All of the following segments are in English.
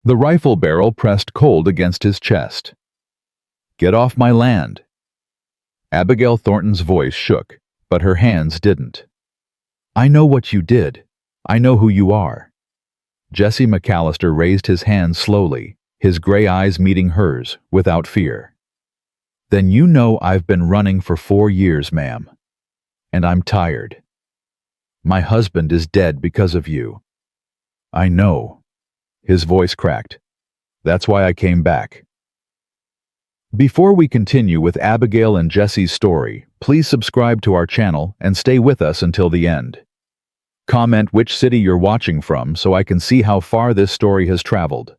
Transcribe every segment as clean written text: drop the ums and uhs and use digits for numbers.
the rifle barrel pressed cold against his chest. "Get off my land." Abigail Thornton's voice shook, but her hands didn't. "I know what you did. I know who you are." Jesse McAllister raised his hand slowly, his gray eyes meeting hers, without fear. "Then you know I've been running for 4 years, ma'am. And I'm tired. My husband is dead because of you." "I know." His voice cracked. "That's why I came back." Before we continue with Abigail and Jesse's story, please subscribe to our channel and stay with us until the end. Comment which city you're watching from so I can see how far this story has traveled.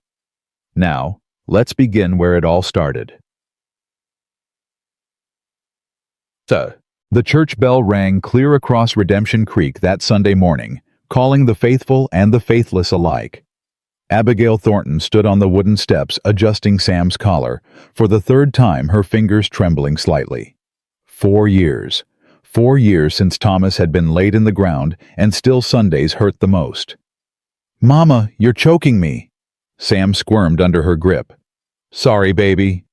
Now, let's begin where it all started. The church bell rang clear across Redemption Creek that Sunday morning, calling the faithful and the faithless alike. Abigail Thornton stood on the wooden steps adjusting Sam's collar, for the third time her fingers trembling slightly. 4 years. 4 years since Thomas had been laid in the ground, and still Sundays hurt the most. "Mama, you're choking me." Sam squirmed under her grip. "Sorry, baby."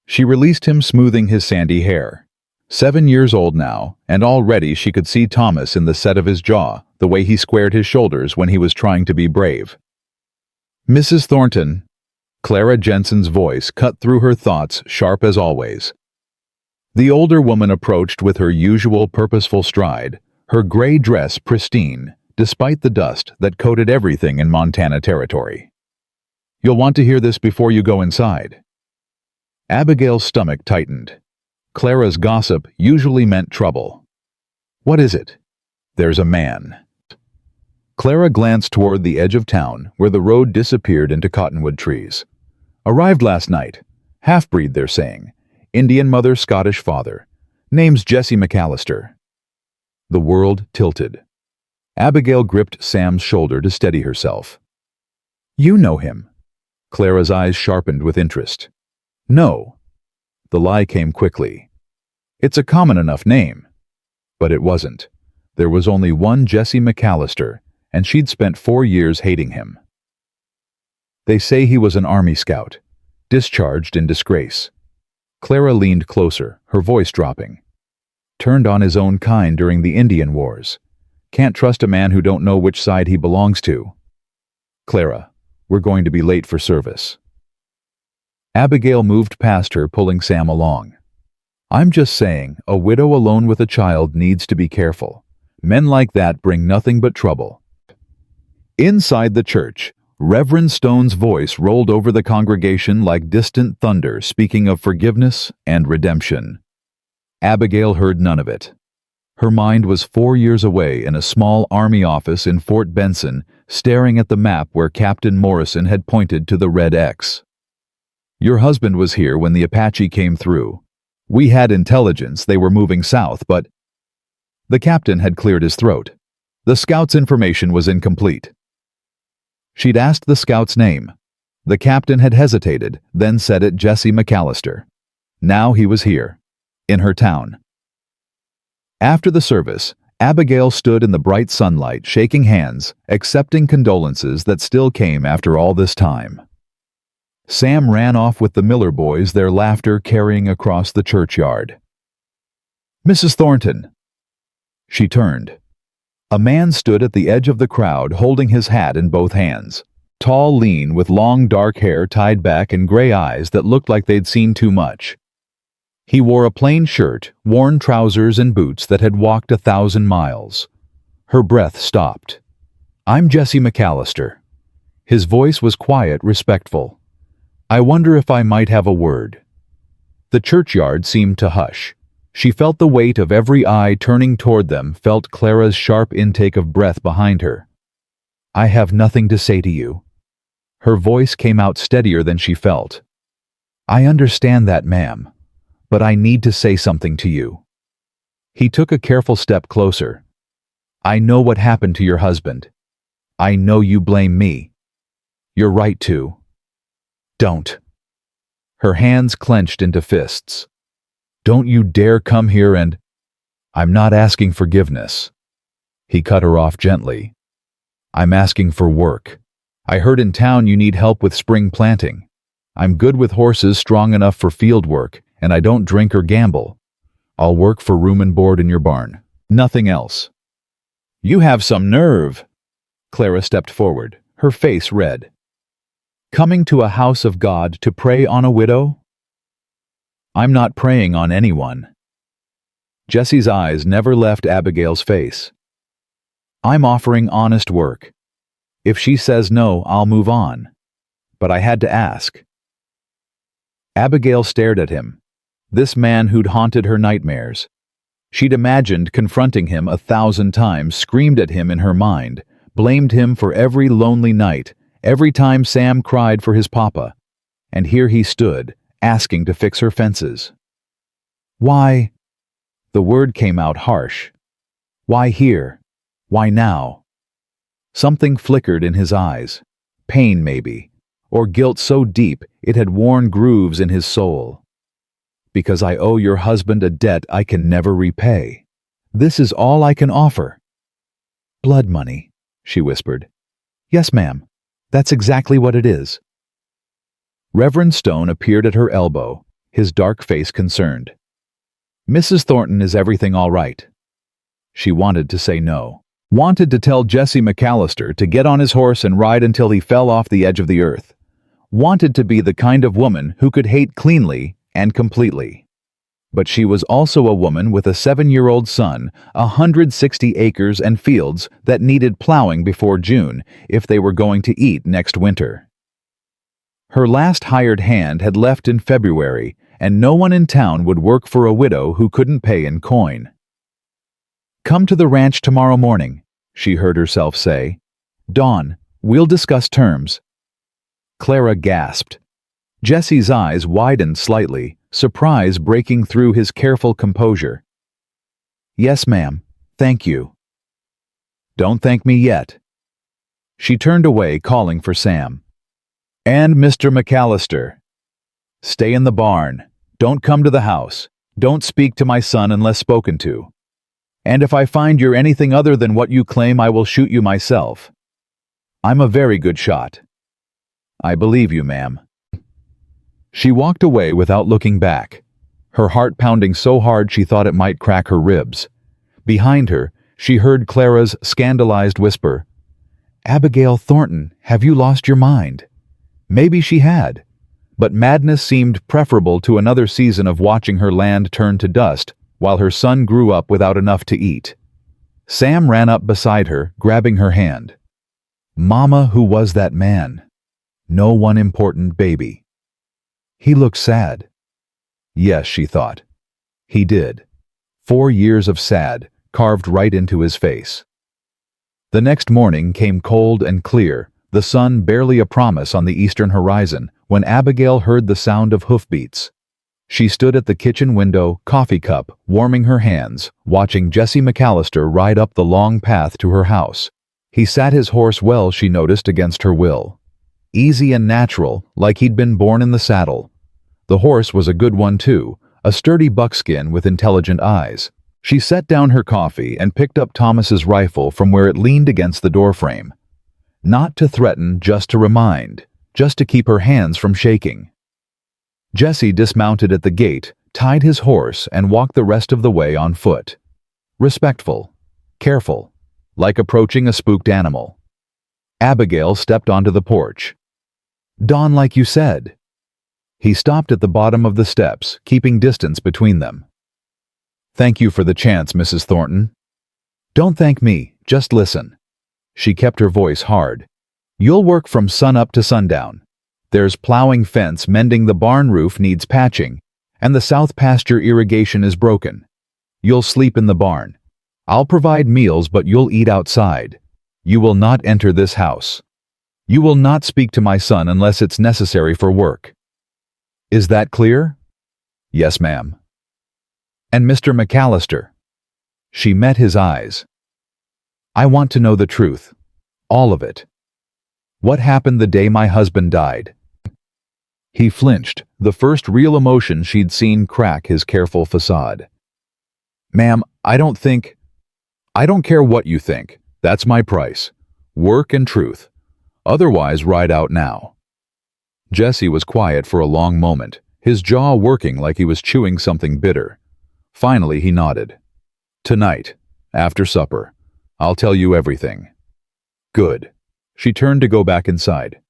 She released him, smoothing his sandy hair. 7 years old now, and already she could see Thomas in the set of his jaw, the way he squared his shoulders when he was trying to be brave. "Mrs. Thornton." Clara Jensen's voice cut through her thoughts, sharp as always. The older woman approached with her usual purposeful stride, her gray dress pristine, despite the dust that coated everything in Montana territory. "You'll want to hear this before you go inside." Abigail's stomach tightened. Clara's gossip usually meant trouble. "What is it?" "There's a man." Clara glanced toward the edge of town, where the road disappeared into cottonwood trees. "Arrived last night. Half-breed, they're saying. Indian mother, Scottish father. Name's Jesse McAllister." The world tilted. Abigail gripped Sam's shoulder to steady herself. "You know him." Clara's eyes sharpened with interest. "No." The lie came quickly. "It's a common enough name." But it wasn't. There was only one Jesse McAllister, and she'd spent 4 years hating him. "They say he was an Army scout, discharged in disgrace." Clara leaned closer, her voice dropping. "Turned on his own kind during the Indian Wars. Can't trust a man who don't know which side he belongs to." "Clara, we're going to be late for service." Abigail moved past her, pulling Sam along. "I'm just saying, a widow alone with a child needs to be careful. Men like that bring nothing but trouble." Inside the church, Reverend Stone's voice rolled over the congregation like distant thunder, speaking of forgiveness and redemption. Abigail heard none of it. Her mind was 4 years away in a small Army office in Fort Benson, staring at the map where Captain Morrison had pointed to the red X. "Your husband was here when the Apache came through. We had intelligence they were moving south, but—" The captain had cleared his throat. The scout's information was incomplete. She'd asked the scout's name. The captain had hesitated, then said it: Jesse McAllister. Now he was here, in her town. After the service, Abigail stood in the bright sunlight, shaking hands, accepting condolences that still came after all this time. Sam ran off with the Miller boys, their laughter carrying across the churchyard. "Mrs. Thornton!" She turned. A man stood at the edge of the crowd, holding his hat in both hands. Tall, lean, with long dark hair tied back and gray eyes that looked like they'd seen too much. He wore a plain shirt, worn trousers, and boots that had walked 1,000 miles. Her breath stopped. "I'm Jesse McAllister." His voice was quiet, respectful. "I wonder if I might have a word." The churchyard seemed to hush. She felt the weight of every eye turning toward them, felt Clara's sharp intake of breath behind her. "I have nothing to say to you." Her voice came out steadier than she felt. "I understand that, ma'am, but I need to say something to you." He took a careful step closer. "I know what happened to your husband. I know you blame me. You're right to. Don't." Her hands clenched into fists. "Don't you dare come here and—" "I'm not asking forgiveness." He cut her off gently. "I'm asking for work. I heard in town you need help with spring planting. I'm good with horses, strong enough for field work, and I don't drink or gamble. I'll work for room and board in your barn. Nothing else." "You have some nerve." Clara stepped forward, her face red. "Coming to a house of God to prey on a widow?" "I'm not preying on anyone." Jesse's eyes never left Abigail's face. "I'm offering honest work. If she says no, I'll move on. But I had to ask." Abigail stared at him, this man who'd haunted her nightmares. She'd imagined confronting him 1,000 times, screamed at him in her mind, blamed him for every lonely night, every time Sam cried for his papa. And here he stood, asking to fix her fences. "Why?" The word came out harsh. "Why here? Why now?" Something flickered in his eyes. Pain, maybe, or guilt so deep it had worn grooves in his soul. "Because I owe your husband a debt I can never repay. This is all I can offer." "Blood money," she whispered. "Yes, ma'am. That's exactly what it is." Reverend Stone appeared at her elbow, his dark face concerned. "Mrs. Thornton, is everything all right?" She wanted to say no. Wanted to tell Jesse McAllister to get on his horse and ride until he fell off the edge of the earth. Wanted to be the kind of woman who could hate cleanly and completely. But she was also a woman with a 7-year-old son, 160 acres and fields that needed plowing before June if they were going to eat next winter. Her last hired hand had left in February, and no one in town would work for a widow who couldn't pay in coin. "Come to the ranch tomorrow morning," she heard herself say. "Dawn, we'll discuss terms." Clara gasped. Jesse's eyes widened slightly, surprise breaking through his careful composure. "Yes, ma'am. Thank you." "Don't thank me yet." She turned away, calling for Sam. "And Mr. McAllister. Stay in the barn. Don't come to the house. Don't speak to my son unless spoken to. And if I find you're anything other than what you claim, I will shoot you myself. I'm a very good shot." "I believe you, ma'am." She walked away without looking back, her heart pounding so hard she thought it might crack her ribs. Behind her, she heard Clara's scandalized whisper, "Abigail Thornton, have you lost your mind?" Maybe she had, but madness seemed preferable to another season of watching her land turn to dust while her son grew up without enough to eat. Sam ran up beside her, grabbing her hand. Mama, who was that man? No one important baby. He looked sad. Yes, she thought. He did. 4 years of sad, carved right into his face. The next morning came cold and clear, the sun barely a promise on the eastern horizon, when Abigail heard the sound of hoofbeats. She stood at the kitchen window, coffee cup, warming her hands, watching Jesse McAllister ride up the long path to her house. He sat his horse well, she noticed, against her will. Easy and natural, like he'd been born in the saddle. The horse was a good one too, a sturdy buckskin with intelligent eyes. She set down her coffee and picked up Thomas's rifle from where it leaned against the doorframe. Not to threaten, just to remind, just to keep her hands from shaking. Jesse dismounted at the gate, tied his horse, and walked the rest of the way on foot. Respectful, careful, like approaching a spooked animal. Abigail stepped onto the porch. "Dawn, like you said." He stopped at the bottom of the steps, keeping distance between them. "Thank you for the chance, Mrs. Thornton." "Don't thank me, just listen." She kept her voice hard. "You'll work from sunup to sundown. There's plowing, fence, mending, the barn roof needs patching, and the south pasture irrigation is broken. You'll sleep in the barn. I'll provide meals, but you'll eat outside. You will not enter this house. You will not speak to my son unless it's necessary for work. Is that clear?" "Yes, ma'am." "And Mr. McAllister?" She met his eyes. "I want to know the truth. All of it. What happened the day my husband died?" He flinched, the first real emotion she'd seen crack his careful facade. "Ma'am, I don't care what you think. That's my price. Work and truth. Otherwise, ride out now." Jesse was quiet for a long moment, his jaw working like he was chewing something bitter. Finally, he nodded. "Tonight, after supper, I'll tell you everything." "Good." She turned to go back inside.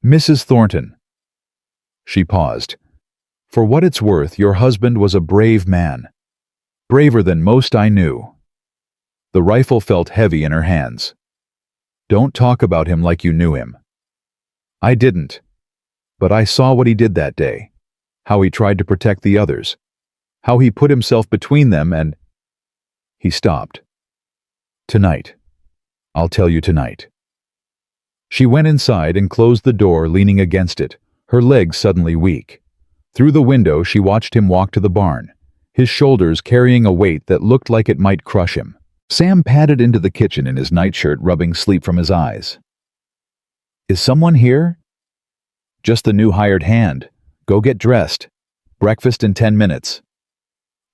"Mrs. Thornton." She paused. "For what it's worth, your husband was a brave man. Braver than most I knew." The rifle felt heavy in her hands. "Don't talk about him like you knew him." "I didn't. But I saw what he did that day. How he tried to protect the others. How he put himself between them and—" He stopped. "Tonight. I'll tell you tonight." She went inside and closed the door, leaning against it, her legs suddenly weak. Through the window, she watched him walk to the barn, his shoulders carrying a weight that looked like it might crush him. Sam padded into the kitchen in his nightshirt, rubbing sleep from his eyes. "Is someone here?" "Just the new hired hand. Go get dressed. Breakfast in 10 minutes.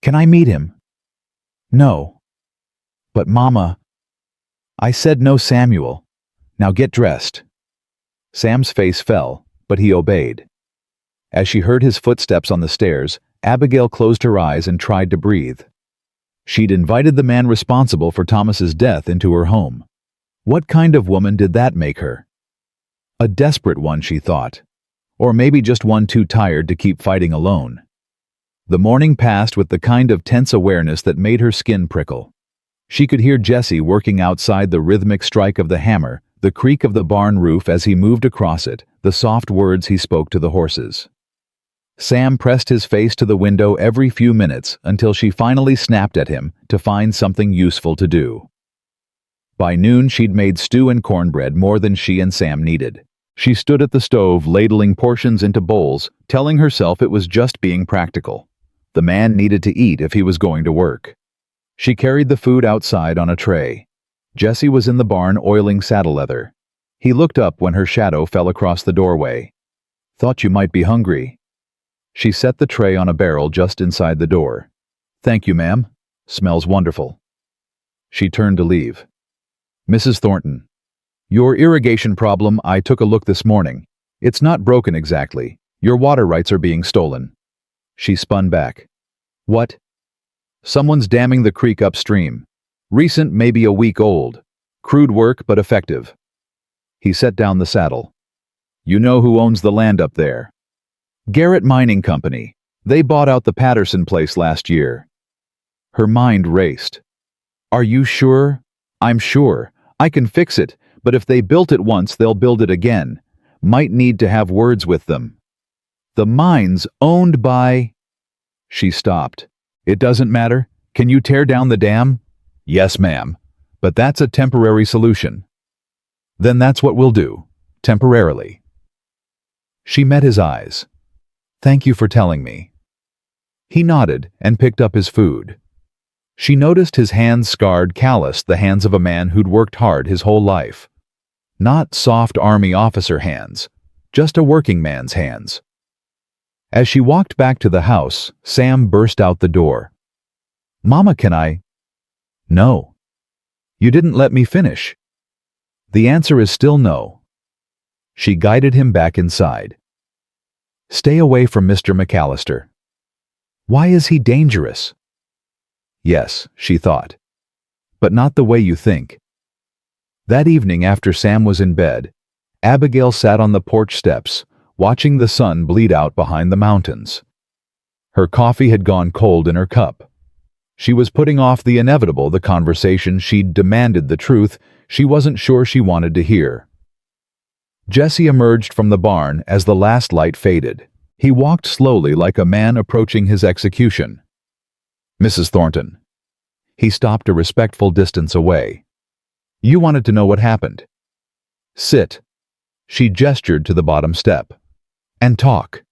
"Can I meet him?" "No." "But Mama—" "I said no, Samuel. Now get dressed." Sam's face fell, but he obeyed. As she heard his footsteps on the stairs, Abigail closed her eyes and tried to breathe. She'd invited the man responsible for Thomas's death into her home. What kind of woman did that make her? A desperate one, she thought. Or maybe just one too tired to keep fighting alone. The morning passed with the kind of tense awareness that made her skin prickle. She could hear Jesse working outside, the rhythmic strike of the hammer, the creak of the barn roof as he moved across it, the soft words he spoke to the horses. Sam pressed his face to the window every few minutes until she finally snapped at him to find something useful to do. By noon, she'd made stew and cornbread, more than she and Sam needed. She stood at the stove, ladling portions into bowls, telling herself it was just being practical. The man needed to eat if he was going to work. She carried the food outside on a tray. Jesse was in the barn oiling saddle leather. He looked up when her shadow fell across the doorway. "Thought you might be hungry." She set the tray on a barrel just inside the door. "Thank you, ma'am. Smells wonderful." She turned to leave. "Mrs. Thornton, your irrigation problem, I took a look this morning. It's not broken exactly. Your water rights are being stolen." She spun back. "What?" "Someone's damming the creek upstream. Recent, maybe a week old. Crude work, but effective." He set down the saddle. "You know who owns the land up there?" "Garrett Mining Company. They bought out the Patterson place last year." Her mind raced. "Are you sure?" "I'm sure. I can fix it, but if they built it once, they'll build it again. Might need to have words with them." "The mine's owned by—" She stopped. "It doesn't matter. Can you tear down the dam?" "Yes, ma'am. But that's a temporary solution." "Then that's what we'll do. Temporarily." She met his eyes. "Thank you for telling me." He nodded and picked up his food. She noticed his hands scarred, calloused, the hands of a man who'd worked hard his whole life. Not soft army officer hands, just a working man's hands. As she walked back to the house, Sam burst out the door. "Mama, can I—" "No." "You didn't let me finish." "The answer is still no." She guided him back inside. "Stay away from Mr. McAllister." "Why is he dangerous?" "Yes," she thought. "But not the way you think." That evening, after Sam was in bed, Abigail sat on the porch steps, watching the sun bleed out behind the mountains. Her coffee had gone cold in her cup. She was putting off the inevitable, the conversation she'd demanded, the truth she wasn't sure she wanted to hear. Jesse emerged from the barn as the last light faded. He walked slowly like a man approaching his execution. "Mrs. Thornton." He stopped a respectful distance away. "You wanted to know what happened. Sit." She gestured to the bottom step. "And talk."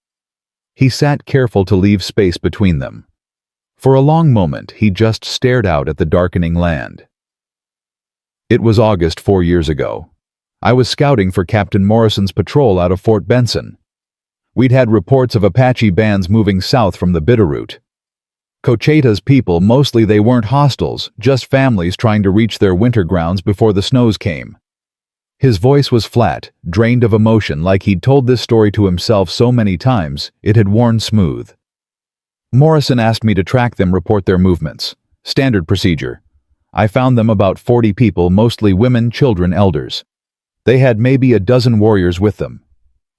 He sat, careful to leave space between them. For a long moment, he just stared out at the darkening land. "It was August 4 years ago. I was scouting for Captain Morrison's patrol out of Fort Benson. We'd had reports of Apache bands moving south from the Bitterroot. Cocheta's people, mostly, they weren't hostiles, just families trying to reach their winter grounds before the snows came. His voice was flat, drained of emotion, like he'd told this story to himself so many times it had worn smooth. Morrison asked me to track them, report their movements. Standard procedure. I found them about 40 people, mostly women, children, elders. They had maybe a dozen warriors with them.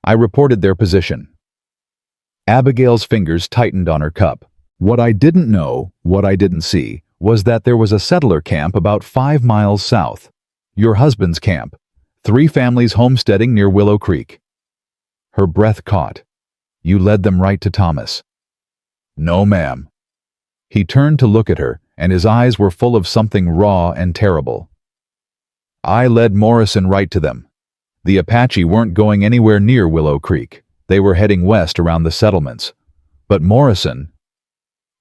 I reported their position. Abigail's fingers tightened on her cup. What I didn't know, what I didn't see, was that there was a settler camp about 5 miles south. Your husband's camp. 3 families homesteading near Willow Creek. Her breath caught. You led them right to Thomas. No, ma'am. He turned to look at her, and his eyes were full of something raw and terrible. I led Morrison right to them. The Apache weren't going anywhere near Willow Creek. They were heading west around the settlements. But Morrison...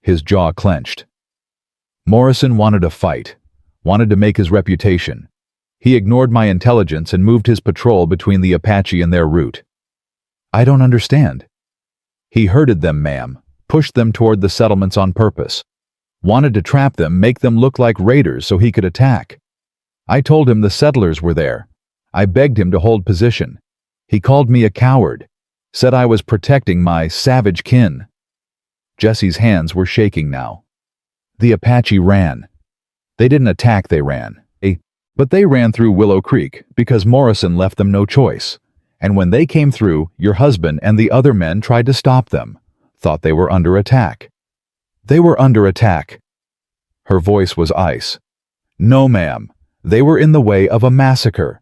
His jaw clenched. Morrison wanted a fight, wanted to make his reputation. He ignored my intelligence and moved his patrol between the Apache and their route. I don't understand. He herded them, ma'am, pushed them toward the settlements on purpose. Wanted to trap them, make them look like raiders so he could attack. I told him the settlers were there. I begged him to hold position. He called me a coward, said I was protecting my savage kin. Jesse's hands were shaking now. The Apache ran. They didn't attack, they ran. But they ran through Willow Creek because Morrison left them no choice. And when they came through, your husband and the other men tried to stop them. Thought they were under attack. They were under attack. Her voice was ice. No, ma'am. They were in the way of a massacre.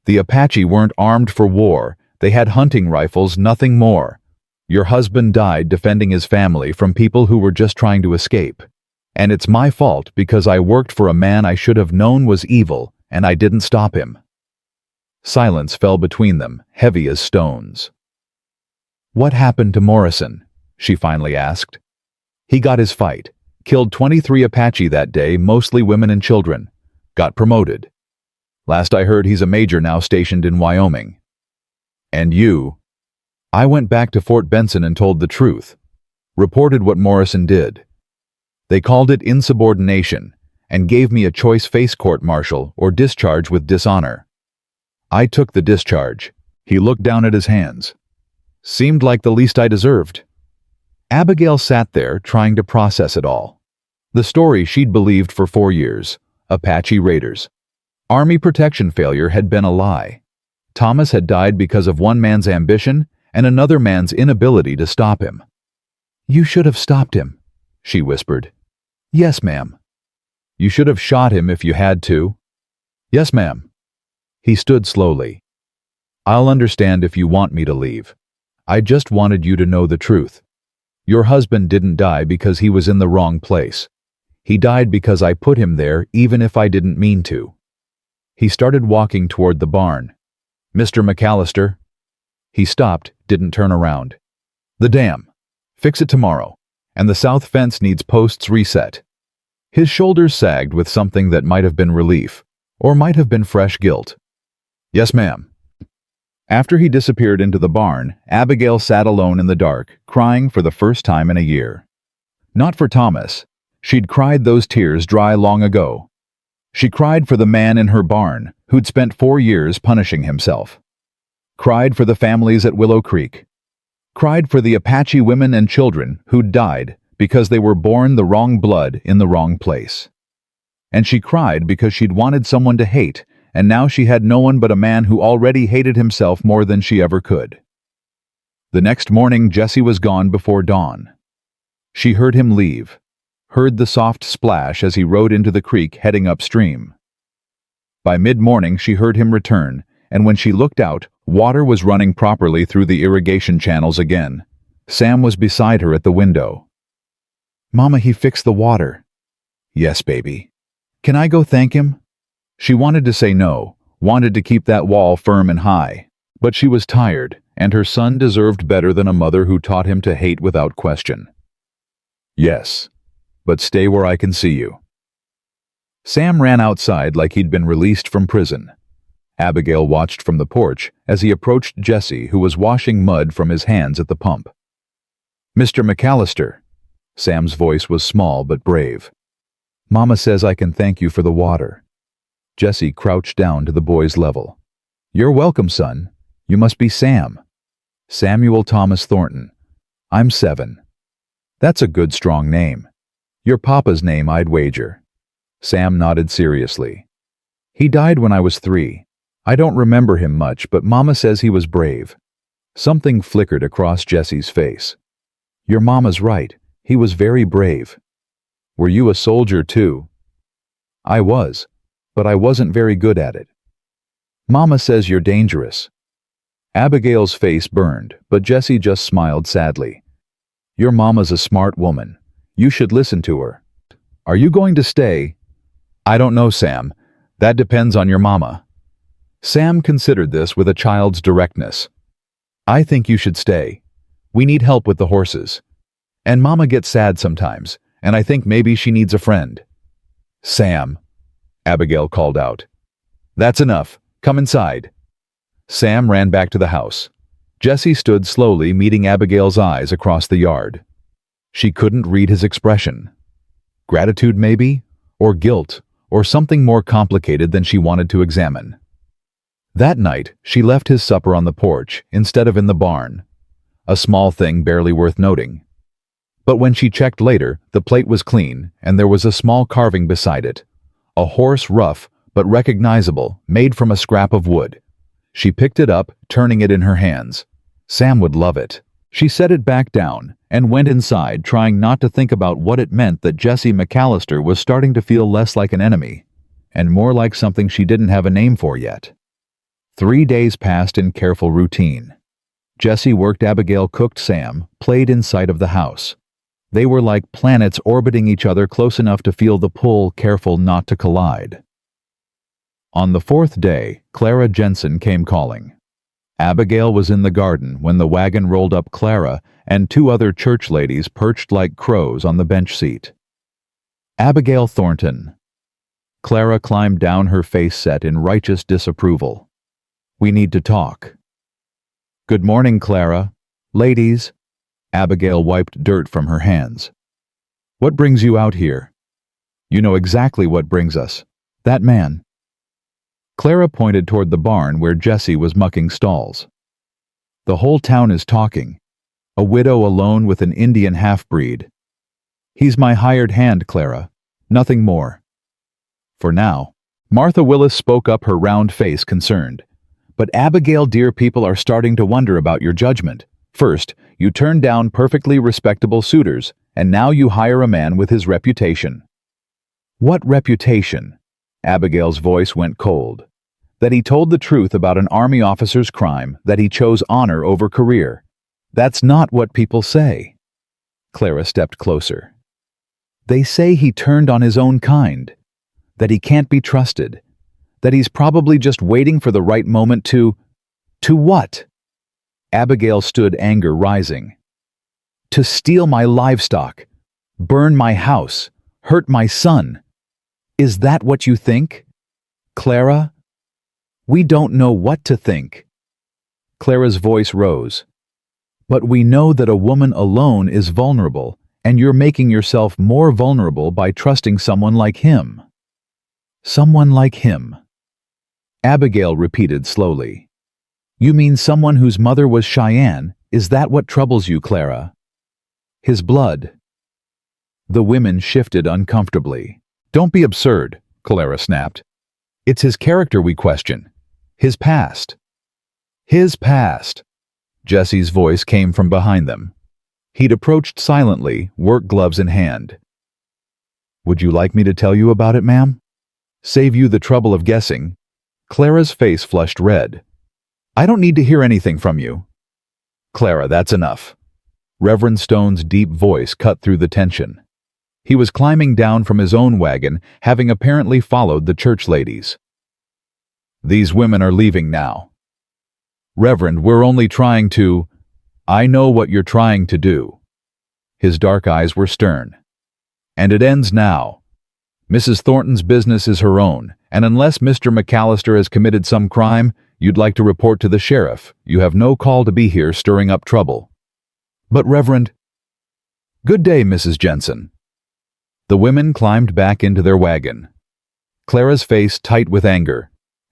The Apache weren't armed for war. They had hunting rifles, nothing more. Your husband died defending his family from people who were just trying to escape. And it's my fault because I worked for a man I should have known was evil, and I didn't stop him. Silence fell between them, heavy as stones. What happened to Morrison? She finally asked. He got his fight, killed 23 Apache that day, mostly women and children. Got promoted. Last I heard, he's a major now stationed in Wyoming. And you? I went back to Fort Benson and told the truth. Reported what Morrison did. They called it insubordination and gave me a choice: face court-martial or discharge with dishonor. I took the discharge. He looked down at his hands. Seemed like the least I deserved. Abigail sat there trying to process it all. The story she'd believed for 4 years. Apache raiders. Army protection failure had been a lie. Thomas had died because of one man's ambition and another man's inability to stop him. You should have stopped him, she whispered. Yes, ma'am. You should have shot him if you had to. Yes, ma'am. He stood slowly. I'll understand if you want me to leave. I just wanted you to know the truth. Your husband didn't die because he was in the wrong place. He died because I put him there even if I didn't mean to. He started walking toward the barn. Mr. McAllister. He stopped, didn't turn around. The dam. Fix it tomorrow. And the south fence needs posts reset. His shoulders sagged with something that might have been relief, or might have been fresh guilt. Yes, ma'am. After he disappeared into the barn, Abigail sat alone in the dark, crying for the first time in a year. Not for Thomas. She'd cried those tears dry long ago. She cried for the man in her barn, who'd spent 4 years punishing himself. Cried for the families at Willow Creek. Cried for the Apache women and children who'd died because they were born the wrong blood in the wrong place. And she cried because she'd wanted someone to hate, and now she had no one but a man who already hated himself more than she ever could. The next morning, Jesse was gone before dawn. She heard him leave, heard the soft splash as he rode into the creek heading upstream. By mid-morning, she heard him return, and when she looked out, water was running properly through the irrigation channels again. Sam was beside her at the window. Mama, he fixed the water. Yes, baby. Can I go thank him? She wanted to say no, wanted to keep that wall firm and high, but she was tired, and her son deserved better than a mother who taught him to hate without question. Yes, but stay where I can see you. Sam ran outside like he'd been released from prison. Abigail watched from the porch as he approached Jesse, who was washing mud from his hands at the pump. Mr. McAllister. Sam's voice was small but brave. Mama says I can thank you for the water. Jesse crouched down to the boy's level. You're welcome, son. You must be Sam. Samuel Thomas Thornton. I'm 7. That's a good strong name. Your papa's name, I'd wager. Sam nodded seriously. He died when I was 3. I don't remember him much, but Mama says he was brave. Something flickered across Jesse's face. Your mama's right. He was very brave. Were you a soldier too? I was, but I wasn't very good at it. Mama says you're dangerous. Abigail's face burned, but Jesse just smiled sadly. Your mama's a smart woman. You should listen to her. Are you going to stay? I don't know, Sam. That depends on your mama. Sam considered this with a child's directness. I think you should stay. We need help with the horses. And Mama gets sad sometimes, and I think maybe she needs a friend. Sam, Abigail called out. That's enough. Come inside. Sam ran back to the house. Jesse stood slowly, meeting Abigail's eyes across the yard. She couldn't read his expression. Gratitude maybe, or guilt, or something more complicated than she wanted to examine. That night, she left his supper on the porch instead of in the barn. A small thing barely worth noting. But when she checked later, the plate was clean, and there was a small carving beside it. A horse rough, but recognizable, made from a scrap of wood. She picked it up, turning it in her hands. Sam would love it. She set it back down, and went inside, trying not to think about what it meant that Jesse McAllister was starting to feel less like an enemy, and more like something she didn't have a name for yet. 3 days passed in careful routine. Jesse worked, Abigail cooked, Sam played in sight of the house. They were like planets orbiting each other close enough to feel the pull, careful not to collide. On the 4th day, Clara Jensen came calling. Abigail was in the garden when the wagon rolled up. Clara and 2 other church ladies perched like crows on the bench seat. Abigail Thornton. Clara climbed down, her face set in righteous disapproval. We need to talk. Good morning, Clara. Ladies. Abigail wiped dirt from her hands. What brings you out here? You know exactly what brings us. That man. Clara pointed toward the barn where Jesse was mucking stalls. The whole town is talking. A widow alone with an Indian half-breed. He's my hired hand, Clara. Nothing more. For now. Martha Willis spoke up, her round face concerned. But Abigail, dear, people are starting to wonder about your judgment. First, you turned down perfectly respectable suitors, and now you hire a man with his reputation. What reputation? Abigail's voice went cold. That he told the truth about an army officer's crime, that he chose honor over career. That's not what people say. Clara stepped closer. They say he turned on his own kind, that he can't be trusted, that he's probably just waiting for the right moment to what? Abigail stood, anger rising. To steal my livestock, burn my house, hurt my son. Is that what you think? Clara? We don't know what to think. Clara's voice rose. But we know that a woman alone is vulnerable, and you're making yourself more vulnerable by trusting someone like him. Someone like him. Abigail repeated slowly. You mean someone whose mother was Cheyenne? Is that what troubles you, Clara? His blood. The women shifted uncomfortably. Don't be absurd, Clara snapped. It's his character we question. His past. His past. Jesse's voice came from behind them. He'd approached silently, work gloves in hand. Would you like me to tell you about it, ma'am? Save you the trouble of guessing. Clara's face flushed red. I don't need to hear anything from you. Clara, that's enough. Reverend Stone's deep voice cut through the tension. He was climbing down from his own wagon, having apparently followed the church ladies. These women are leaving now. Reverend, we're only trying to... I know what you're trying to do. His dark eyes were stern. And it ends now. Mrs. Thornton's business is her own, and unless Mr. McAllister has committed some crime, you'd like to report to the sheriff. You have no call to be here stirring up trouble. But Reverend... Good day, Mrs. Jensen. The women climbed back into their wagon. Clara's face tight with anger.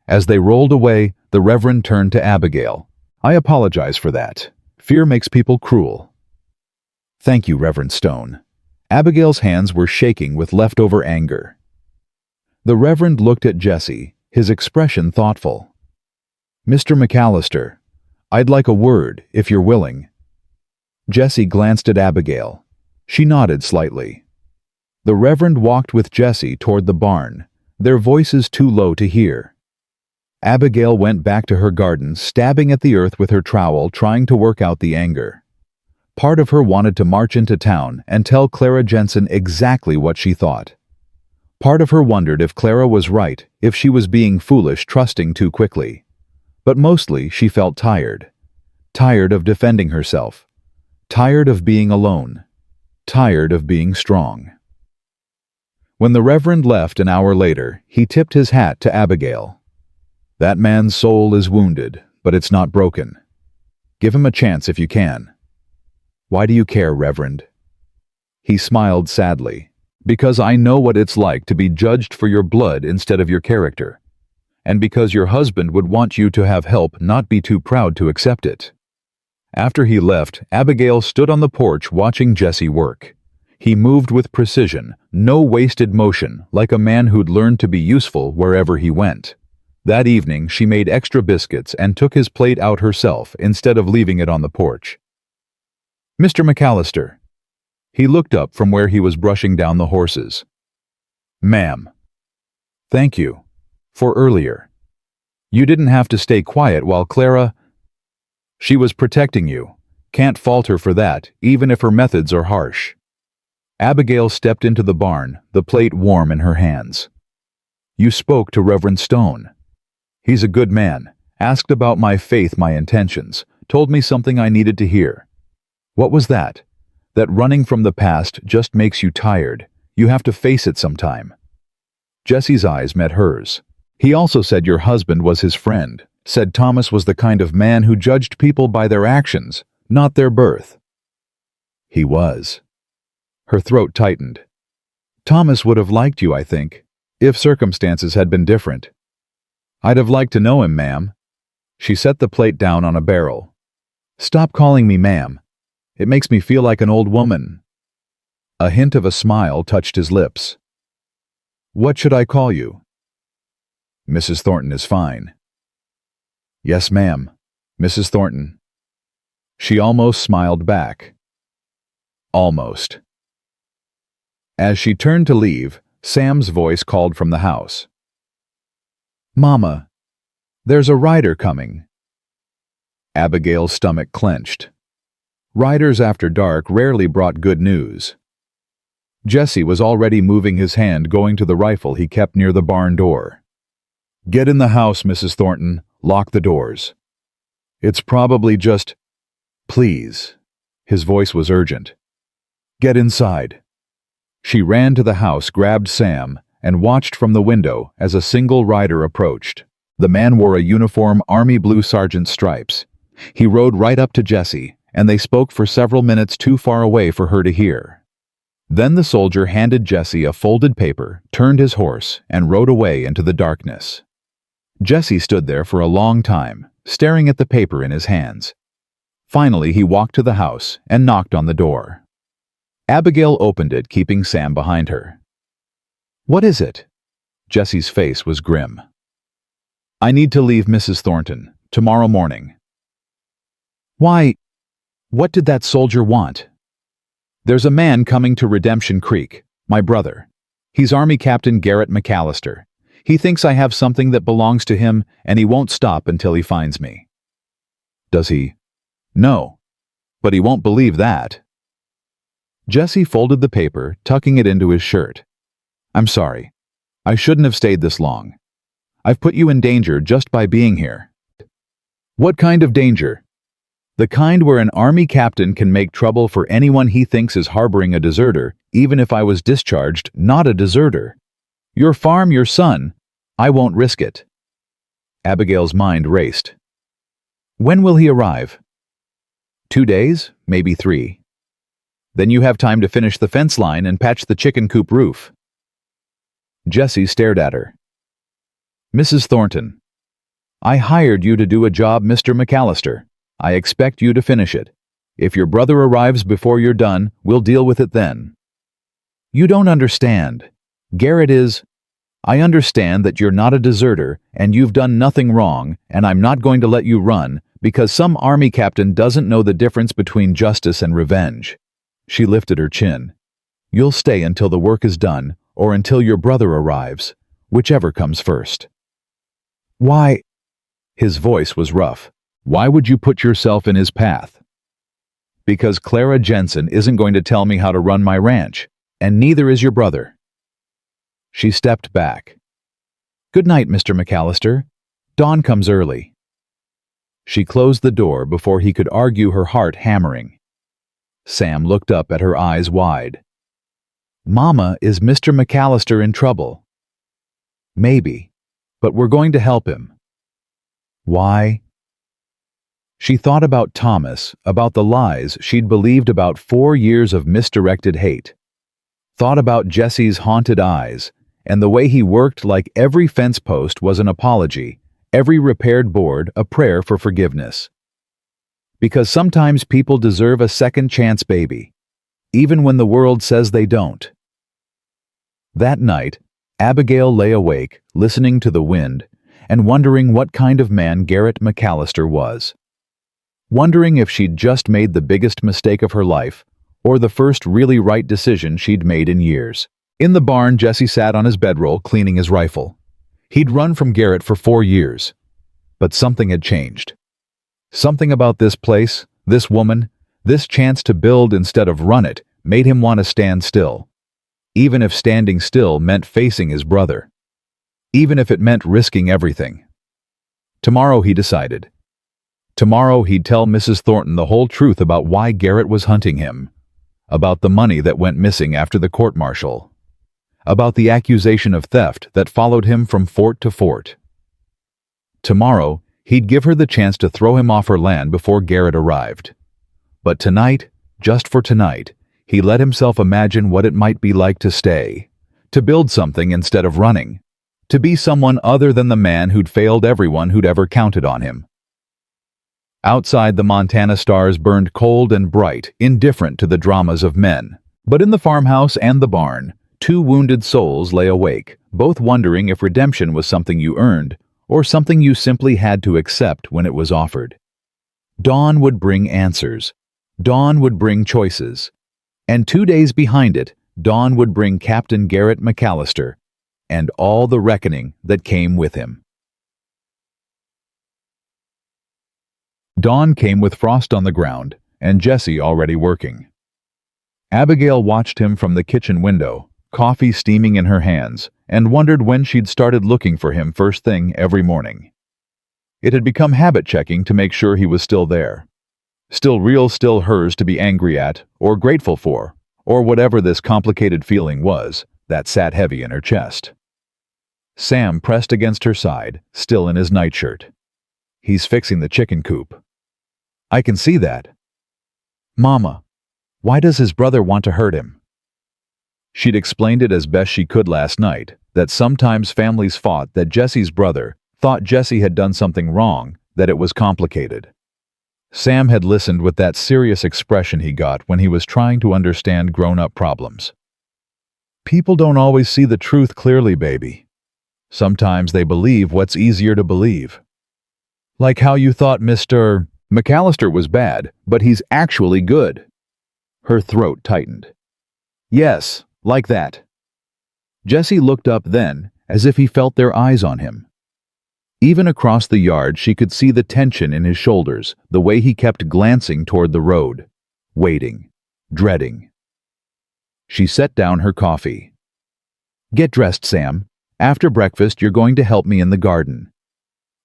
As they rolled away, the Reverend turned to Abigail. "I apologize for that. Fear makes people cruel." "Thank you, Reverend Stone." Abigail's hands were shaking with leftover anger. The Reverend looked at Jesse, his expression thoughtful. "Mr. McAllister, I'd like a word, if you're willing." Jesse glanced at Abigail. She nodded slightly. The Reverend walked with Jesse toward the barn, their voices too low to hear. Abigail went back to her garden, stabbing at the earth with her trowel, trying to work out the anger. Part of her wanted to march into town and tell Clara Jensen exactly what she thought. Part of her wondered if Clara was right, if she was being foolish, trusting too quickly. But mostly she felt tired. Tired of defending herself. Tired of being alone. Tired of being strong. When the Reverend left an hour later, he tipped his hat to Abigail. "That man's soul is wounded, but it's not broken. Give him a chance if you can." "Why do you care, Reverend?" He smiled sadly. "Because I know what it's like to be judged for your blood instead of your character. And because your husband would want you to have help, not be too proud to accept it." After he left, Abigail stood on the porch watching Jesse work. He moved with precision, no wasted motion, like a man who'd learned to be useful wherever he went. That evening, she made extra biscuits and took his plate out herself instead of leaving it on the porch. "Mr. McAllister." He looked up from where he was brushing down the horses. "Ma'am." "Thank you. For earlier. You didn't have to stay quiet while Clara—" "She was protecting you. Can't fault her for that, even if her methods are harsh." Abigail stepped into the barn, the plate warm in her hands. "You spoke to Reverend Stone. He's a good man. Asked about my faith, my intentions. Told me something I needed to hear." "What was that?" "That running from the past just makes you tired. You have to face it sometime." Jesse's eyes met hers. "He also said your husband was his friend. Said Thomas was the kind of man who judged people by their actions, not their birth." "He was." Her throat tightened. "Thomas would have liked you, I think, if circumstances had been different." "I'd have liked to know him, ma'am." She set the plate down on a barrel. "Stop calling me ma'am. It makes me feel like an old woman." A hint of a smile touched his lips. "What should I call you?" "Mrs. Thornton is fine." "Yes, ma'am. Mrs. Thornton." She almost smiled back. Almost. As she turned to leave, Sam's voice called from the house. "Mama, there's a rider coming." Abigail's stomach clenched. Riders after dark rarely brought good news. Jesse was already moving his hand, going to the rifle he kept near the barn door. "Get in the house, Mrs. Thornton. Lock the doors." "It's probably just—" "Please." His voice was urgent. "Get inside." She ran to the house, grabbed Sam, and watched from the window as a single rider approached. The man wore a uniform, army blue sergeant stripes. He rode right up to Jesse, and they spoke for several minutes too far away for her to hear. Then the soldier handed Jesse a folded paper, turned his horse, and rode away into the darkness. Jesse stood there for a long time, staring at the paper in his hands. Finally, he walked to the house and knocked on the door. Abigail opened it, keeping Sam behind her. "What is it?" Jesse's face was grim. "I need to leave Mrs. Thornton, tomorrow morning." "Why? What did that soldier want?" "There's a man coming to Redemption Creek, my brother. He's Army Captain Garrett McAllister. He thinks I have something that belongs to him, and he won't stop until he finds me." "Does he?" "No. But he won't believe that." Jesse folded the paper, tucking it into his shirt. "I'm sorry. I shouldn't have stayed this long. I've put you in danger just by being here." "What kind of danger?" "The kind where an army captain can make trouble for anyone he thinks is harboring a deserter, even if I was discharged, not a deserter. Your farm, your son. I won't risk it." Abigail's mind raced. "When will he arrive?" 2 days, maybe 3. "Then you have time to finish the fence line and patch the chicken coop roof." Jesse stared at her. "Mrs. Thornton, I hired you to do a job, Mr. McAllister. I expect you to finish it. If your brother arrives before you're done, we'll deal with it then. You don't understand. Garrett is... I understand that you're not a deserter and you've done nothing wrong, and I'm not going to let you run because some army captain doesn't know the difference between justice and revenge. She lifted her chin. You'll stay until the work is done or until your brother arrives, whichever comes first. Why? His voice was rough. Why would you put yourself in his path? Because Clara Jensen isn't going to tell me how to run my ranch, and neither is your brother. She stepped back. Good night, Mr. McAllister. Dawn comes early. She closed the door before he could argue, her heart hammering. Sam looked up at her eyes wide. Mama, is Mr. McAllister in trouble? Maybe, but we're going to help him. Why? She thought about Thomas, about the lies she'd believed about 4 years of misdirected hate. Thought about Jesse's haunted eyes, and the way he worked like every fence post was an apology, every repaired board a prayer for forgiveness. Because sometimes people deserve a second chance, baby, even when the world says they don't. That night, Abigail lay awake, listening to the wind, and wondering what kind of man Garrett McAllister was. Wondering if she'd just made the biggest mistake of her life, or the first really right decision she'd made in years. In the barn, Jesse sat on his bedroll, cleaning his rifle. He'd run from Garrett for 4 years. But something had changed. Something about this place, this woman, this chance to build instead of run it, made him want to stand still. Even if standing still meant facing his brother. Even if it meant risking everything. Tomorrow, he decided. Tomorrow he'd tell Mrs. Thornton the whole truth about why Garrett was hunting him. About the money that went missing after the court-martial. About the accusation of theft that followed him from fort to fort. Tomorrow, he'd give her the chance to throw him off her land before Garrett arrived. But tonight, just for tonight, he let himself imagine what it might be like to stay, to build something instead of running, to be someone other than the man who'd failed everyone who'd ever counted on him. Outside, the Montana stars burned cold and bright, indifferent to the dramas of men. But in the farmhouse and the barn, 2 wounded souls lay awake, both wondering if redemption was something you earned, or something you simply had to accept when it was offered. Dawn would bring answers. Dawn would bring choices. And 2 days behind it, Dawn would bring Captain Garrett McAllister, and all the reckoning that came with him. Dawn came with frost on the ground, and Jesse already working. Abigail watched him from the kitchen window, coffee steaming in her hands, and wondered when she'd started looking for him first thing every morning. It had become habit-checking to make sure he was still there. Still real, still hers to be angry at, or grateful for, or whatever this complicated feeling was that sat heavy in her chest. Sam pressed against her side, still in his nightshirt. He's fixing the chicken coop. I can see that. Mama, why does his brother want to hurt him? She'd explained it as best she could last night, that sometimes families fought, that Jesse's brother thought Jesse had done something wrong, that it was complicated. Sam had listened with that serious expression he got when he was trying to understand grown-up problems. People don't always see the truth clearly, baby. Sometimes they believe what's easier to believe. Like how you thought Mr. McAllister was bad, but he's actually good. Her throat tightened. Yes, like that. Jesse looked up then, as if he felt their eyes on him. Even across the yard she could see the tension in his shoulders, the way he kept glancing toward the road, waiting, dreading. She set down her coffee. Get dressed, Sam. After breakfast you're going to help me in the garden.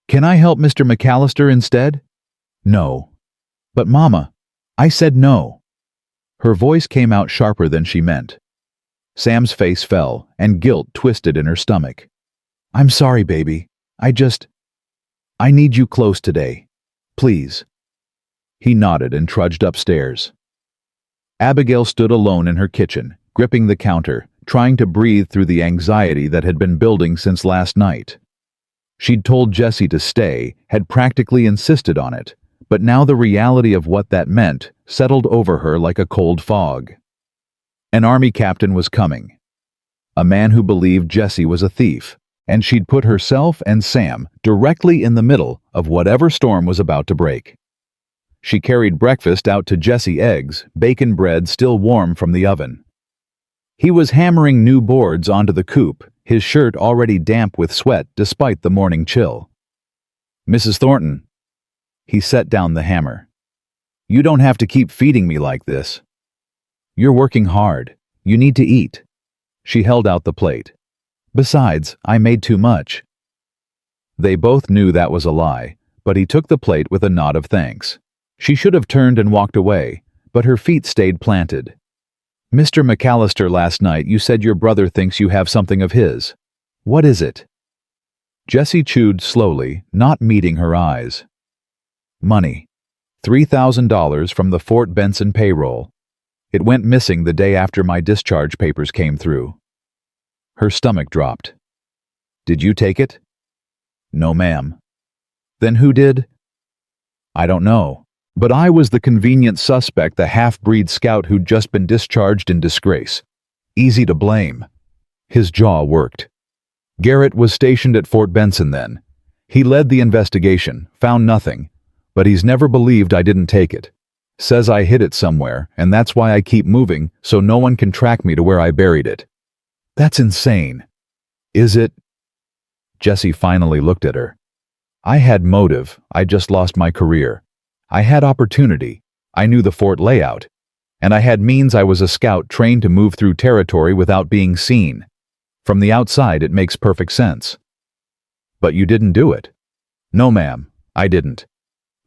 Can I help Mr. McAllister instead? No. But Mama, I said no. Her voice came out sharper than she meant. Sam's face fell, and guilt twisted in her stomach. I'm sorry, baby. I need you close today. Please. He nodded and trudged upstairs. Abigail stood alone in her kitchen, gripping the counter, trying to breathe through the anxiety that had been building since last night. She'd told Jesse to stay, had practically insisted on it, but now the reality of what that meant settled over her like a cold fog. An army captain was coming. A man who believed Jesse was a thief, and she'd put herself and Sam directly in the middle of whatever storm was about to break. She carried breakfast out to Jesse, eggs, bacon bread still warm from the oven. He was hammering new boards onto the coop, his shirt already damp with sweat despite the morning chill. "Mrs. Thornton." He set down the hammer. "You don't have to keep feeding me like this. You're working hard. You need to eat." She held out the plate. "Besides, I made too much." They both knew that was a lie, but he took the plate with a nod of thanks. She should have turned and walked away, but her feet stayed planted. "Mr. McAllister, last night you said your brother thinks you have something of his. What is it?" Jesse chewed slowly, not meeting her eyes. "Money. $3,000 from the Fort Benson payroll. It went missing the day after my discharge papers came through." Her stomach dropped. "Did you take it?" "No, ma'am." "Then who did?" "I don't know. But I was the convenient suspect, the half-breed scout who'd just been discharged in disgrace. Easy to blame." His jaw worked. "Garrett was stationed at Fort Benson then. He led the investigation, found nothing, but he's never believed I didn't take it. Says I hid it somewhere, and that's why I keep moving, so no one can track me to where I buried it." "That's insane." "Is it?" Jesse finally looked at her. "I had motive, I just lost my career. I had opportunity, I knew the fort layout, and I had means. I was a scout trained to move through territory without being seen. From the outside it makes perfect sense." "But you didn't do it." "No, ma'am, I didn't.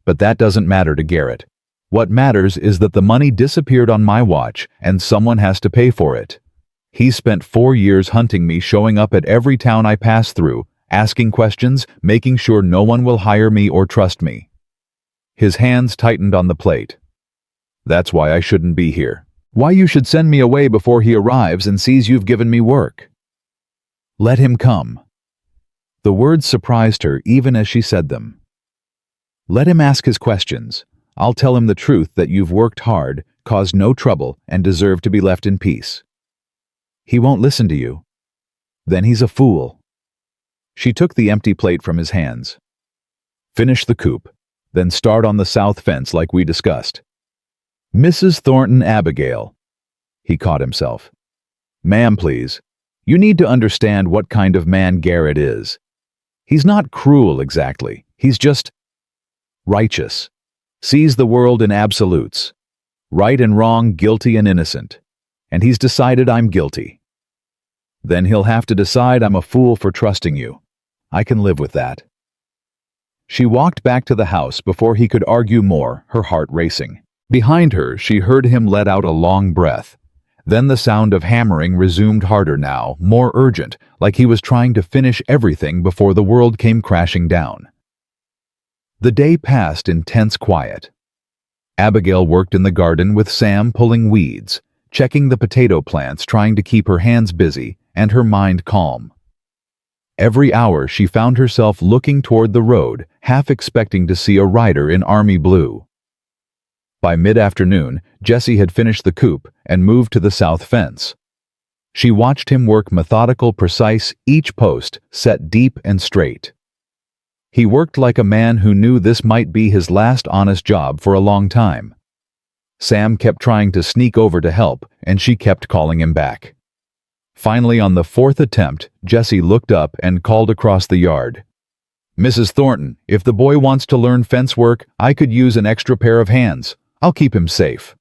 But that doesn't matter to Garrett. What matters is that the money disappeared on my watch, and someone has to pay for it. He spent 4 years hunting me, showing up at every town I pass through, asking questions, making sure no one will hire me or trust me." His hands tightened on the plate. "That's why I shouldn't be here. Why you should send me away before he arrives and sees you've given me work." "Let him come." The words surprised her even as she said them. "Let him ask his questions. I'll tell him the truth, that you've worked hard, caused no trouble, and deserve to be left in peace." "He won't listen to you." "Then he's a fool." She took the empty plate from his hands. "Finish the coop, then start on the south fence like we discussed." "Mrs. Thornton, Abigail." He caught himself. "Ma'am, please. You need to understand what kind of man Garrett is. He's not cruel exactly. He's just righteous. Sees the world in absolutes. Right and wrong, guilty and innocent. And he's decided I'm guilty. Then he'll have to decide I'm a fool for trusting you. I can live with that." She walked back to the house before he could argue more, her heart racing. Behind her, she heard him let out a long breath. Then the sound of hammering resumed, harder now, more urgent, like he was trying to finish everything before the world came crashing down. The day passed in tense quiet. Abigail worked in the garden with Sam, pulling weeds, checking the potato plants, trying to keep her hands busy and her mind calm. Every hour she found herself looking toward the road, half expecting to see a rider in army blue. By mid-afternoon, Jesse had finished the coop and moved to the south fence. She watched him work, methodical, precise, each post set deep and straight. He worked like a man who knew this might be his last honest job for a long time. Sam kept trying to sneak over to help, and she kept calling him back. Finally, on the 4th attempt, Jesse looked up and called across the yard. "Mrs. Thornton, if the boy wants to learn fence work, I could use an extra pair of hands. I'll keep him safe."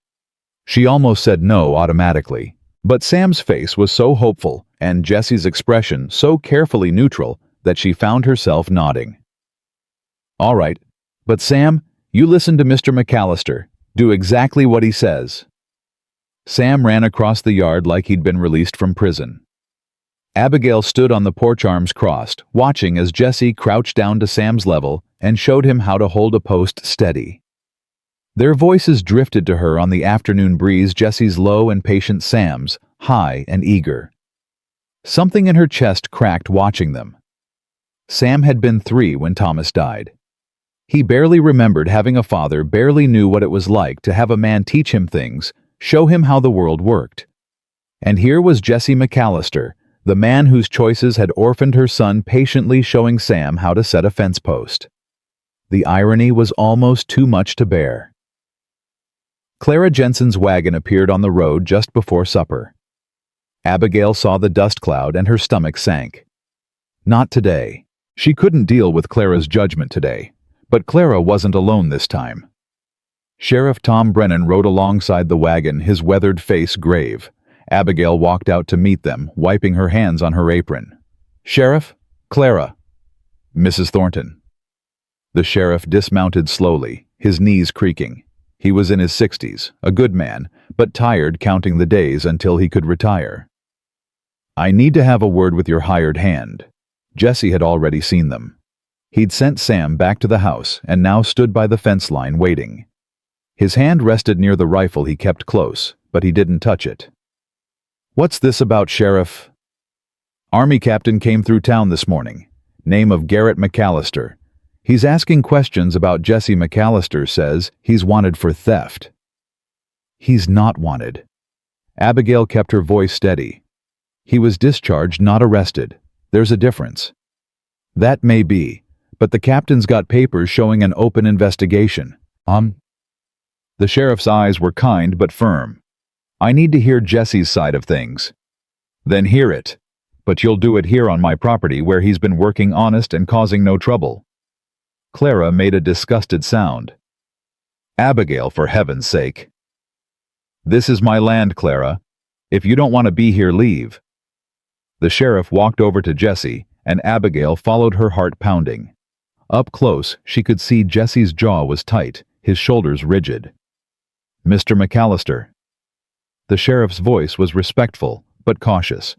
She almost said no automatically, but Sam's face was so hopeful and Jesse's expression so carefully neutral that she found herself nodding. "All right, but Sam, you listen to Mr. McAllister. Do exactly what he says." Sam ran across the yard like he'd been released from prison. Abigail stood on the porch, arms crossed, watching as Jesse crouched down to Sam's level and showed him how to hold a post steady. Their voices drifted to her on the afternoon breeze, Jesse's low and patient, Sam's high and eager. Something in her chest cracked watching them. Sam had been 3 when Thomas died. He barely remembered having a father, barely knew what it was like to have a man teach him things, show him how the world worked. And here was Jesse McAllister, the man whose choices had orphaned her son, patiently showing Sam how to set a fence post. The irony was almost too much to bear. Clara Jensen's wagon appeared on the road just before supper. Abigail saw the dust cloud and her stomach sank. Not today. She couldn't deal with Clara's judgment today, but Clara wasn't alone this time. Sheriff Tom Brennan rode alongside the wagon, his weathered face grave. Abigail walked out to meet them, wiping her hands on her apron. "Sheriff, Clara." "Mrs. Thornton." The sheriff dismounted slowly, his knees creaking. He was in his 60s, a good man, but tired counting the days until he could retire. "I need to have a word with your hired hand." Jesse had already seen them. He'd sent Sam back to the house and now stood by the fence line waiting. His hand rested near the rifle he kept close, but he didn't touch it. "What's this about, Sheriff?" "Army captain came through town this morning. Name of Garrett McAllister. He's asking questions about Jesse McAllister, says he's wanted for theft." "He's not wanted." Abigail kept her voice steady. "He was discharged, not arrested. There's a difference." "That may be, but the captain's got papers showing an open investigation." The sheriff's eyes were kind but firm. "I need to hear Jesse's side of things." "Then hear it. But you'll do it here on my property where he's been working honest and causing no trouble." Clara made a disgusted sound. "Abigail, for heaven's sake." "This is my land, Clara. If you don't want to be here, leave." The sheriff walked over to Jesse, and Abigail followed, her heart pounding. Up close, she could see Jesse's jaw was tight, his shoulders rigid. "Mr. McAllister." The sheriff's voice was respectful, but cautious.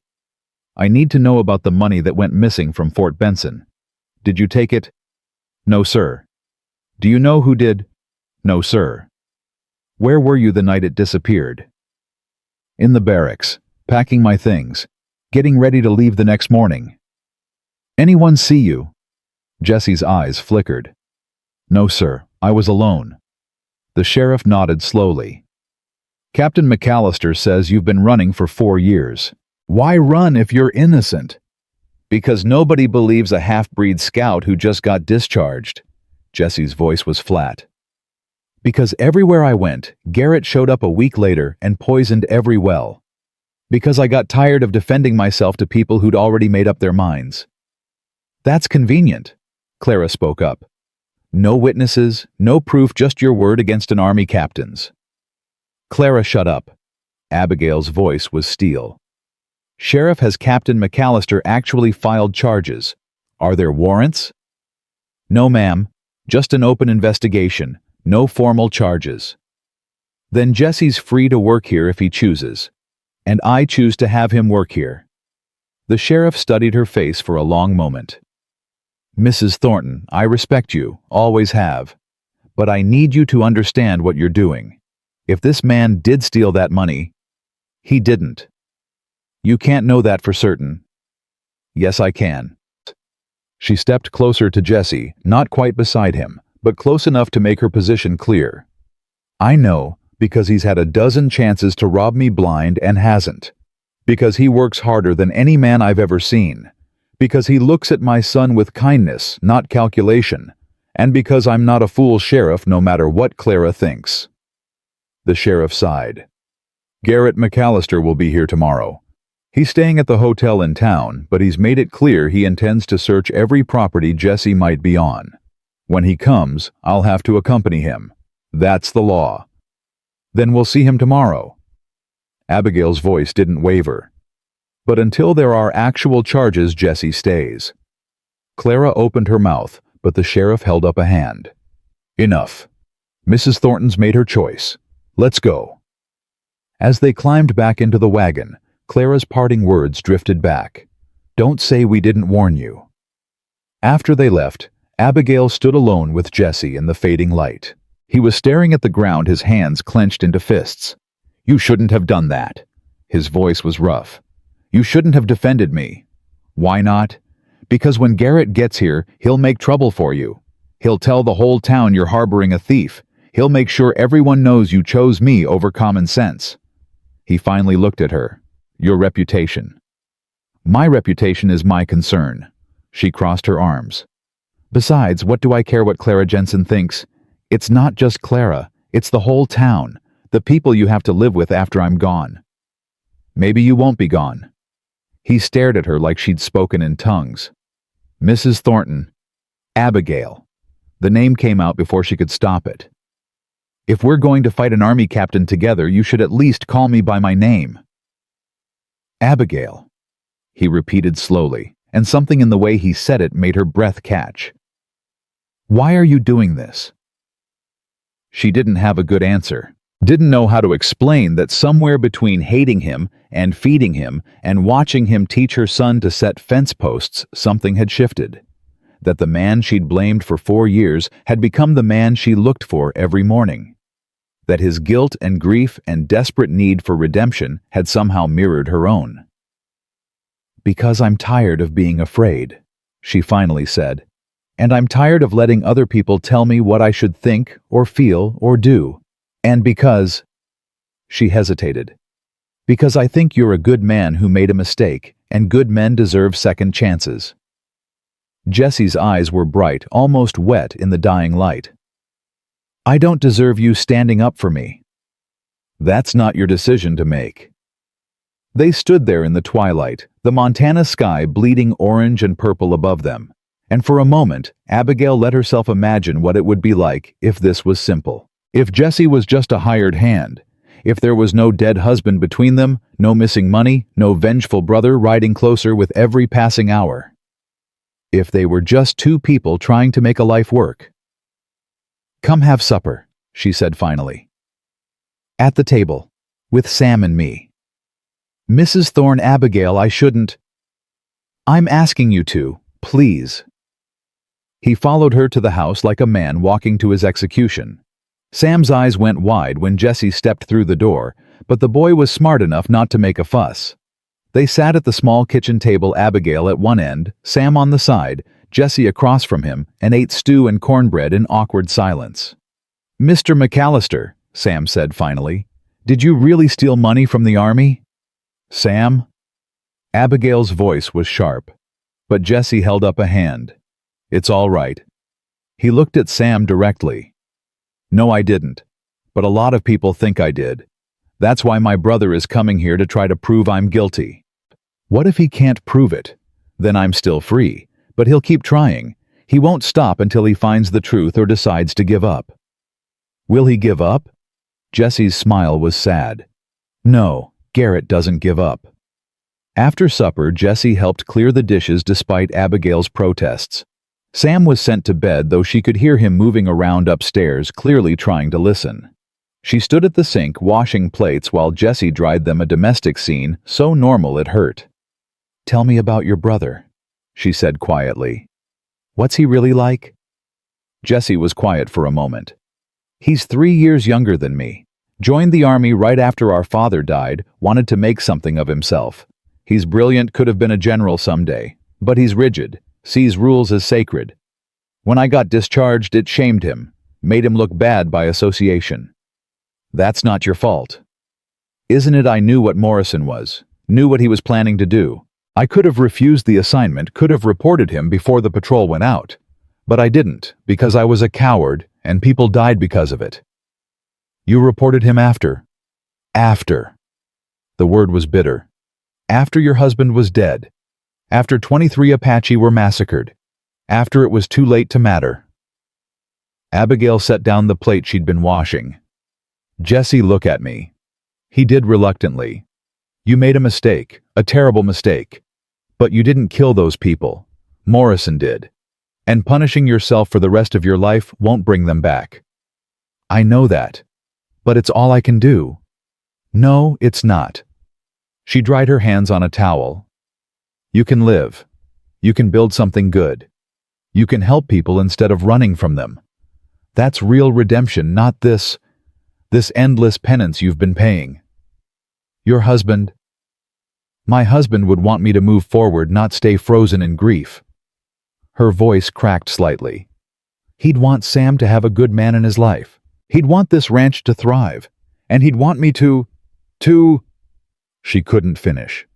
"I need to know about the money that went missing from Fort Benson. Did you take it?" "No, sir." "Do you know who did?" "No, sir." "Where were you the night it disappeared?" "In the barracks, packing my things, getting ready to leave the next morning." "Anyone see you?" Jesse's eyes flickered. "No, sir, I was alone." The sheriff nodded slowly. "Captain McAllister says you've been running for 4 years. Why run if you're innocent?" "Because nobody believes a half-breed scout who just got discharged." Jesse's voice was flat. "Because everywhere I went, Garrett showed up a week later and poisoned every well. Because I got tired of defending myself to people who'd already made up their minds." "That's convenient," Clara spoke up. "No witnesses, no proof, just your word against an army captain's." Clara shut up. Abigail's voice was steel. "Sheriff, has Captain McAllister actually filed charges? Are there warrants?" "No, ma'am. Just an open investigation. No formal charges." "Then Jesse's free to work here if he chooses. And I choose to have him work here." The sheriff studied her face for a long moment. "Mrs. Thornton, I respect you, always have. But I need you to understand what you're doing. If this man did steal that money, he didn't." "You can't know that for certain." "Yes, I can." She stepped closer to Jesse, not quite beside him, but close enough to make her position clear. "I know because he's had a dozen chances to rob me blind and hasn't. Because he works harder than any man I've ever seen. Because he looks at my son with kindness, not calculation. And because I'm not a fool sheriff no matter what Clara thinks." The sheriff sighed. "Garrett McAllister will be here tomorrow. He's staying at the hotel in town, but he's made it clear he intends to search every property Jesse might be on. When he comes, I'll have to accompany him. That's the law." "Then we'll see him tomorrow." Abigail's voice didn't waver. "But until there are actual charges, Jesse stays." Clara opened her mouth, but the sheriff held up a hand. "Enough. Mrs. Thornton's made her choice. Let's go." As they climbed back into the wagon, Clara's parting words drifted back. "Don't say we didn't warn you." After they left, Abigail stood alone with Jesse in the fading light. He was staring at the ground, his hands clenched into fists. "You shouldn't have done that." His voice was rough. "You shouldn't have defended me." "Why not?" Because when Garrett gets here, he'll make trouble for you. He'll tell the whole town you're harboring a thief. He'll make sure everyone knows you chose me over common sense." He finally looked at her. "Your reputation." "My reputation is my concern." She crossed her arms. "Besides, what do I care what Clara Jensen thinks? It's not just Clara, it's the whole town, the people you have to live with after I'm gone." "Maybe you won't be gone." He stared at her like she'd spoken in tongues. "Mrs. Thornton." "Abigail." The name came out before she could stop it. "If we're going to fight an army captain together, you should at least call me by my name." "Abigail," he repeated slowly, and something in the way he said it made her breath catch. "Why are you doing this?" She didn't have a good answer. Didn't know how to explain that somewhere between hating him and feeding him and watching him teach her son to set fence posts, something had shifted. That the man she'd blamed for 4 years had become the man she looked for every morning. That his guilt and grief and desperate need for redemption had somehow mirrored her own. "Because I'm tired of being afraid," she finally said. "And I'm tired of letting other people tell me what I should think or feel or do. And because—" She hesitated. "Because I think you're a good man who made a mistake, and good men deserve second chances." Jesse's eyes were bright, almost wet in the dying light. "I don't deserve you standing up for me." "That's not your decision to make." They stood there in the twilight, the Montana sky bleeding orange and purple above them, and for a moment, Abigail let herself imagine what it would be like if this was simple. If Jesse was just a hired hand, if there was no dead husband between them, no missing money, no vengeful brother riding closer with every passing hour. If they were just two people trying to make a life work. "Come have supper," she said finally. "At the table, with Sam and me." "Mrs. Thorne, Abigail, I shouldn't—" "I'm asking you to, please." He followed her to the house like a man walking to his execution. Sam's eyes went wide when Jesse stepped through the door, but the boy was smart enough not to make a fuss. They sat at the small kitchen table, Abigail at one end, Sam on the side, Jesse across from him, and ate stew and cornbread in awkward silence. "Mr. McAllister," Sam said finally, "did you really steal money from the army?" "Sam?" Abigail's voice was sharp, but Jesse held up a hand. "It's all right." He looked at Sam directly. "No, I didn't, but a lot of people think I did. That's why my brother is coming here to try to prove I'm guilty." "What if he can't prove it? Then I'm still free, but he'll keep trying. He won't stop until he finds the truth or decides to give up." "Will he give up?" Jesse's smile was sad. "No, Garrett doesn't give up." After supper, Jesse helped clear the dishes despite Abigail's protests. Sam was sent to bed, though she could hear him moving around upstairs, clearly trying to listen. She stood at the sink washing plates while Jesse dried them, a domestic scene so normal it hurt. "Tell me about your brother," she said quietly. "What's he really like?" Jesse was quiet for a moment. "He's 3 years younger than me. Joined the army right after our father died, wanted to make something of himself. He's brilliant, could have been a general someday, but he's rigid, sees rules as sacred. When I got discharged, it shamed him, made him look bad by association." "That's not your fault." "Isn't it? I knew what Morrison was, knew what he was planning to do. I could have refused the assignment, could have reported him before the patrol went out. But I didn't, because I was a coward, and people died because of it." "You reported him after?" "After." The word was bitter. "After your husband was dead. After 23 Apache were massacred. After it was too late to matter." Abigail set down the plate she'd been washing. "Jesse, look at me." He did reluctantly. "You made a mistake, a terrible mistake. But you didn't kill those people. Morrison did. And punishing yourself for the rest of your life won't bring them back." "I know that. But it's all I can do." "No, it's not." She dried her hands on a towel. "You can live. You can build something good. You can help people instead of running from them. That's real redemption, not this endless penance you've been paying." "Your husband?" "My husband would want me to move forward, not stay frozen in grief. Her voice cracked slightly. He'd want Sam to have a good man in his life. He'd want this ranch to thrive. And he'd want me to... She couldn't finish.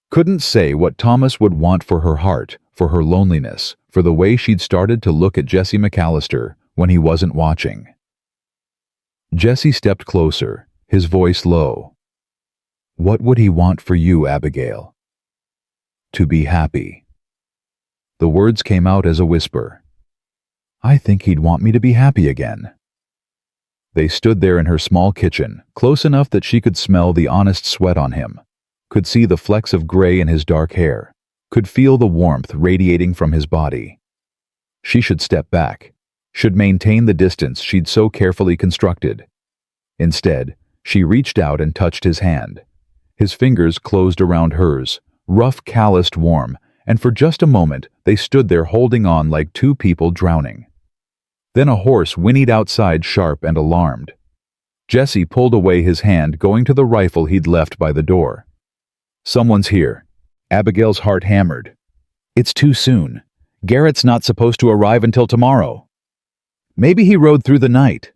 Couldn't say what Thomas would want for her heart, for her loneliness, for the way she'd started to look at Jesse McAllister when he wasn't watching. Jesse stepped closer, his voice low. What would he want for you, Abigail? To be happy. The words came out as a whisper. I think he'd want me to be happy again. They stood there in her small kitchen, close enough that she could smell the honest sweat on him, could see the flecks of gray in his dark hair, could feel the warmth radiating from his body. She should step back, should maintain the distance she'd so carefully constructed. Instead, she reached out and touched his hand. His fingers closed around hers, rough, calloused, warm, and for just a moment they stood there holding on like two people drowning. Then a horse whinnied outside, sharp and alarmed. Jesse pulled away his hand, going to the rifle he'd left by the door. Someone's here. Abigail's heart hammered. It's too soon. Garrett's not supposed to arrive until tomorrow. Maybe he rode through the night.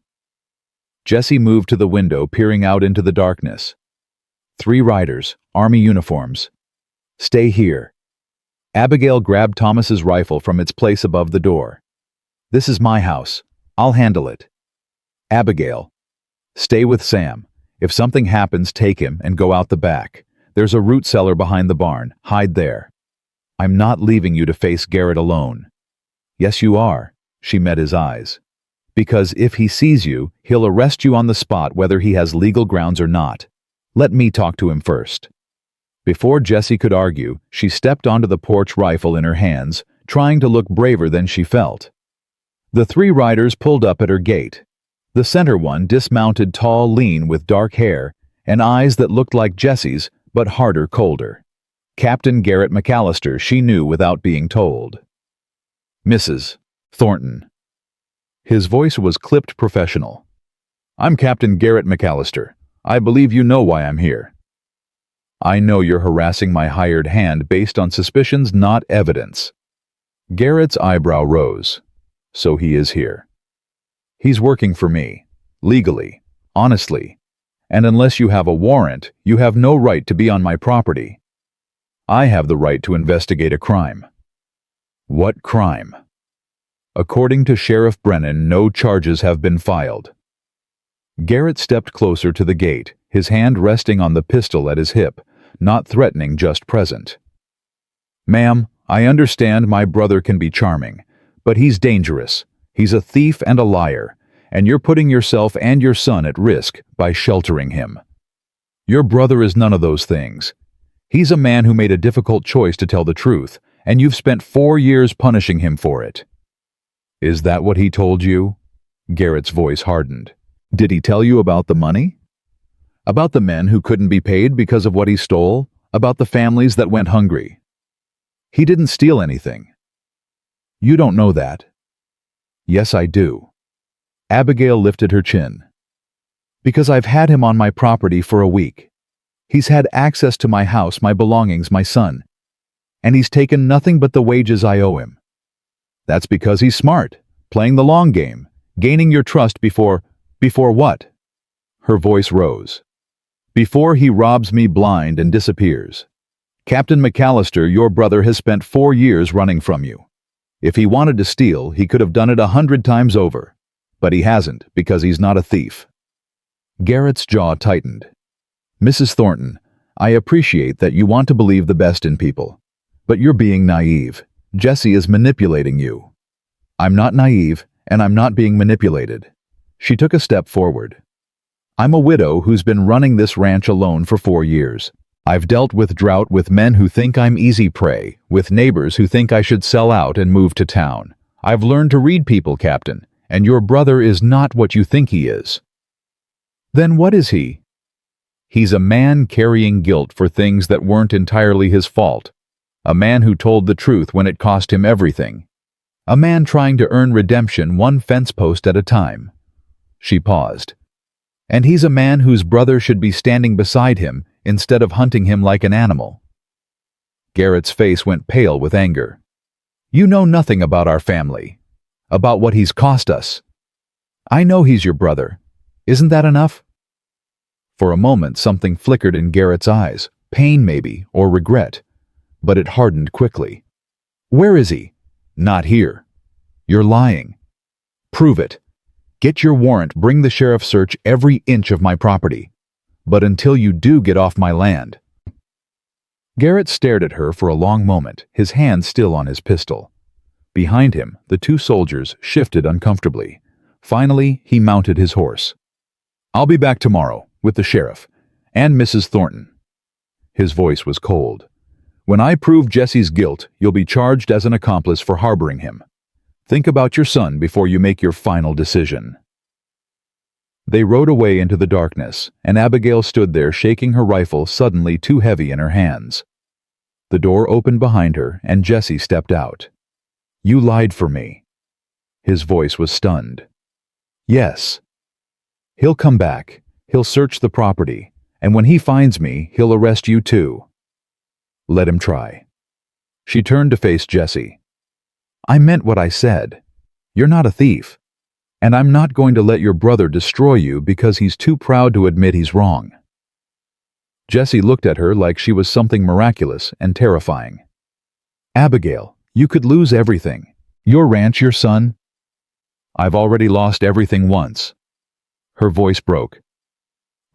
Jesse moved to the window, peering out into the darkness. 3 riders, army uniforms. Stay here. Abigail grabbed Thomas's rifle from its place above the door. This is my house. I'll handle it. Abigail. Stay with Sam. If something happens, take him and go out the back. There's a root cellar behind the barn. Hide there. I'm not leaving you to face Garrett alone. Yes, you are. She met his eyes. Because if he sees you, he'll arrest you on the spot whether he has legal grounds or not. Let me talk to him first. Before Jesse could argue, she stepped onto the porch, rifle in her hands, trying to look braver than she felt. The 3 riders pulled up at her gate. The center one dismounted, tall, lean, with dark hair and eyes that looked like Jesse's, but harder, colder. Captain Garrett McAllister, she knew without being told. Mrs. Thornton. His voice was clipped professional. I'm Captain Garrett McAllister. I believe you know why I'm here. I know you're harassing my hired hand based on suspicions, not evidence. Garrett's eyebrow rose. So he is here. He's working for me, legally, honestly, and unless you have a warrant, you have no right to be on my property. I have the right to investigate a crime. What crime? According to Sheriff Brennan, no charges have been filed. Garrett stepped closer to the gate, his hand resting on the pistol at his hip, not threatening, just present. Ma'am, I understand my brother can be charming, but he's dangerous. He's a thief and a liar, and you're putting yourself and your son at risk by sheltering him. Your brother is none of those things. He's a man who made a difficult choice to tell the truth, and you've spent 4 years punishing him for it. Is that what he told you? Garrett's voice hardened. Did he tell you about the money? About the men who couldn't be paid because of what he stole? About the families that went hungry? He didn't steal anything. You don't know that. Yes, I do. Abigail lifted her chin. Because I've had him on my property for a week. He's had access to my house, my belongings, my son. And he's taken nothing but the wages I owe him. That's because he's smart, playing the long game, gaining your trust before what? Her voice rose. Before he robs me blind and disappears. Captain McAllister, your brother has spent 4 years running from you. If he wanted to steal, he could have done it 100 times over. But he hasn't, because he's not a thief. Garrett's jaw tightened. Mrs. Thornton, I appreciate that you want to believe the best in people. But you're being naive. Jesse is manipulating you. I'm not naive, and I'm not being manipulated. She took a step forward. I'm a widow who's been running this ranch alone for 4 years. I've dealt with drought, with men who think I'm easy prey, with neighbors who think I should sell out and move to town. I've learned to read people, Captain, and your brother is not what you think he is. Then what is he? He's a man carrying guilt for things that weren't entirely his fault. A man who told the truth when it cost him everything. A man trying to earn redemption one fence post at a time. She paused. And he's a man whose brother should be standing beside him instead of hunting him like an animal. Garrett's face went pale with anger. You know nothing about our family, about what he's cost us. I know he's your brother. Isn't that enough?" For a moment something flickered in Garrett's eyes, pain maybe, or regret, but it hardened quickly. "Where is he?" "Not here." "You're lying." "Prove it. Get your warrant, bring the sheriff, search every inch of my property. But until you do, get off my land." Garrett stared at her for a long moment, his hand still on his pistol. Behind him, the two soldiers shifted uncomfortably. Finally, he mounted his horse. "I'll be back tomorrow, with the sheriff, and Mrs. Thornton." His voice was cold. "When I prove Jesse's guilt, you'll be charged as an accomplice for harboring him. Think about your son before you make your final decision." They rode away into the darkness, and Abigail stood there shaking her rifle, suddenly too heavy in her hands. The door opened behind her, and Jesse stepped out. "You lied for me." His voice was stunned. "Yes. He'll come back. He'll search the property, and when he finds me, he'll arrest you too." "Let him try." She turned to face Jesse. "I meant what I said. You're not a thief. And I'm not going to let your brother destroy you because he's too proud to admit he's wrong." Jesse looked at her like she was something miraculous and terrifying. "Abigail, you could lose everything. Your ranch, your son." "I've already lost everything once." Her voice broke.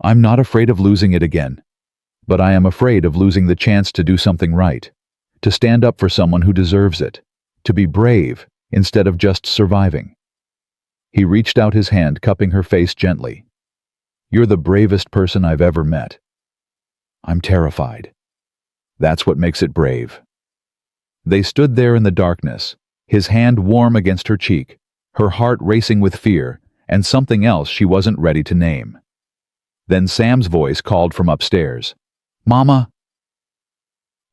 "I'm not afraid of losing it again, but I am afraid of losing the chance to do something right, to stand up for someone who deserves it, to be brave instead of just surviving." He reached out his hand, cupping her face gently. "You're the bravest person I've ever met." "I'm terrified." "That's what makes it brave." They stood there in the darkness, his hand warm against her cheek, her heart racing with fear and something else she wasn't ready to name. Then Sam's voice called from upstairs, "Mama!"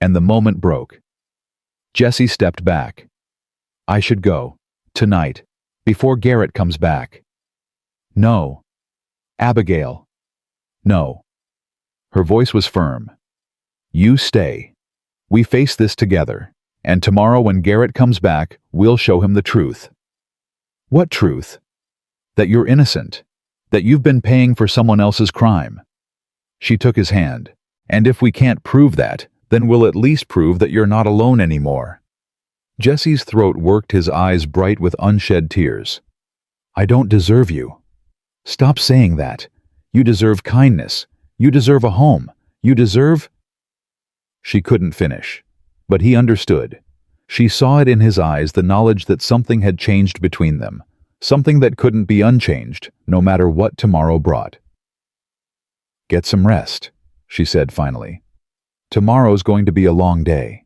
And the moment broke. Jesse stepped back. "I should go. Tonight. Before Garrett comes back." "No. Abigail." "No." Her voice was firm. "You stay. We face this together, and tomorrow when Garrett comes back, we'll show him the truth." "What truth?" "That you're innocent. That you've been paying for someone else's crime." She took his hand. "And if we can't prove that, then we'll at least prove that you're not alone anymore." Jesse's throat worked, his eyes bright with unshed tears. "I don't deserve you. Stop saying that. You deserve kindness. You deserve a home. You deserve—" She couldn't finish, but he understood. She saw it in his eyes, the knowledge that something had changed between them, something that couldn't be unchanged, no matter what tomorrow brought. "Get some rest," she said finally. "Tomorrow's going to be a long day."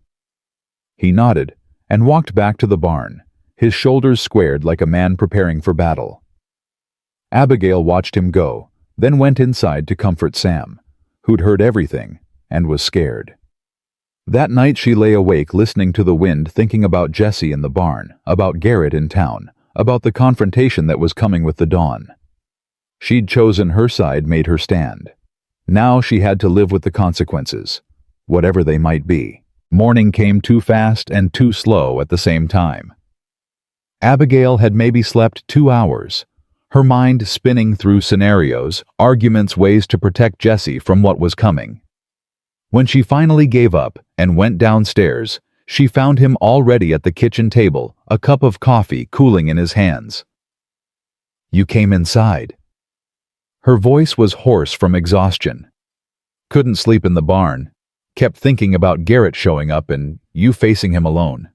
He nodded and walked back to the barn, his shoulders squared like a man preparing for battle. Abigail watched him go, then went inside to comfort Sam, who'd heard everything and was scared. That night she lay awake listening to the wind, thinking about Jesse in the barn, about Garrett in town, about the confrontation that was coming with the dawn. She'd chosen her side, made her stand. Now she had to live with the consequences, whatever they might be. Morning came too fast and too slow at the same time. Abigail had maybe slept 2 hours, her mind spinning through scenarios, arguments, ways to protect Jesse from what was coming. When she finally gave up and went downstairs, she found him already at the kitchen table, a cup of coffee cooling in his hands. "You came inside." Her voice was hoarse from exhaustion. "Couldn't sleep in the barn. Kept thinking about Garrett showing up and you facing him alone."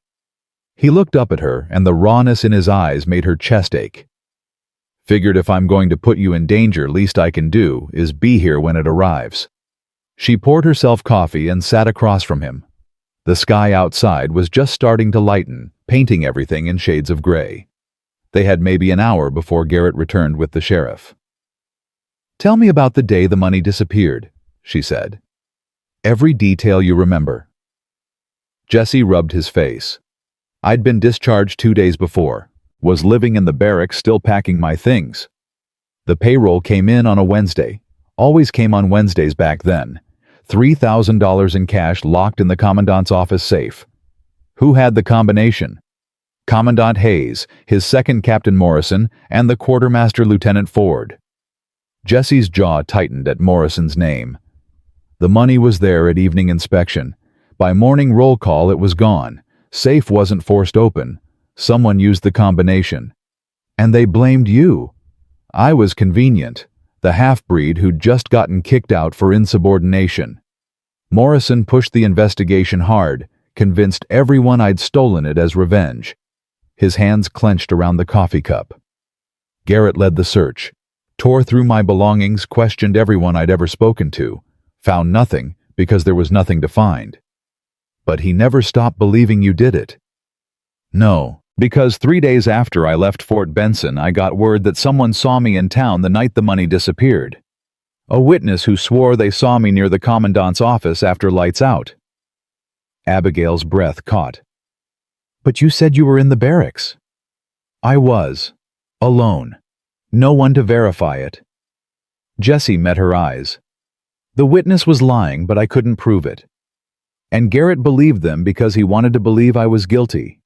He looked up at her, and the rawness in his eyes made her chest ache. "Figured if I'm going to put you in danger, least I can do is be here when it arrives." She poured herself coffee and sat across from him. The sky outside was just starting to lighten, painting everything in shades of gray. They had maybe an hour before Garrett returned with the sheriff. "Tell me about the day the money disappeared," she said. "Every detail you remember." Jesse rubbed his face. "I'd been discharged 2 days before, was living in the barracks still packing my things. The payroll came in on a Wednesday, always came on Wednesdays back then. $3,000 in cash locked in the commandant's office safe. Who had the combination? Commandant Hayes, his second Captain Morrison, and the Quartermaster Lieutenant Ford. Jesse's jaw tightened at Morrison's name. The money was there at evening inspection. By morning roll call it was gone. Safe wasn't forced open. Someone used the combination. And they blamed you. I was convenient, the half-breed who'd just gotten kicked out for insubordination. Morrison pushed the investigation hard, convinced everyone I'd stolen it as revenge. His hands clenched around the coffee cup. Garrett led the search, tore through my belongings, questioned everyone I'd ever spoken to, found nothing because there was nothing to find. But he never stopped believing you did it. No, because 3 days after I left Fort Benson, I got word that someone saw me in town the night the money disappeared. A witness who swore they saw me near the commandant's office after lights out. Abigail's breath caught. But you said you were in the barracks. I was. Alone. No one to verify it. Jesse met her eyes. The witness was lying, but I couldn't prove it. And Garrett believed them because he wanted to believe I was guilty.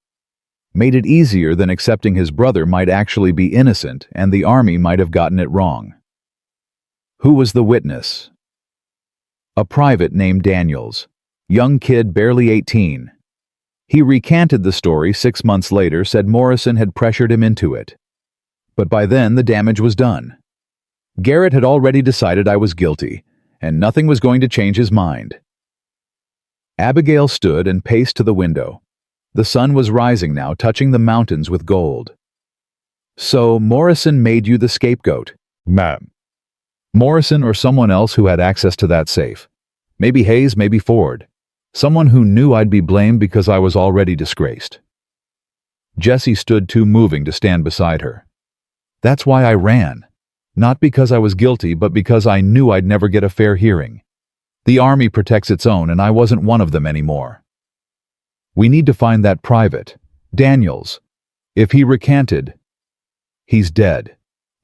Made it easier than accepting his brother might actually be innocent and the army might have gotten it wrong. Who was the witness? A private named Daniels. Young kid, barely 18. He recanted the story 6 months later, said Morrison had pressured him into it. But by then the damage was done. Garrett had already decided I was guilty, and nothing was going to change his mind. Abigail stood and paced to the window. The sun was rising now, touching the mountains with gold. So Morrison made you the scapegoat? Ma'am. Morrison or someone else who had access to that safe. Maybe Hayes, maybe Ford. Someone who knew I'd be blamed because I was already disgraced. Jessie stood too moving to stand beside her. That's why I ran. Not because I was guilty, but because I knew I'd never get a fair hearing. The army protects its own, and I wasn't one of them anymore. We need to find that private, Daniels. If he recanted, he's dead.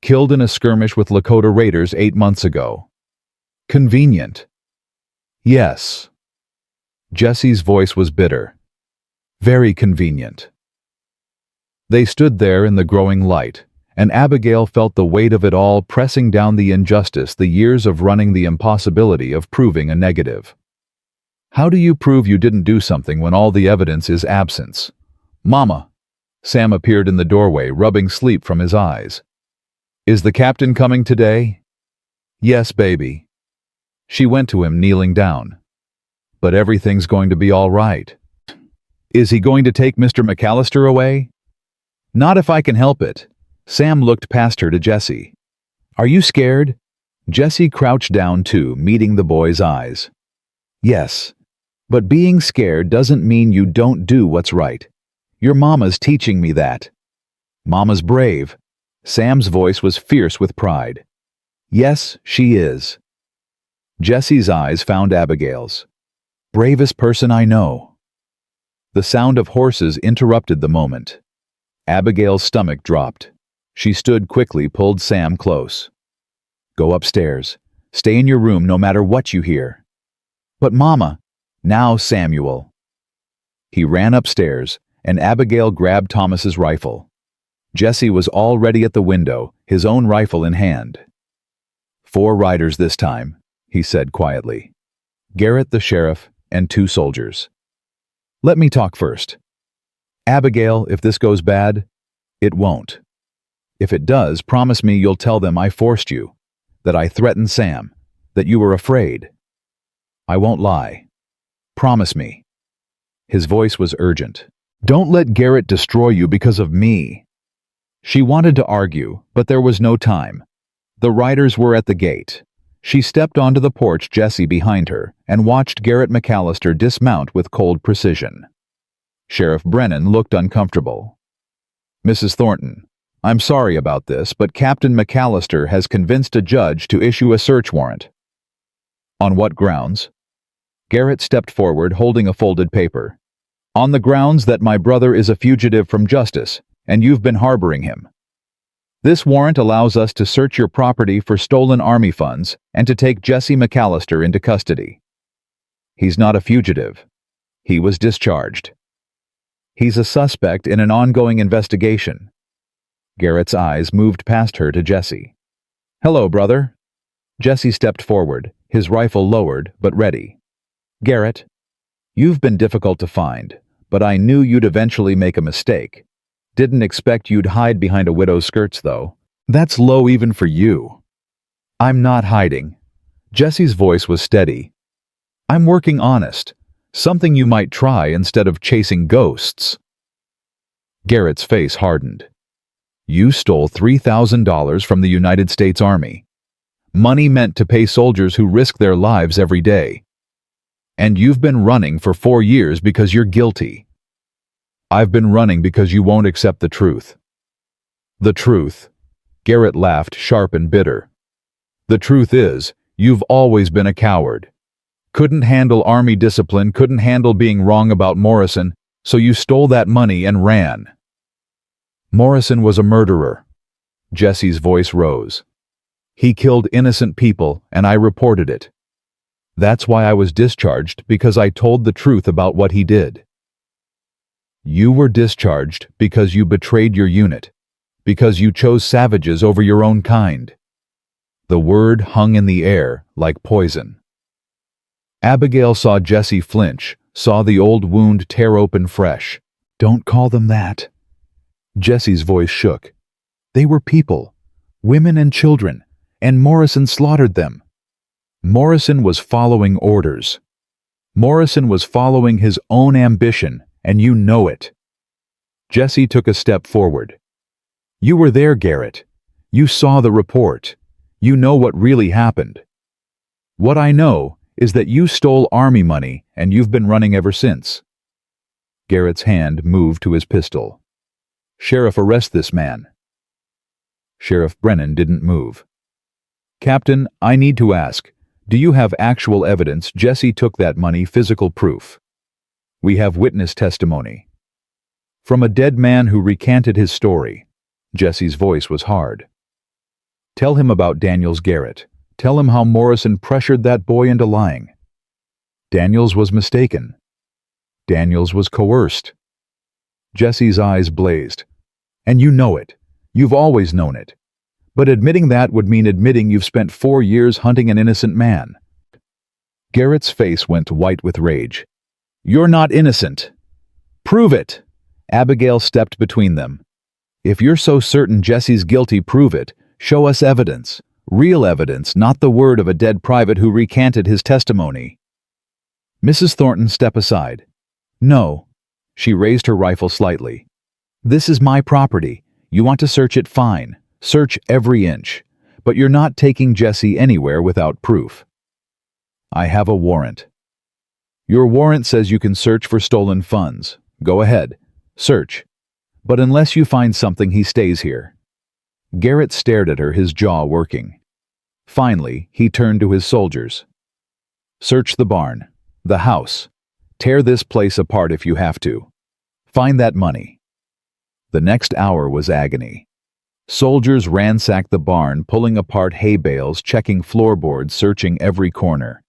Killed in a skirmish with Lakota Raiders 8 months ago. Convenient. Yes. Jesse's voice was bitter. Very convenient. They stood there in the growing light, and Abigail felt the weight of it all pressing down the injustice, the years of running, the impossibility of proving a negative. How do you prove you didn't do something when all the evidence is absence? Mama. Sam appeared in the doorway, rubbing sleep from his eyes. Is the captain coming today? Yes, baby. She went to him, kneeling down. But everything's going to be all right. Is he going to take Mr. McAllister away? Not if I can help it. Sam looked past her to Jesse. Are you scared? Jesse crouched down too, meeting the boy's eyes. Yes. But being scared doesn't mean you don't do what's right. Your mama's teaching me that. Mama's brave. Sam's voice was fierce with pride. Yes, she is. Jesse's eyes found Abigail's. Bravest person I know. The sound of horses interrupted the moment. Abigail's stomach dropped. She stood quickly, pulled Sam close. Go upstairs. Stay in your room no matter what you hear. But Mama. Now, Samuel. He ran upstairs, and Abigail grabbed Thomas's rifle. Jesse was already at the window, his own rifle in hand. 4 riders this time, he said quietly. Garrett the sheriff, and 2 soldiers. Let me talk first. Abigail, if this goes bad, it won't. If it does, promise me you'll tell them I forced you, that I threatened Sam, that you were afraid. I won't lie. Promise me. His voice was urgent. Don't let Garrett destroy you because of me. She wanted to argue, but there was no time. The riders were at the gate. She stepped onto the porch, Jesse behind her, and watched Garrett McAllister dismount with cold precision. Sheriff Brennan looked uncomfortable. Mrs. Thornton, I'm sorry about this, but Captain McAllister has convinced a judge to issue a search warrant. On what grounds? Garrett stepped forward, holding a folded paper. On the grounds that my brother is a fugitive from justice, and you've been harboring him. This warrant allows us to search your property for stolen army funds and to take Jesse McAllister into custody. He's not a fugitive. He was discharged. He's a suspect in an ongoing investigation. Garrett's eyes moved past her to Jesse. Hello, brother. Jesse stepped forward, his rifle lowered but ready. Garrett, you've been difficult to find, but I knew you'd eventually make a mistake. Didn't expect you'd hide behind a widow's skirts, though. That's low even for you. I'm not hiding. Jesse's voice was steady. I'm working honest. Something you might try instead of chasing ghosts. Garrett's face hardened. You stole $3,000 from the United States Army. Money meant to pay soldiers who risk their lives every day. And you've been running for 4 years because you're guilty. I've been running because you won't accept the truth. The truth? Garrett laughed, sharp and bitter. The truth is, you've always been a coward. Couldn't handle Army discipline, couldn't handle being wrong about Morrison, so you stole that money and ran. Morrison was a murderer. Jesse's voice rose. He killed innocent people, and I reported it. That's why I was discharged, because I told the truth about what he did. You were discharged because you betrayed your unit, because you chose savages over your own kind. The word hung in the air like poison. Abigail saw Jesse flinch, saw the old wound tear open fresh. Don't call them that. Jesse's voice shook. They were people, women and children, and Morrison slaughtered them. Morrison was following orders. Morrison was following his own ambition, and you know it. Jesse took a step forward. You were there, Garrett. You saw the report. You know what really happened. What I know is that you stole Army money, and you've been running ever since. Garrett's hand moved to his pistol. Sheriff, arrest this man. Sheriff Brennan didn't move. Captain, I need to ask, do you have actual evidence Jesse took that money, physical proof? We have witness testimony. From a dead man who recanted his story. Jesse's voice was hard. Tell him about Daniels Garrett. Tell him how Morrison pressured that boy into lying. Daniels was mistaken. Daniels was coerced. Jesse's eyes blazed. And you know it. You've always known it. But admitting that would mean admitting you've spent 4 years hunting an innocent man. Garrett's face went white with rage. You're not innocent. Prove it. Abigail stepped between them. If you're so certain Jesse's guilty, prove it. Show us evidence. Real evidence, not the word of a dead private who recanted his testimony. Mrs. Thornton, step aside. No. She raised her rifle slightly. This is my property. You want to search it, fine. Search every inch. But you're not taking Jesse anywhere without proof. I have a warrant. Your warrant says you can search for stolen funds. Go ahead. Search. But unless you find something, he stays here. Garrett stared at her, his jaw working. Finally, he turned to his soldiers. Search the barn, the house. Tear this place apart if you have to. Find that money. The next hour was agony. Soldiers ransacked the barn, pulling apart hay bales, checking floorboards, searching every corner.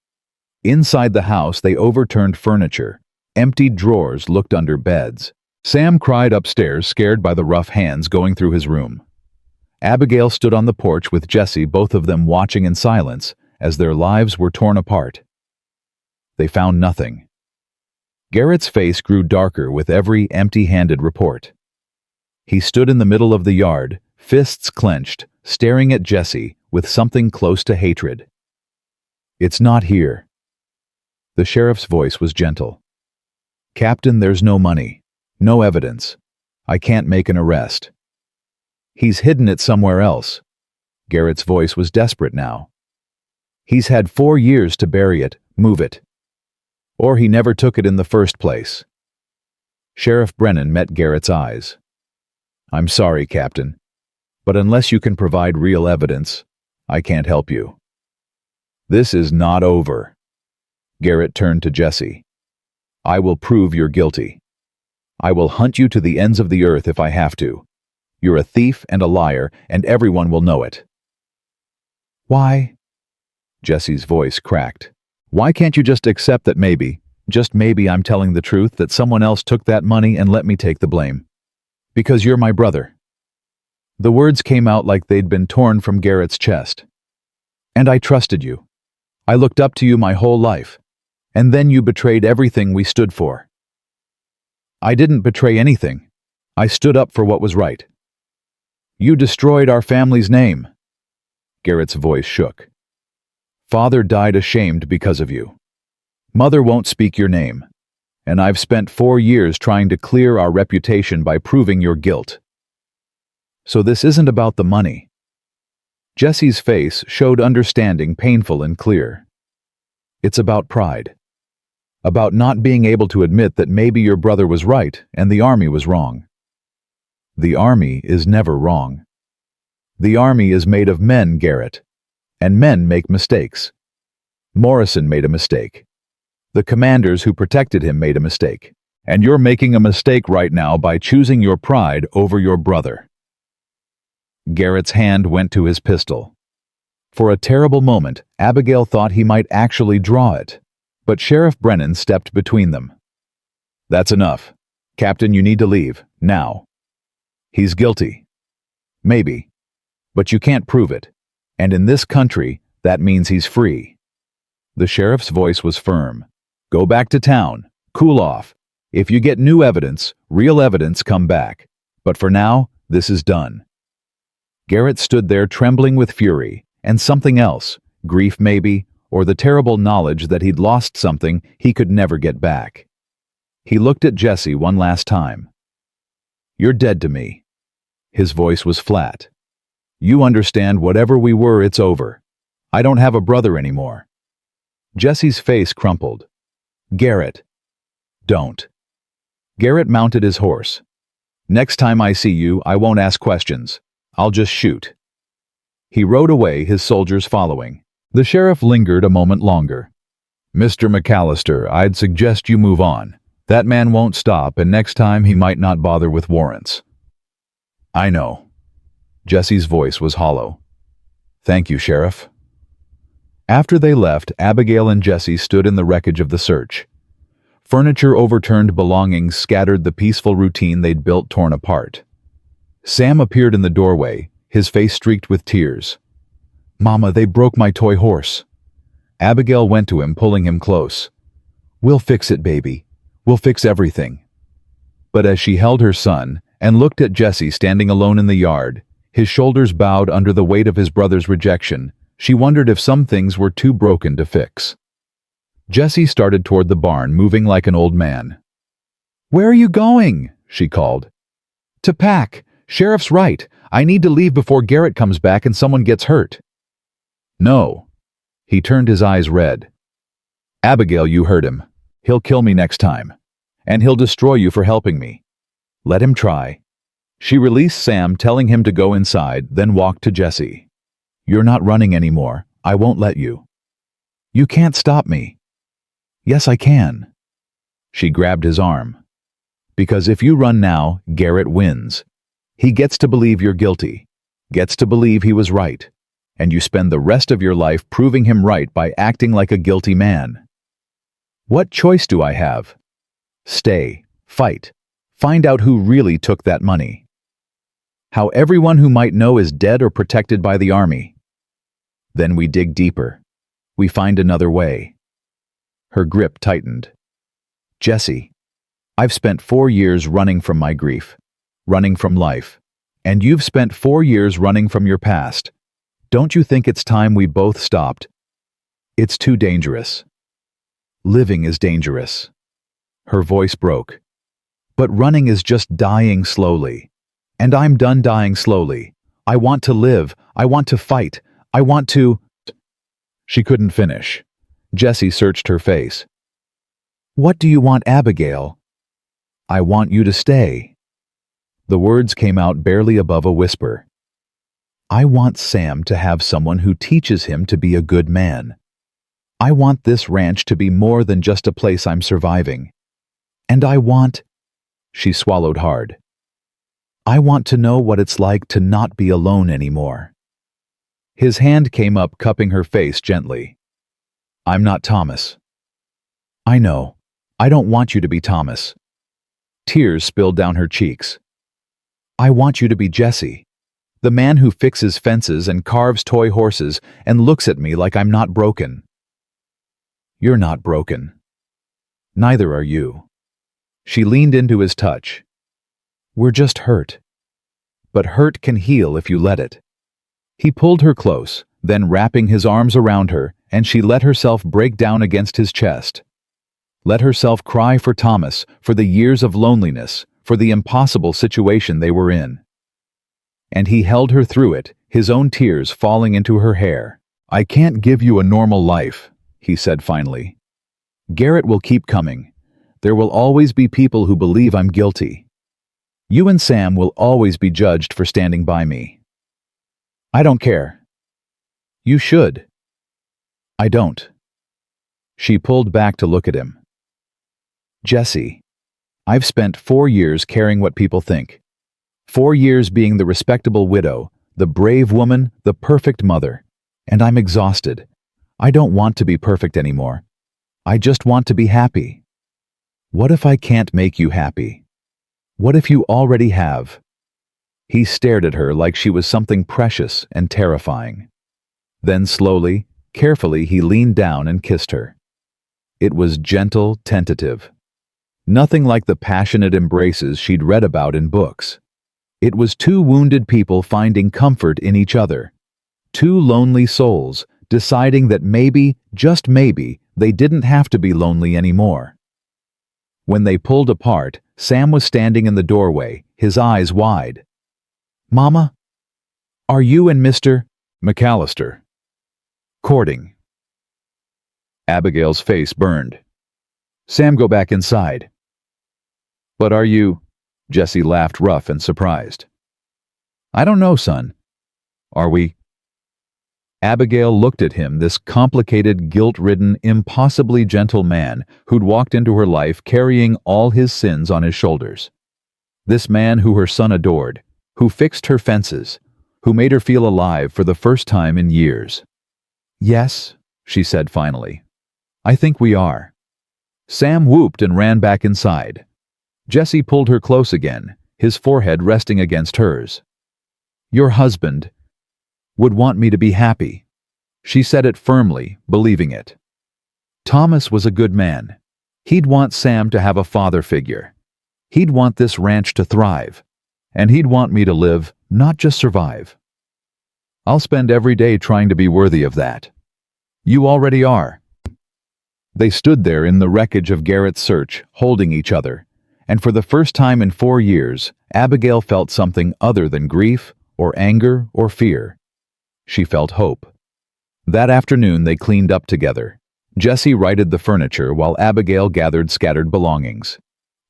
Inside the house, they overturned furniture. Emptied drawers looked under beds. Sam cried upstairs, scared by the rough hands going through his room. Abigail stood on the porch with Jesse, both of them watching in silence as their lives were torn apart. They found nothing. Garrett's face grew darker with every empty-handed report. He stood in the middle of the yard, fists clenched, staring at Jesse with something close to hatred. It's not here. The sheriff's voice was gentle. Captain, there's no money, no evidence. I can't make an arrest. He's hidden it somewhere else. Garrett's voice was desperate now. He's had 4 years to bury it, move it. Or he never took it in the first place. Sheriff Brennan met Garrett's eyes. I'm sorry, Captain, but unless you can provide real evidence, I can't help you. This is not over. Garrett turned to Jesse. I will prove you're guilty. I will hunt you to the ends of the earth if I have to. You're a thief and a liar, and everyone will know it. Why? Jesse's voice cracked. Why can't you just accept that maybe, Just maybe I'm telling the truth that someone else took that money and let me take the blame. Because you're my brother." The words came out like they'd been torn from Garrett's chest. "And I trusted you. I looked up to you my whole life. And then you betrayed everything we stood for." "I didn't betray anything. I stood up for what was right." "You destroyed our family's name." Garrett's voice shook. "Father died ashamed because of you. Mother won't speak your name. And I've spent 4 years trying to clear our reputation by proving your guilt. So this isn't about the money." Jesse's face showed understanding, painful and clear. "It's about pride. About not being able to admit that maybe your brother was right and the army was wrong." "The army is never wrong. The army is made of men, Garrett. And men make mistakes. Morrison made a mistake. The commanders who protected him made a mistake. And you're making a mistake right now by choosing your pride over your brother." Garrett's hand went to his pistol. For a terrible moment, Abigail thought he might actually draw it. But Sheriff Brennan stepped between them. "That's enough. Captain, you need to leave, now. He's guilty. Maybe. But you can't prove it. And in this country, that means he's free." The sheriff's voice was firm. "Go back to town. Cool off. If you get new evidence, real evidence, come back. But for now, this is done." Garrett stood there trembling with fury, and something else, grief maybe, or the terrible knowledge that he'd lost something he could never get back. He looked at Jesse one last time. "You're dead to me." His voice was flat. "You understand, whatever we were, it's over. I don't have a brother anymore." Jesse's face crumpled. "Garrett, don't." Garrett mounted his horse. "Next time I see you, I won't ask questions. I'll just shoot." He rode away, his soldiers following. The sheriff lingered a moment longer. "Mr. McAllister, I'd suggest you move on. That man won't stop, and next time he might not bother with warrants." "I know." Jesse's voice was hollow. "Thank you, Sheriff." After they left, Abigail and Jesse stood in the wreckage of the search. Furniture, overturned belongings scattered, the peaceful routine they'd built torn apart. Sam appeared in the doorway, his face streaked with tears. "Mama, they broke my toy horse." Abigail went to him, pulling him close. "We'll fix it, baby. We'll fix everything." But as she held her son and looked at Jesse standing alone in the yard, his shoulders bowed under the weight of his brother's rejection, she wondered if some things were too broken to fix. Jesse started toward the barn, moving like an old man. "Where are you going?" she called. "To pack. Sheriff's right. I need to leave before Garrett comes back and someone gets hurt." "No." He turned, his eyes red. "Abigail, you heard him. He'll kill me next time. And he'll destroy you for helping me. Let him try." She released Sam, telling him to go inside, then walked to Jesse. "You're not running anymore. I won't let you." "You can't stop me." "Yes, I can." She grabbed his arm. "Because if you run now, Garrett wins. He gets to believe you're guilty, gets to believe he was right, and you spend the rest of your life proving him right by acting like a guilty man. What choice do I have? Stay, fight, find out who really took that money. How everyone who might know is dead or protected by the army. Then we dig deeper. We find another way." Her grip tightened. "Jesse, I've spent 4 years running from my grief, running from life, and you've spent 4 years running from your past. Don't you think it's time we both stopped? It's too dangerous. Living is dangerous." Her voice broke. "But running is just dying slowly. And I'm done dying slowly. I want to live. I want to fight. I want to—" She couldn't finish. Jesse searched her face. "What do you want, Abigail?" "I want you to stay." The words came out barely above a whisper. "I want Sam to have someone who teaches him to be a good man. I want this ranch to be more than just a place I'm surviving. And I want—" She swallowed hard. "I want to know what it's like to not be alone anymore." His hand came up, cupping her face gently. "I'm not Thomas." "I know. I don't want you to be Thomas. Tears spilled down her cheeks. I want you to be Jesse, the man who fixes fences and carves toy horses and looks at me like I'm not broken. You're not broken. Neither are you. She leaned into his touch. We're just hurt. But hurt can heal if you let it. He pulled her close, then wrapping his arms around her, and she let herself break down against his chest. Let herself cry for Thomas, for the years of loneliness, for the impossible situation they were in. And he held her through it, his own tears falling into her hair. I can't give you a normal life, he said finally. Garrett will keep coming. There will always be people who believe I'm guilty. You and Sam will always be judged for standing by me. I don't care. You should. I don't. She pulled back to look at him. Jesse, I've spent 4 years caring what people think. 4 years being the respectable widow, the brave woman, the perfect mother. And I'm exhausted. I don't want to be perfect anymore. I just want to be happy. What if I can't make you happy? What if you already have? He stared at her like she was something precious and terrifying. Then slowly, carefully, he leaned down and kissed her. It was gentle, tentative. Nothing like the passionate embraces she'd read about in books. It was two wounded people finding comfort in each other. Two lonely souls deciding that maybe, just maybe, they didn't have to be lonely anymore. When they pulled apart, Sam was standing in the doorway, his eyes wide. Mama? Are you and Mr. McAllister courting? Abigail's face burned. Sam, go back inside. But are you? Jesse laughed rough and surprised. I don't know, son. Are we? Abigail looked at him, this complicated, guilt-ridden, impossibly gentle man who'd walked into her life carrying all his sins on his shoulders. This man who her son adored, who fixed her fences, who made her feel alive for the first time in years. Yes, she said finally. I think we are. Sam whooped and ran back inside. Jesse pulled her close again, his forehead resting against hers. Your husband would want me to be happy. She said it firmly, believing it. Thomas was a good man. He'd want Sam to have a father figure. He'd want this ranch to thrive. And he'd want me to live, not just survive. I'll spend every day trying to be worthy of that. You already are. They stood there in the wreckage of Garrett's search, holding each other, and for the first time in 4 years, Abigail felt something other than grief, or anger, or fear. She felt hope. That afternoon they cleaned up together. Jesse righted the furniture while Abigail gathered scattered belongings.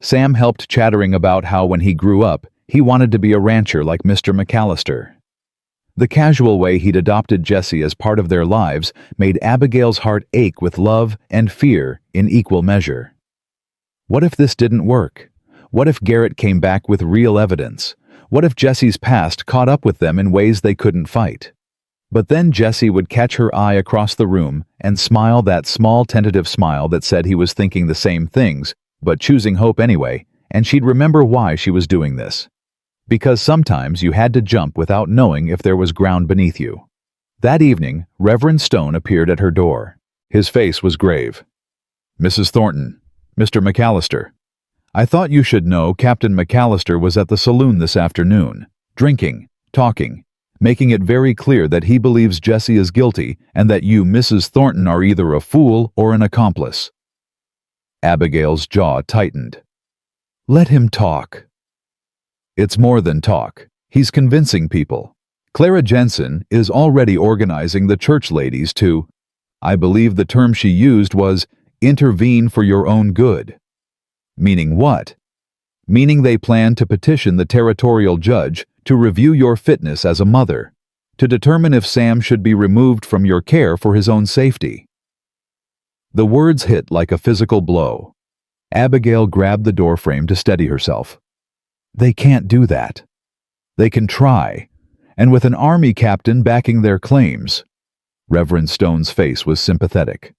Sam helped chattering about how when he grew up, he wanted to be a rancher like Mr. McAllister. The casual way he'd adopted Jesse as part of their lives made Abigail's heart ache with love and fear in equal measure. What if this didn't work? What if Garrett came back with real evidence? What if Jesse's past caught up with them in ways they couldn't fight? But then Jesse would catch her eye across the room and smile, that small tentative smile that said he was thinking the same things, but choosing hope anyway, and she'd remember why she was doing this. Because sometimes you had to jump without knowing if there was ground beneath you. That evening, Reverend Stone appeared at her door. His face was grave. Mrs. Thornton, Mr. McAllister, I thought you should know Captain McAllister was at the saloon this afternoon, drinking, talking, making it very clear that he believes Jesse is guilty and that you, Mrs. Thornton, are either a fool or an accomplice. Abigail's jaw tightened. Let him talk. It's more than talk. He's convincing people. Clara Jensen is already organizing the church ladies to, I believe the term she used was, intervene for your own good. Meaning what? Meaning they plan to petition the territorial judge to review your fitness as a mother, to determine if Sam should be removed from your care for his own safety. The words hit like a physical blow. Abigail grabbed the doorframe to steady herself. They can't do that. They can try, and with an army captain backing their claims. Reverend Stone's face was sympathetic.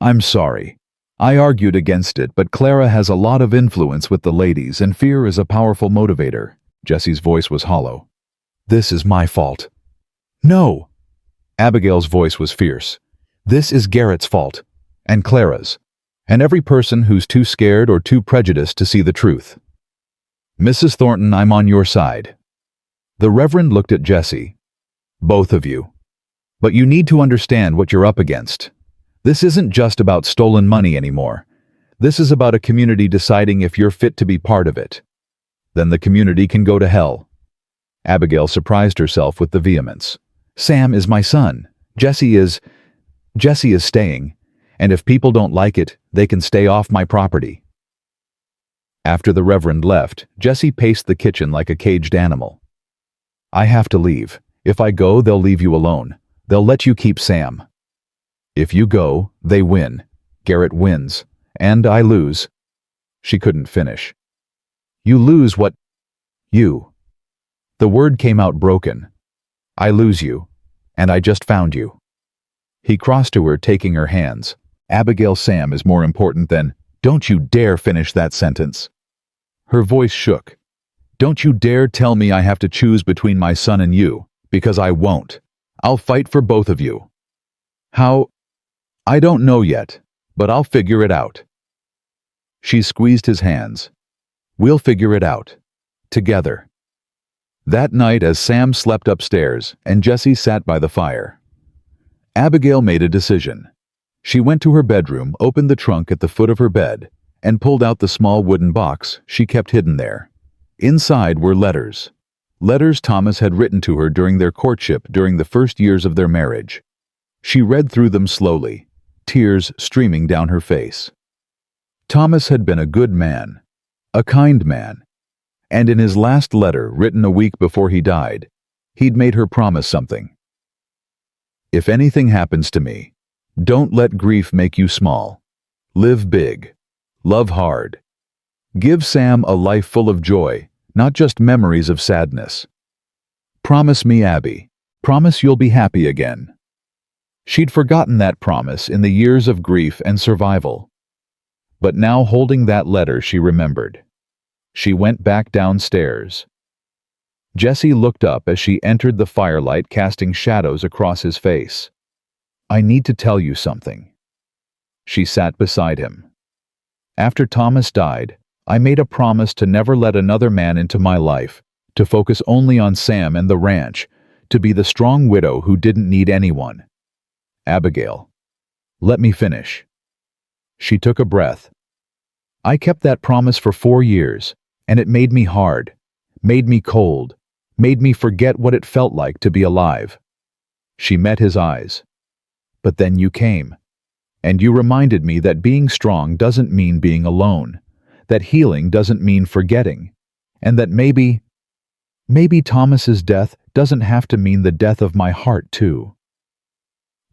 I'm sorry. I argued against it, but Clara has a lot of influence with the ladies, and fear is a powerful motivator. Jesse's voice was hollow. This is my fault. No! Abigail's voice was fierce. This is Garrett's fault. And Clara's. And every person who's too scared or too prejudiced to see the truth. Mrs. Thornton, I'm on your side. The Reverend looked at Jesse. Both of you. But you need to understand what you're up against. This isn't just about stolen money anymore. This is about a community deciding if you're fit to be part of it. Then the community can go to hell. Abigail surprised herself with the vehemence. Sam is my son. Jesse is staying. And if people don't like it, they can stay off my property. After the Reverend left, Jesse paced the kitchen like a caged animal. I have to leave. If I go, they'll leave you alone. They'll let you keep Sam. If you go, they win. Garrett wins. And I lose. She couldn't finish. You lose what? You. The word came out broken. I lose you. And I just found you. He crossed to her, taking her hands. Abigail, Sam is more important than... Don't you dare finish that sentence. Her voice shook. Don't you dare tell me I have to choose between my son and you, because I won't. I'll fight for both of you. How? I don't know yet, but I'll figure it out. She squeezed his hands. We'll figure it out. Together. That night, as Sam slept upstairs and Jesse sat by the fire, Abigail made a decision. She went to her bedroom, opened the trunk at the foot of her bed, and pulled out the small wooden box she kept hidden there. Inside were letters. Letters Thomas had written to her during their courtship during the first years of their marriage. She read through them slowly, tears streaming down her face. Thomas had been a good man, a kind man, and in his last letter, written a week before he died, he'd made her promise something. If anything happens to me, don't let grief make you small. Live big. Love hard. Give Sam a life full of joy, not just memories of sadness. Promise me, Abby. Promise you'll be happy again. She'd forgotten that promise in the years of grief and survival. But now, holding that letter, she remembered. She went back downstairs. Jesse looked up as she entered the firelight, casting shadows across his face. I need to tell you something. She sat beside him. After Thomas died, I made a promise to never let another man into my life, to focus only on Sam and the ranch, to be the strong widow who didn't need anyone. Abigail, let me finish. She took a breath. I kept that promise for 4 years, and it made me hard, made me cold, made me forget what it felt like to be alive. She met his eyes. But then you came, and you reminded me that being strong doesn't mean being alone, that healing doesn't mean forgetting, and that maybe Thomas's death doesn't have to mean the death of my heart too.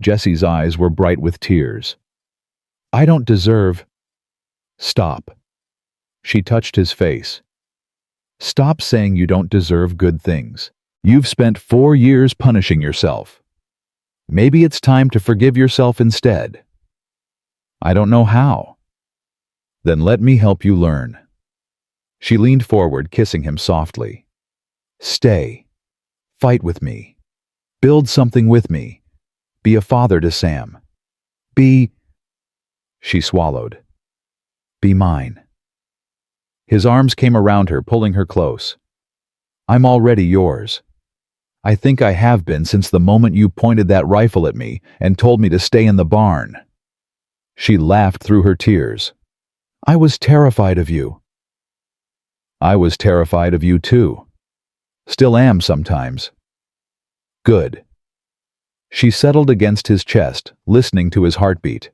Jesse's eyes were bright with tears. I don't deserve... Stop. She touched his face. Stop saying you don't deserve good things. You've spent 4 years punishing yourself. Maybe it's time to forgive yourself instead. I don't know how. Then let me help you learn. She leaned forward, kissing him softly. Stay. Fight with me. Build something with me. Be a father to Sam. Be... She swallowed. Be mine. His arms came around her, pulling her close. I'm already yours. I think I have been since the moment you pointed that rifle at me and told me to stay in the barn. She laughed through her tears. I was terrified of you. I was terrified of you too. Still am sometimes. Good. She settled against his chest, listening to his heartbeat.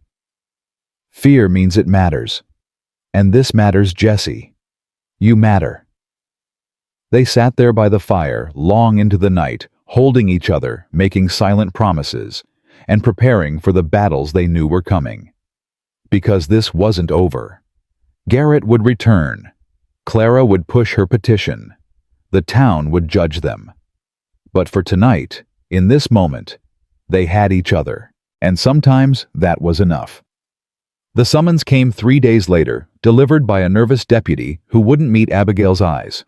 Fear means it matters. And this matters, Jesse. You matter. They sat there by the fire, long into the night, holding each other, making silent promises, and preparing for the battles they knew were coming. Because this wasn't over. Garrett would return. Clara would push her petition. The town would judge them. But for tonight, in this moment, they had each other, and sometimes that was enough. The summons came 3 days later, delivered by a nervous deputy who wouldn't meet Abigail's eyes.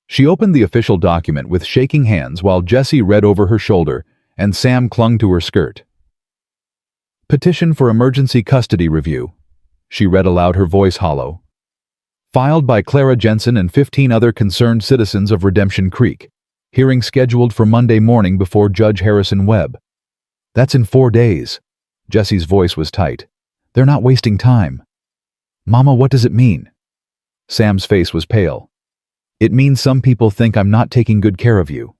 She opened the official document with shaking hands while Jessie read over her shoulder and Sam clung to her skirt. Petition for emergency custody review. She read aloud, her voice hollow. Filed by Clara Jensen and 15 other concerned citizens of Redemption Creek. Hearing scheduled for Monday morning before Judge Harrison Webb. That's in 4 days. Jessie's voice was tight. They're not wasting time. Mama, what does it mean? Sam's face was pale. It means some people think I'm not taking good care of you.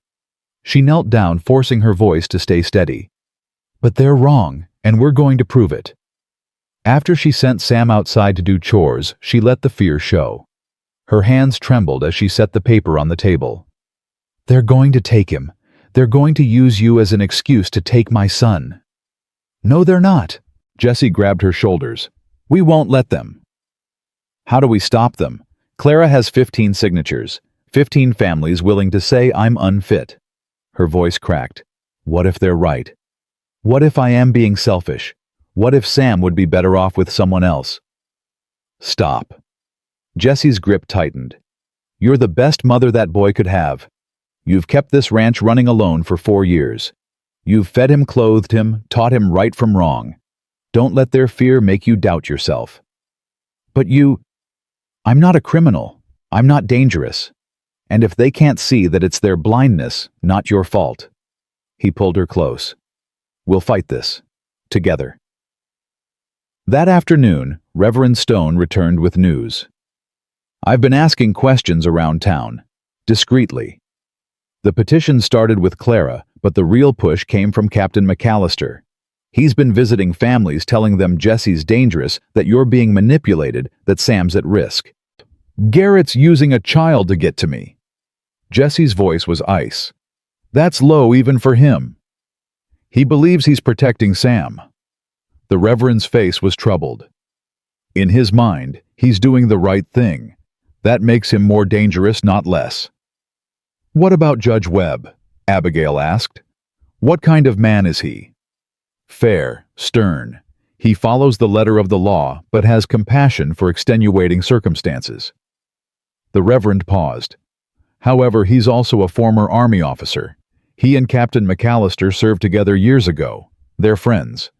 She knelt down, forcing her voice to stay steady. But they're wrong, and we're going to prove it. After she sent Sam outside to do chores, she let the fear show. Her hands trembled as she set the paper on the table. They're going to take him. They're going to use you as an excuse to take my son. No, they're not. Jessie grabbed her shoulders. We won't let them. How do we stop them? Clara has 15 signatures, 15 families willing to say I'm unfit. Her voice cracked. What if they're right? What if I am being selfish? What if Sam would be better off with someone else? Stop. Jessie's grip tightened. You're the best mother that boy could have. You've kept this ranch running alone for 4 years. You've fed him, clothed him, taught him right from wrong. Don't let their fear make you doubt yourself. But I'm not a criminal. I'm not dangerous. And if they can't see that it's their blindness, not your fault. He pulled her close. We'll fight this. Together. That afternoon, Reverend Stone returned with news. I've been asking questions around town. Discreetly. The petition started with Clara, but the real push came from Captain McAllister. He's been visiting families telling them Jessie's dangerous, that you're being manipulated, that Sam's at risk. Garrett's using a child to get to me. Jessie's voice was ice. That's low even for him. He believes he's protecting Sam. The Reverend's face was troubled. In his mind, he's doing the right thing. That makes him more dangerous, not less. What about Judge Webb? Abigail asked. What kind of man is he? Fair, stern. He follows the letter of the law, but has compassion for extenuating circumstances. The Reverend paused. However, he's also a former Army officer. He and Captain McAllister served together years ago. They're friends.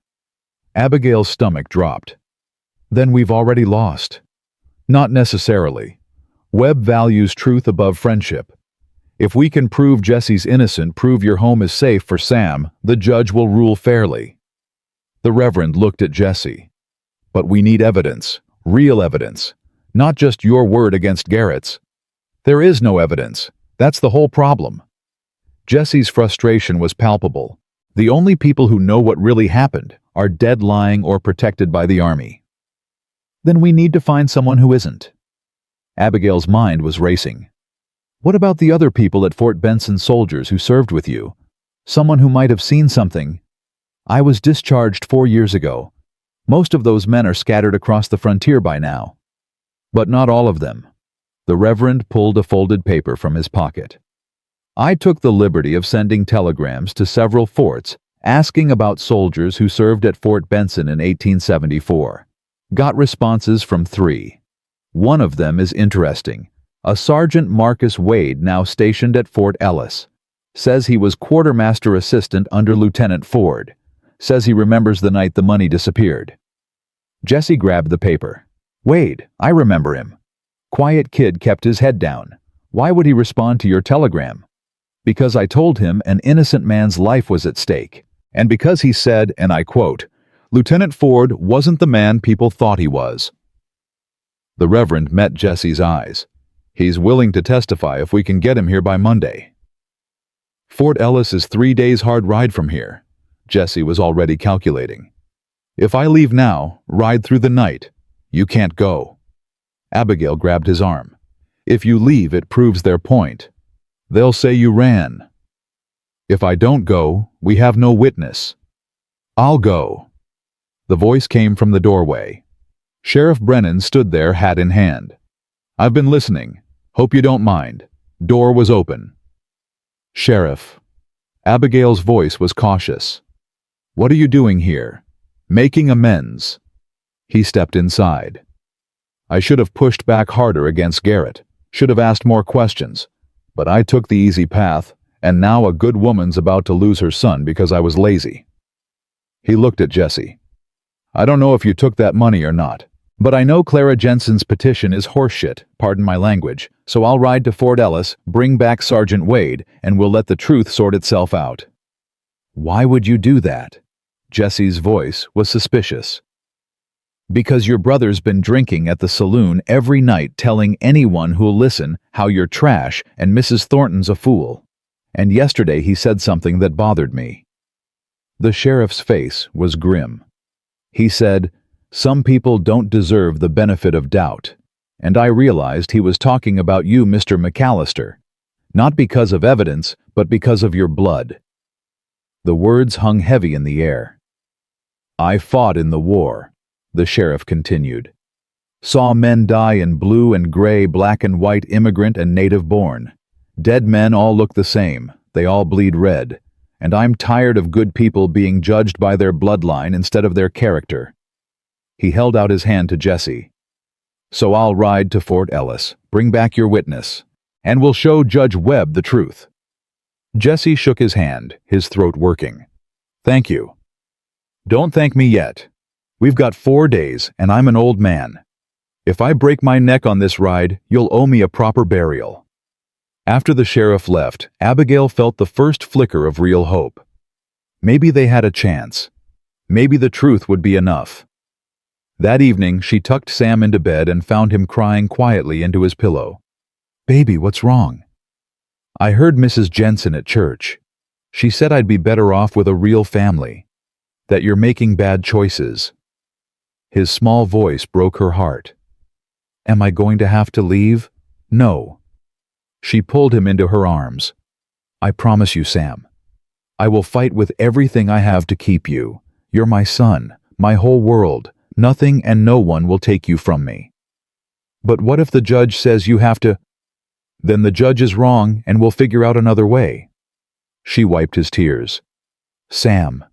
Abigail's stomach dropped. Then we've already lost. Not necessarily. Webb values truth above friendship. If we can prove Jessie's innocent, prove your home is safe for Sam, the judge will rule fairly. The Reverend looked at Jessie. But we need evidence, real evidence, not just your word against Garrett's. There is no evidence. That's the whole problem. Jessie's frustration was palpable. The only people who know what really happened are dead, lying, or protected by the Army. Then we need to find someone who isn't. Abigail's mind was racing. What about the other people at Fort Benson, soldiers who served with you? Someone who might have seen something. I was discharged 4 years ago. Most of those men are scattered across the frontier by now. But not all of them. The Reverend pulled a folded paper from his pocket. I took the liberty of sending telegrams to several forts asking about soldiers who served at Fort Benson in 1874. Got responses from 3. One of them is interesting. A Sergeant Marcus Wade, now stationed at Fort Ellis. Says he was quartermaster assistant under Lieutenant Ford. Says he remembers the night the money disappeared. Jessie grabbed the paper. Wade, I remember him. Quiet kid, kept his head down. Why would he respond to your telegram? Because I told him an innocent man's life was at stake. And because he said, and I quote, Lieutenant Ford wasn't the man people thought he was. The Reverend met Jessie's eyes. He's willing to testify if we can get him here by Monday. Fort Ellis is 3 days hard ride from here. Jessie was already calculating. If I leave now, ride through the night, you can't go. Abigail grabbed his arm. If you leave, it proves their point. They'll say you ran. If I don't go, we have no witness. I'll go. The voice came from the doorway. Sheriff Brennan stood there, hat in hand. I've been listening. Hope you don't mind. Door was open. Sheriff. Abigail's voice was cautious. What are you doing here? Making amends. He stepped inside. I should have pushed back harder against Garrett, should have asked more questions, but I took the easy path, and now a good woman's about to lose her son because I was lazy. He looked at Jesse. I don't know if you took that money or not, but I know Clara Jensen's petition is horseshit, pardon my language, so I'll ride to Fort Ellis, bring back Sergeant Wade, and we'll let the truth sort itself out. Why would you do that? Jesse's voice was suspicious. Because your brother's been drinking at the saloon every night telling anyone who'll listen how you're trash and Mrs. Thornton's a fool. And yesterday he said something that bothered me. The sheriff's face was grim. He said, "Some people don't deserve the benefit of doubt." And I realized he was talking about you, Mr. McAllister. Not because of evidence, but because of your blood. The words hung heavy in the air. I fought in the war, the sheriff continued. Saw men die in blue and gray, black and white, immigrant and native born. Dead men all look the same, they all bleed red. And I'm tired of good people being judged by their bloodline instead of their character. He held out his hand to Jesse. So I'll ride to Fort Ellis, bring back your witness, and we'll show Judge Webb the truth. Jesse shook his hand, his throat working. Thank you. Don't thank me yet. We've got 4 days, and I'm an old man. If I break my neck on this ride, you'll owe me a proper burial. After the sheriff left, Abigail felt the first flicker of real hope. Maybe they had a chance. Maybe the truth would be enough. That evening, she tucked Sam into bed and found him crying quietly into his pillow. Baby, what's wrong? I heard Mrs. Jensen at church. She said I'd be better off with a real family. That you're making bad choices. His small voice broke her heart. Am I going to have to leave? No. She pulled him into her arms. I promise you, Sam. I will fight with everything I have to keep you. You're my son, my whole world. Nothing and no one will take you from me. But what if the judge says you have to? Then the judge is wrong and we'll figure out another way. She wiped his tears. Sam,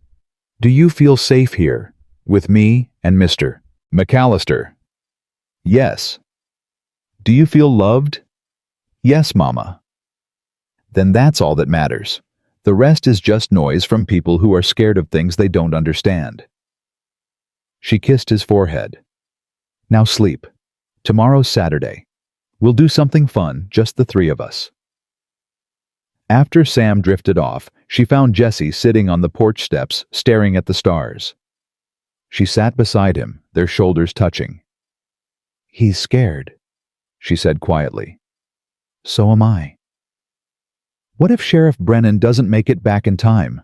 do you feel safe here, with me and Mr. McAllister? Yes. Do you feel loved? Yes, Mama. Then that's all that matters. The rest is just noise from people who are scared of things they don't understand. She kissed his forehead. Now sleep. Tomorrow's Saturday. We'll do something fun, just the three of us. After Sam drifted off, she found Jesse sitting on the porch steps, staring at the stars. She sat beside him, their shoulders touching. He's scared, she said quietly. So am I. What if Sheriff Brennan doesn't make it back in time?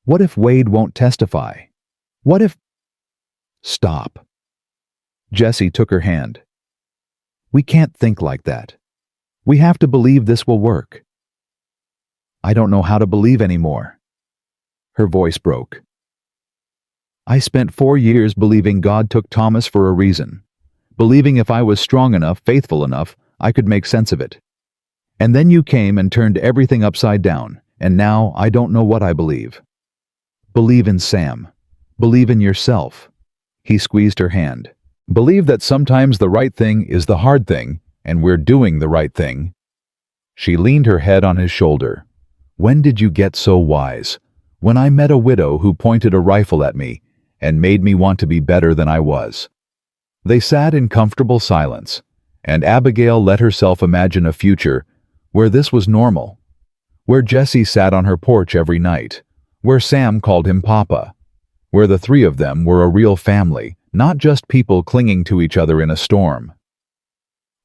What if Wade won't testify? What if... Stop. Jesse took her hand. We can't think like that. We have to believe this will work. I don't know how to believe anymore. Her voice broke. I spent 4 years believing God took Thomas for a reason, believing if I was strong enough, faithful enough, I could make sense of it. And then you came and turned everything upside down, and now I don't know what I believe. Believe in Sam. Believe in yourself. He squeezed her hand. Believe that sometimes the right thing is the hard thing, and we're doing the right thing. She leaned her head on his shoulder. When did you get so wise? When I met a widow who pointed a rifle at me and made me want to be better than I was. They sat in comfortable silence, and Abigail let herself imagine a future where this was normal, where Jessie sat on her porch every night, where Sam called him Papa, where the three of them were a real family, not just people clinging to each other in a storm.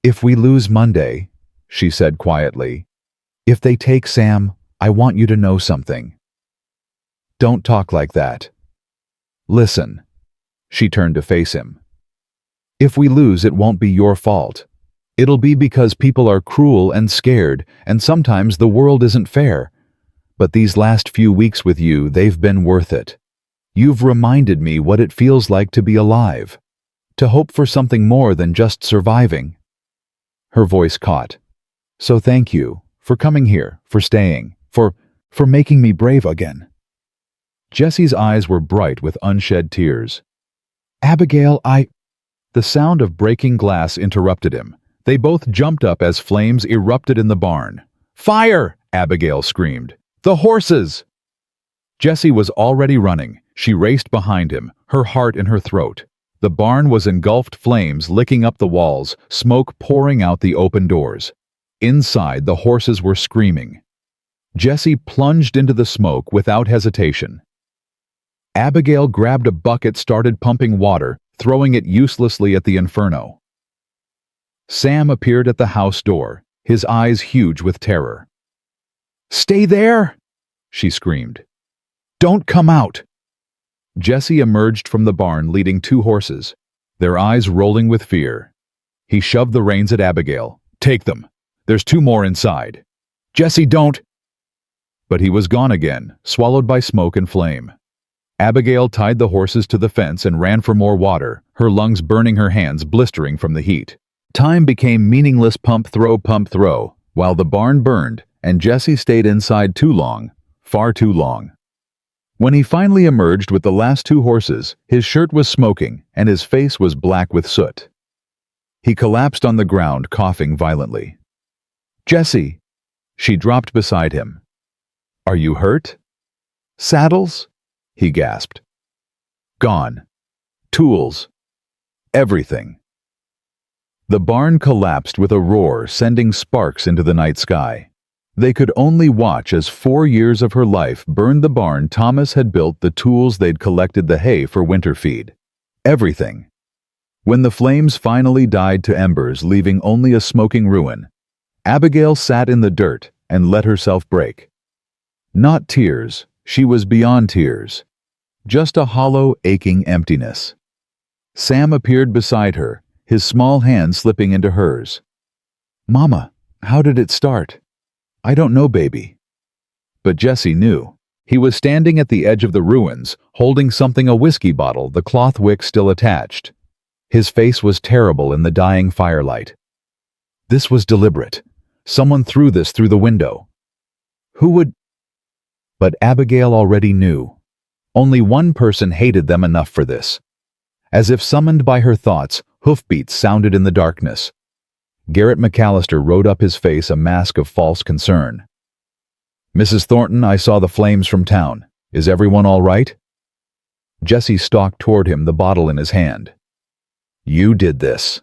If we lose Monday, she said quietly, if they take Sam, I want you to know something. Don't talk like that. Listen. She turned to face him. If we lose, it won't be your fault. It'll be because people are cruel and scared, and sometimes the world isn't fair. But these last few weeks with you, they've been worth it. You've reminded me what it feels like to be alive, to hope for something more than just surviving. Her voice caught. So thank you for coming here, for staying, for making me brave again. Jessie's eyes were bright with unshed tears. Abigail, The sound of breaking glass interrupted him. They both jumped up as flames erupted in the barn. "Fire!" Abigail screamed. "The horses!" Jessie was already running. She raced behind him, her heart in her throat. The barn was engulfed flames licking up the walls, smoke pouring out the open doors. Inside, the horses were screaming. Jessie plunged into the smoke without hesitation. Abigail grabbed a bucket, started pumping water, throwing it uselessly at the inferno. Sam appeared at the house door, his eyes huge with terror. "Stay there!" she screamed. "Don't come out!" Jessie emerged from the barn leading 2 horses, their eyes rolling with fear. He shoved the reins at Abigail. "Take them. There's 2 more inside." "Jessie, don't!" But he was gone again, swallowed by smoke and flame. Abigail tied the horses to the fence and ran for more water, her lungs burning, her hands blistering from the heat. Time became meaningless, pump, throw, while the barn burned, and Jessie stayed inside too long, far too long. When he finally emerged with the last 2 horses, his shirt was smoking and his face was black with soot. He collapsed on the ground, coughing violently. "Jessie!" She dropped beside him. "Are you hurt?" "Saddles?" he gasped. "Gone. Tools. Everything." The barn collapsed with a roar, sending sparks into the night sky. They could only watch as 4 years of her life burned the barn Thomas had built, the tools they'd collected, the hay for winter feed. Everything. When the flames finally died to embers, leaving only a smoking ruin, Abigail sat in the dirt and let herself break. Not tears, she was beyond tears. Just a hollow, aching emptiness. Sam appeared beside her, his small hand slipping into hers. "Mama, how did it start?" "I don't know, baby." But Jessie knew. He was standing at the edge of the ruins, holding something, a whiskey bottle, the cloth wick still attached. His face was terrible in the dying firelight. This was deliberate. Someone threw this through the window. Who would? But Abigail already knew. Only one person hated them enough for this. As if summoned by her thoughts, hoofbeats sounded in the darkness. Garrett McAllister rode up, his face a mask of false concern. "Mrs. Thornton, I saw the flames from town. Is everyone all right?" Jessie stalked toward him, the bottle in his hand. "You did this."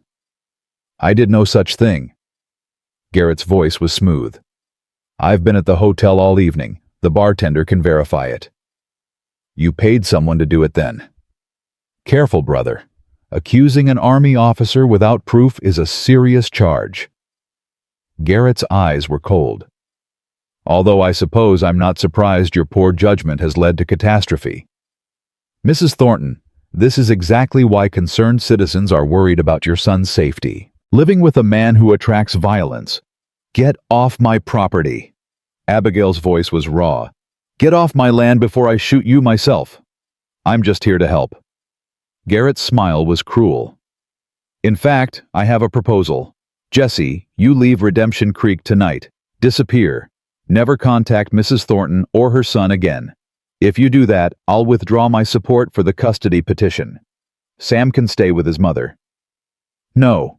"I did no such thing." Garrett's voice was smooth. "I've been at the hotel all evening. The bartender can verify it." "You paid someone to do it then." "Careful, brother. Accusing an army officer without proof is a serious charge." Garrett's eyes were cold. "Although I suppose I'm not surprised your poor judgment has led to catastrophe. Mrs. Thornton, this is exactly why concerned citizens are worried about your son's safety. Living with a man who attracts violence. Get off my property." Abigail's voice was raw. "Get off my land before I shoot you myself. I'm just here to help." Garrett's smile was cruel. "In fact, I have a proposal. Jessie, you leave Redemption Creek tonight. Disappear. Never contact Mrs. Thornton or her son again. If you do that, I'll withdraw my support for the custody petition. Sam can stay with his mother." "No."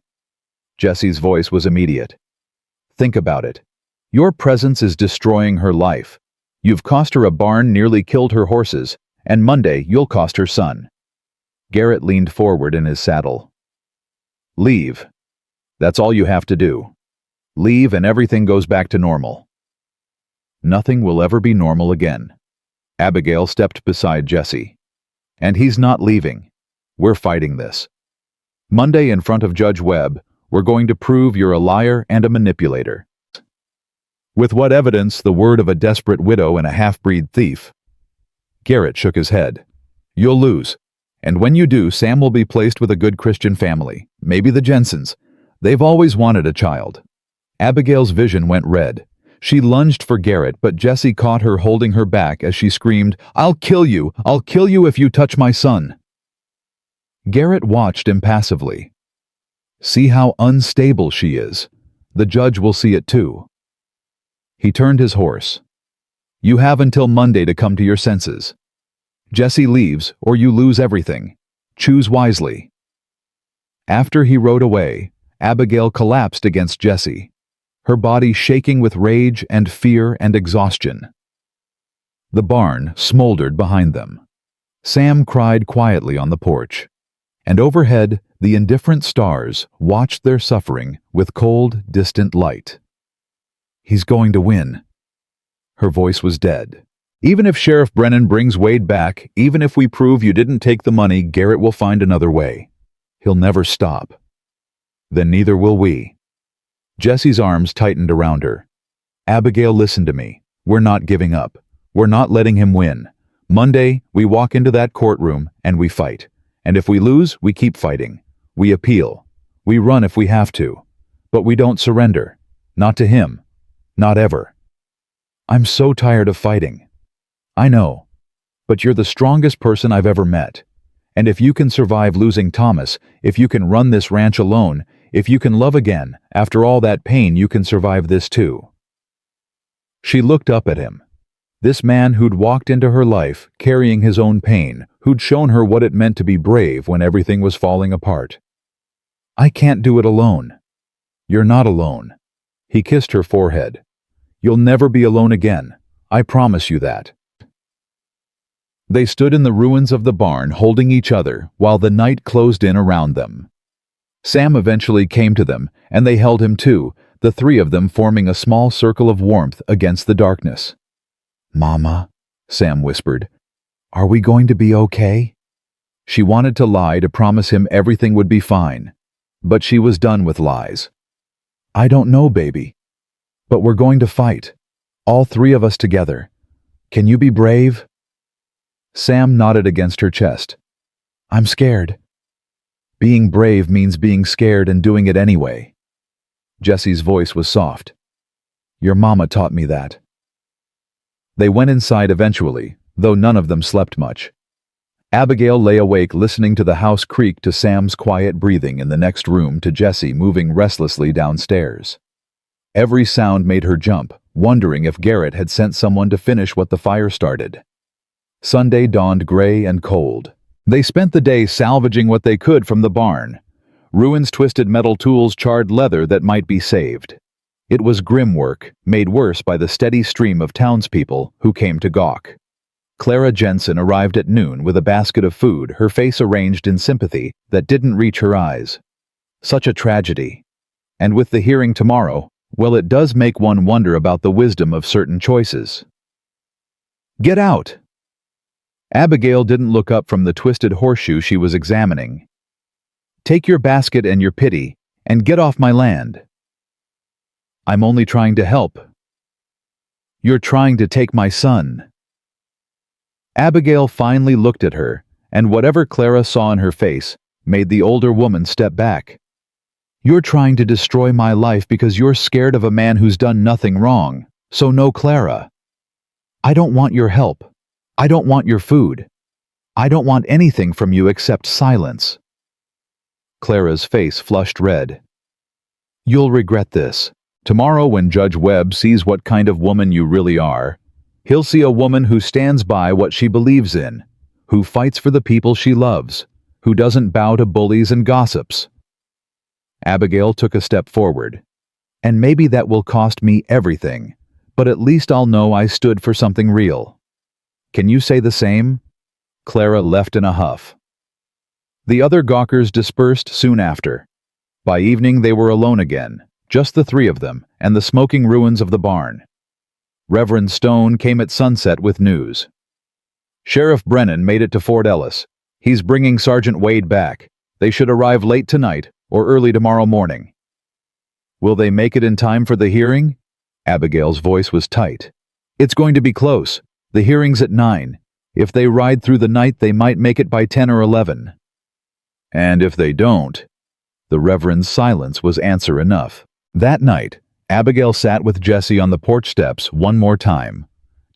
Jessie's voice was immediate. "Think about it. Your presence is destroying her life. You've cost her a barn, nearly killed her horses, and Monday you'll cost her son." Garrett leaned forward in his saddle. "Leave. That's all you have to do. Leave and everything goes back to normal." Nothing will ever be normal again. Abigail stepped beside Jessie. "And he's not leaving. We're fighting this. Monday in front of Judge Webb, we're going to prove you're a liar and a manipulator." "With what evidence? The word of a desperate widow and a half-breed thief." Garrett shook his head. "You'll lose. And when you do, Sam will be placed with a good Christian family, maybe the Jensens. They've always wanted a child." Abigail's vision went red. She lunged for Garrett, but Jessie caught her, holding her back as she screamed, "I'll kill you! I'll kill you if you touch my son!" Garrett watched impassively. "See how unstable she is. The judge will see it too." He turned his horse. "You have until Monday to come to your senses. Jessie leaves, or you lose everything. Choose wisely." After he rode away, Abigail collapsed against Jesse, her body shaking with rage and fear and exhaustion. The barn smoldered behind them. Sam cried quietly on the porch, and overhead the indifferent stars watched their suffering with cold, distant light. "He's going to win." Her voice was dead. "Even if Sheriff Brennan brings Wade back, even if we prove you didn't take the money, Garrett will find another way. He'll never stop. Then neither will we." Jesse's arms tightened around her. "Abigail, listen to me. We're not giving up. We're not letting him win. Monday, we walk into that courtroom and we fight. And if we lose, we keep fighting. We appeal. We run if we have to. But we don't surrender. Not to him. Not ever. I'm so tired of fighting. I know. But you're the strongest person I've ever met. And if you can survive losing Thomas, if you can run this ranch alone, if you can love again, after all that pain, you can survive this too." She looked up at him. This man who'd walked into her life carrying his own pain, who'd shown her what it meant to be brave when everything was falling apart. "I can't do it alone." "You're not alone." He kissed her forehead. "You'll never be alone again. I promise you that." They stood in the ruins of the barn holding each other while the night closed in around them. Sam eventually came to them, and they held him too, the three of them forming a small circle of warmth against the darkness. "Mama," Sam whispered, "are we going to be okay?" She wanted to lie to promise him everything would be fine, but she was done with lies. "I don't know, baby. But we're going to fight. All three of us together. Can you be brave?" Sam nodded against her chest. "I'm scared." "Being brave means being scared and doing it anyway." Jesse's voice was soft. "Your mama taught me that." They went inside eventually, though none of them slept much. Abigail lay awake listening to the house creak to Sam's quiet breathing in the next room to Jesse moving restlessly downstairs. Every sound made her jump, wondering if Garrett had sent someone to finish what the fire started. Sunday dawned gray and cold. They spent the day salvaging what they could from the barn. Ruins, twisted metal tools, charred leather that might be saved. It was grim work, made worse by the steady stream of townspeople who came to gawk. Clara Jensen arrived at noon with a basket of food, her face arranged in sympathy that didn't reach her eyes. Such a tragedy. And with the hearing tomorrow, well, it does make one wonder about the wisdom of certain choices. "Get out!" Abigail didn't look up from the twisted horseshoe she was examining. "Take your basket and your pity, and get off my land." "I'm only trying to help." "You're trying to take my son." Abigail finally looked at her, and whatever Clara saw in her face made the older woman step back. "You're trying to destroy my life because you're scared of a man who's done nothing wrong, so no, Clara. I don't want your help. I don't want your food. I don't want anything from you except silence." Clara's face flushed red. "You'll regret this. Tomorrow when Judge Webb sees what kind of woman you really are, he'll see a woman who stands by what she believes in, who fights for the people she loves, who doesn't bow to bullies and gossips." Abigail took a step forward. "And maybe that will cost me everything, but at least I'll know I stood for something real. Can you say the same?" Clara left in a huff. The other gawkers dispersed soon after. By evening they were alone again, just the three of them and the smoking ruins of the barn. Reverend Stone came at sunset with news. "Sheriff Brennan made it to Fort Ellis. He's bringing Sergeant Wade back. They should arrive late tonight or early tomorrow morning." "Will they make it in time for the hearing?" Abigail's voice was tight. "It's going to be close. The hearing's at 9. If they ride through the night, they might make it by 10 or 11. "And if they don't?" The Reverend's silence was answer enough. That night, Abigail sat with Jesse on the porch steps one more time.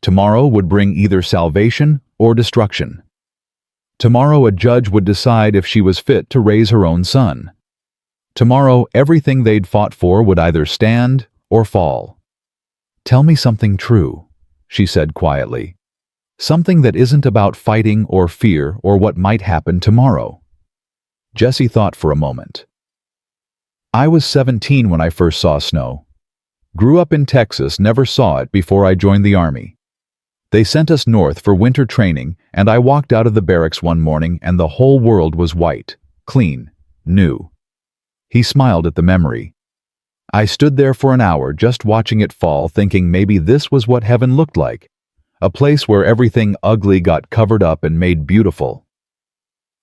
Tomorrow would bring either salvation or destruction. Tomorrow a judge would decide if she was fit to raise her own son. Tomorrow everything they'd fought for would either stand or fall. "Tell me something true," she said quietly. "Something that isn't about fighting or fear or what might happen tomorrow. Jesse thought for a moment. I was 17 when I first saw snow. Grew up in Texas, never saw it before I joined the Army. They sent us north for winter training, and I walked out of the barracks one morning and the whole world was white, clean, new. He smiled at the memory. I stood there for an hour just watching it fall, thinking maybe this was what heaven looked like. A place where everything ugly got covered up and made beautiful.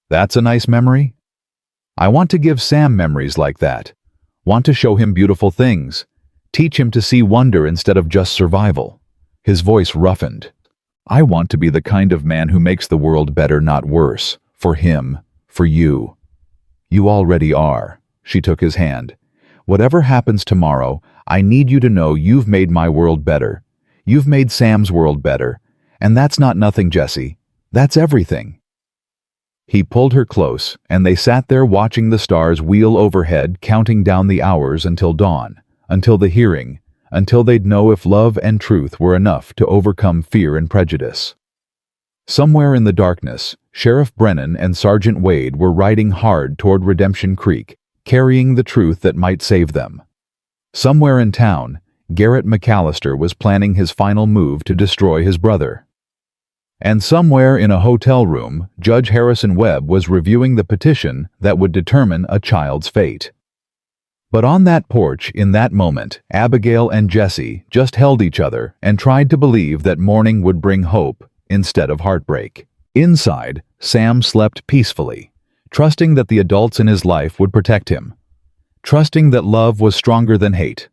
That's a nice memory. I want to give Sam memories like that. Want to show him beautiful things. Teach him to see wonder instead of just survival. His voice roughened. I want to be the kind of man who makes the world better, not worse. For him, for you. You already are. She took his hand. Whatever happens tomorrow, I need you to know you've made my world better. You've made Sam's world better. And that's not nothing, Jesse. That's everything. He pulled her close, and they sat there watching the stars wheel overhead, counting down the hours until dawn, until the hearing, until they'd know if love and truth were enough to overcome fear and prejudice. Somewhere in the darkness, Sheriff Brennan and Sergeant Wade were riding hard toward Redemption Creek, carrying the truth that might save them. Somewhere in town, Garrett McAllister was planning his final move to destroy his brother. And somewhere in a hotel room, Judge Harrison Webb was reviewing the petition that would determine a child's fate. But on that porch, in that moment, Abigail and Jesse just held each other and tried to believe that morning would bring hope instead of heartbreak. Inside, Sam slept peacefully, trusting that the adults in his life would protect him, trusting that love was stronger than hate,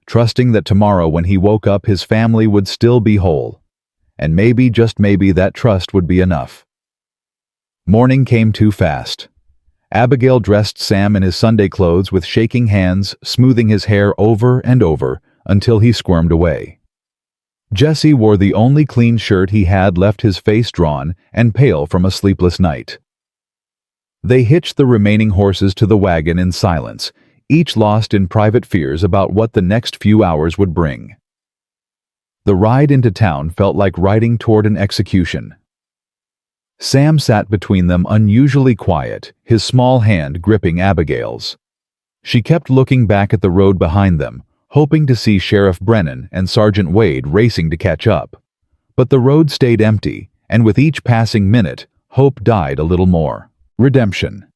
trusting that tomorrow when he woke up his family would still be whole. And maybe, just maybe, that trust would be enough. Morning came too fast. Abigail dressed Sam in his Sunday clothes with shaking hands, smoothing his hair over and over until he squirmed away. Jesse wore the only clean shirt he had left, his face drawn and pale from a sleepless night. They hitched the remaining horses to the wagon in silence, each lost in private fears about what the next few hours would bring. The ride into town felt like riding toward an execution. Sam sat between them, unusually quiet, his small hand gripping Abigail's. She kept looking back at the road behind them, hoping to see Sheriff Brennan and Sergeant Wade racing to catch up. But the road stayed empty, and with each passing minute, hope died a little more. Redemption.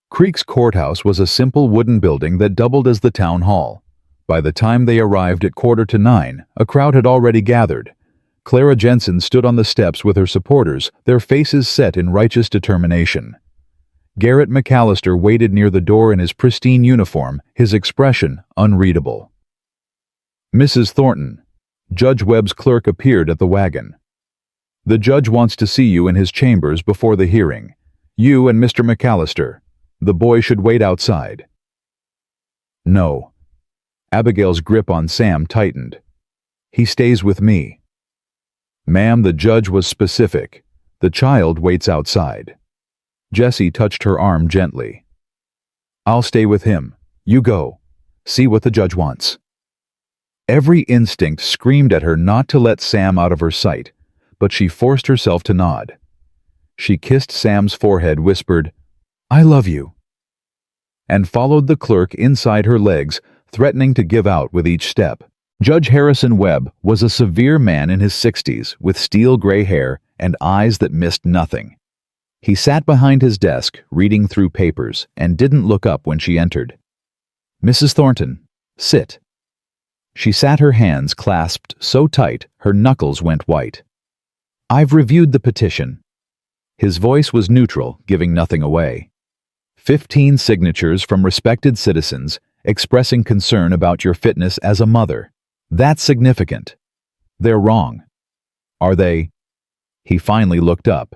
Creek's courthouse was a simple wooden building that doubled as the town hall. By the time they arrived at 8:45, a crowd had already gathered. Clara Jensen stood on the steps with her supporters, their faces set in righteous determination. Garrett McAllister waited near the door in his pristine uniform, his expression unreadable. Mrs. Thornton, Judge Webb's clerk, appeared at the wagon. The judge wants to see you in his chambers before the hearing. You and Mr. McAllister. The boy should wait outside. No. Abigail's grip on Sam tightened. He stays with me. Ma'am, the judge was specific. The child waits outside. Jesse touched her arm gently. I'll stay with him. You go. See what the judge wants. Every instinct screamed at her not to let Sam out of her sight, but she forced herself to nod. She kissed Sam's forehead, whispered, I love you, and followed the clerk inside her legs, threatening to give out with each step. Judge Harrison Webb was a severe man in his 60s, with steel gray hair and eyes that missed nothing. He sat behind his desk, reading through papers, and didn't look up when she entered. Mrs. Thornton, sit. She sat, her hands clasped so tight her knuckles went white. I've reviewed the petition. His voice was neutral, giving nothing away. 15 signatures from respected citizens expressing concern about your fitness as a mother. That's significant. They're wrong. Are they? He finally looked up.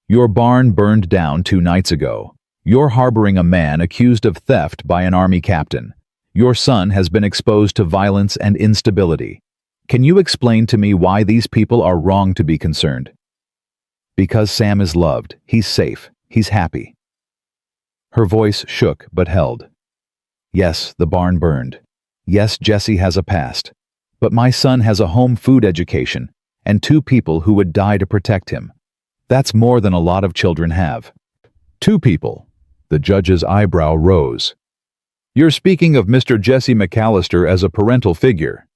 Your barn burned down 2 nights ago. You're harboring a man accused of theft by an Army captain. Your son has been exposed to violence and instability. Can you explain to me why these people are wrong to be concerned? Because Sam is loved. He's safe. He's happy. Her voice shook but held. Yes, the barn burned. Yes, Jesse has a past. But my son has a home food education and 2 people who would die to protect him. That's more than a lot of children have. 2 people. The judge's eyebrow rose. You're speaking of Mr. Jesse McAllister as a parental figure.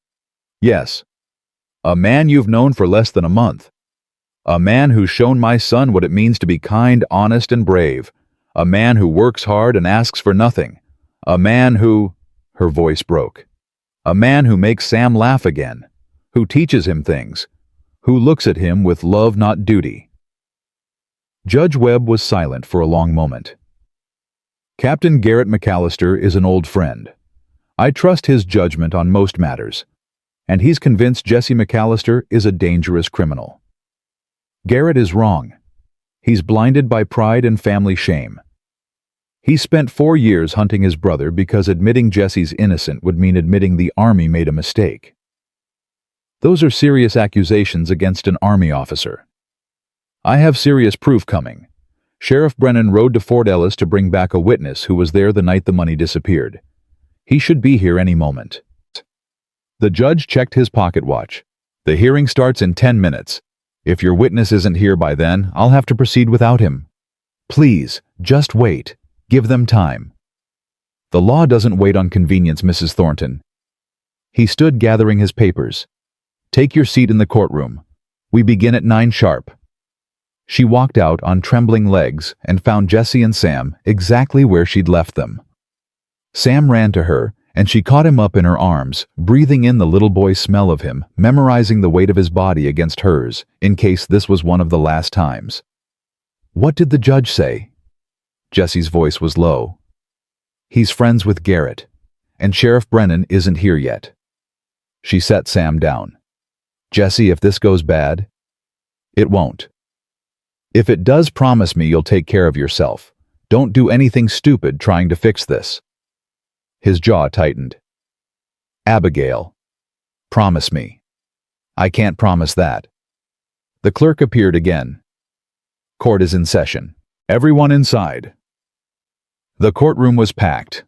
Yes. A man you've known for less than a month. A man who's shown my son what it means to be kind, honest, and brave. A man who works hard and asks for nothing. A man who— Her voice broke. A man who makes Sam laugh again. Who teaches him things. Who looks at him with love, not duty. Judge Webb was silent for a long moment. Captain Garrett McAllister is an old friend. I trust his judgment on most matters, and he's convinced Jesse McAllister is a dangerous criminal. Garrett is wrong. He's blinded by pride and family shame. He spent 4 years hunting his brother because admitting Jesse's innocent would mean admitting the Army made a mistake. Those are serious accusations against an Army officer. I have serious proof coming. Sheriff Brennan rode to Fort Ellis to bring back a witness who was there the night the money disappeared. He should be here any moment. The judge checked his pocket watch. The hearing starts in 10 minutes. If your witness isn't here by then, I'll have to proceed without him. Please, just wait. Give them time. The law doesn't wait on convenience, Mrs. Thornton. He stood gathering his papers. Take your seat in the courtroom. We begin at 9 sharp. She walked out on trembling legs and found Jesse and Sam exactly where she'd left them. Sam ran to her, and she caught him up in her arms, breathing in the little boy's smell of him, memorizing the weight of his body against hers, in case this was one of the last times. What did the judge say? Jesse's voice was low. He's friends with Garrett, and Sheriff Brennan isn't here yet. She set Sam down. Jesse, if this goes bad, it won't. If it does, promise me you'll take care of yourself. Don't do anything stupid trying to fix this. His jaw tightened. Abigail, promise me. I can't promise that. The clerk appeared again. Court is in session. Everyone inside. The courtroom was packed.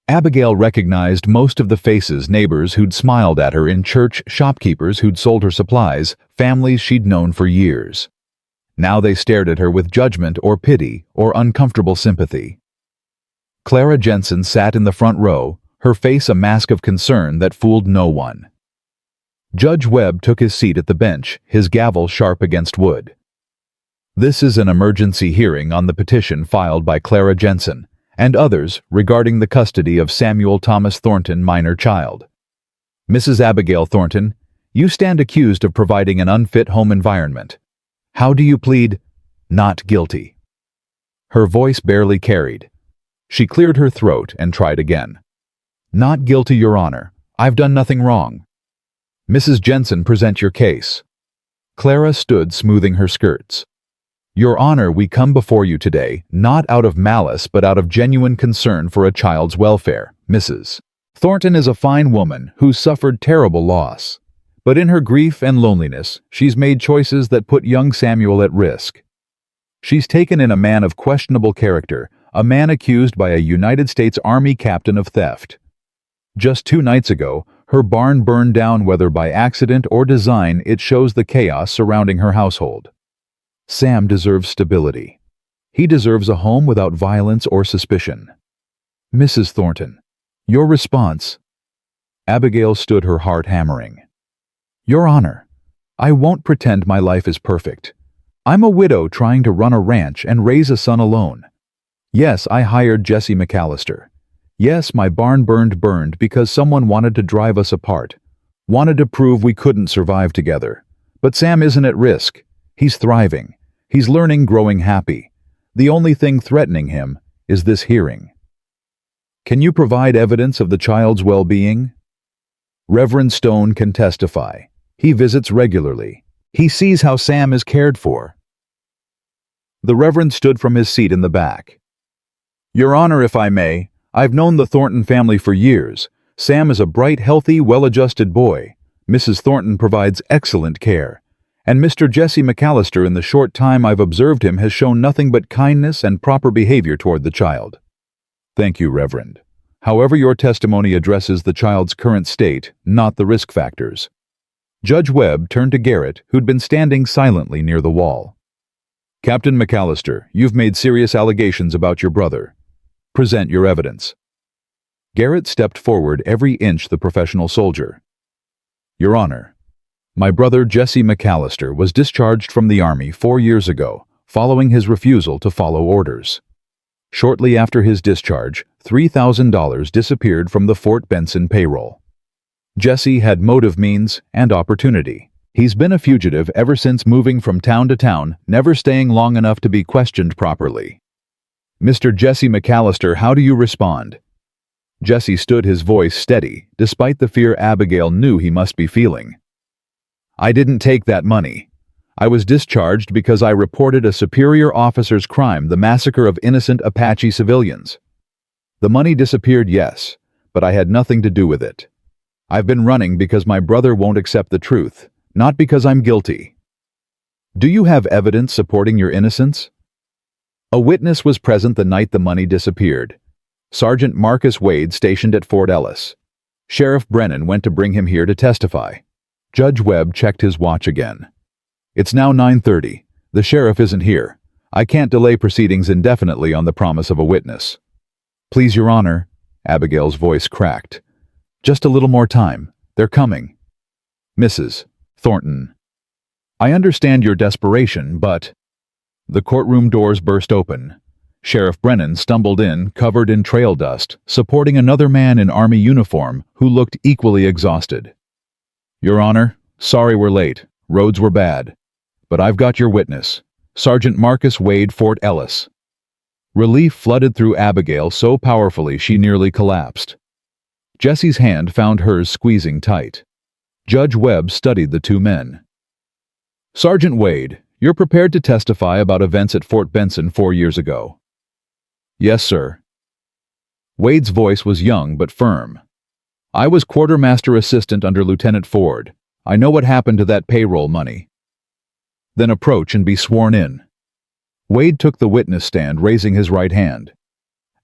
Abigail recognized most of the faces, neighbors who'd smiled at her in church, shopkeepers who'd sold her supplies, families she'd known for years. Now they stared at her with judgment or pity or uncomfortable sympathy. Clara Jensen sat in the front row, her face a mask of concern that fooled no one. Judge Webb took his seat at the bench, his gavel sharp against wood. This is an emergency hearing on the petition filed by Clara Jensen and others regarding the custody of Samuel Thomas Thornton, minor child. Mrs. Abigail Thornton, you stand accused of providing an unfit home environment. How do you plead not guilty? Her voice barely carried. She cleared her throat and tried again. Not guilty, Your Honor. I've done nothing wrong. Mrs. Jensen, present your case. Clara stood smoothing her skirts. Your Honor, we come before you today, not out of malice but out of genuine concern for a child's welfare. Mrs. Thornton is a fine woman who's suffered terrible loss. But in her grief and loneliness, she's made choices that put young Samuel at risk. She's taken in a man of questionable character, a man accused by a United States Army captain of theft. Just 2 nights ago, her barn burned down, whether by accident or design. It shows the chaos surrounding her household. Sam deserves stability. He deserves a home without violence or suspicion. Mrs. Thornton, your response. Abigail stood, her heart hammering. Your Honor, I won't pretend my life is perfect. I'm a widow trying to run a ranch and raise a son alone. Yes, I hired Jesse McAllister. Yes, my barn burned because someone wanted to drive us apart, wanted to prove we couldn't survive together. But Sam isn't at risk. He's thriving. He's learning, growing happy. The only thing threatening him is this hearing. Can you provide evidence of the child's well-being? Reverend Stone can testify. He visits regularly. He sees how Sam is cared for. The Reverend stood from his seat in the back. Your Honor, if I may, I've known the Thornton family for years. Sam is a bright, healthy, well-adjusted boy. Mrs. Thornton provides excellent care. And Mr. Jesse McAllister, in the short time I've observed him, has shown nothing but kindness and proper behavior toward the child. Thank you, Reverend. However, your testimony addresses the child's current state, not the risk factors. Judge Webb turned to Garrett, who'd been standing silently near the wall. Captain McAllister, you've made serious allegations about your brother. Present your evidence. Garrett stepped forward every inch the professional soldier. Your Honor, my brother Jesse McAllister was discharged from the Army 4 years ago, following his refusal to follow orders. Shortly after his discharge, $3,000 disappeared from the Fort Benson payroll. Jesse had motive, means, and opportunity. He's been a fugitive ever since, moving from town to town, never staying long enough to be questioned properly. Mr. Jesse McAllister, how do you respond? Jesse stood, his voice steady, despite the fear Abigail knew he must be feeling. I didn't take that money. I was discharged because I reported a superior officer's crime, the massacre of innocent Apache civilians. The money disappeared, yes, but I had nothing to do with it. I've been running because my brother won't accept the truth, not because I'm guilty. Do you have evidence supporting your innocence? A witness was present the night the money disappeared. Sergeant Marcus Wade, stationed at Fort Ellis. Sheriff Brennan went to bring him here to testify. Judge Webb checked his watch again. It's now 9:30. The sheriff isn't here. I can't delay proceedings indefinitely on the promise of a witness. Please, Your Honor, Abigail's voice cracked. Just a little more time. They're coming. Mrs. Thornton. I understand your desperation, but... The courtroom doors burst open. Sheriff Brennan stumbled in, covered in trail dust, supporting another man in Army uniform who looked equally exhausted. Your Honor, sorry we're late. Roads were bad. But I've got your witness, Sergeant Marcus Wade, Fort Ellis. Relief flooded through Abigail so powerfully she nearly collapsed. Jesse's hand found hers squeezing tight. Judge Webb studied the two men. Sergeant Wade, you're prepared to testify about events at Fort Benson 4 years ago. Yes, sir. Wade's voice was young but firm. I was quartermaster assistant under Lieutenant Ford. I know what happened to that payroll money. Then approach and be sworn in. Wade took the witness stand, raising his right hand.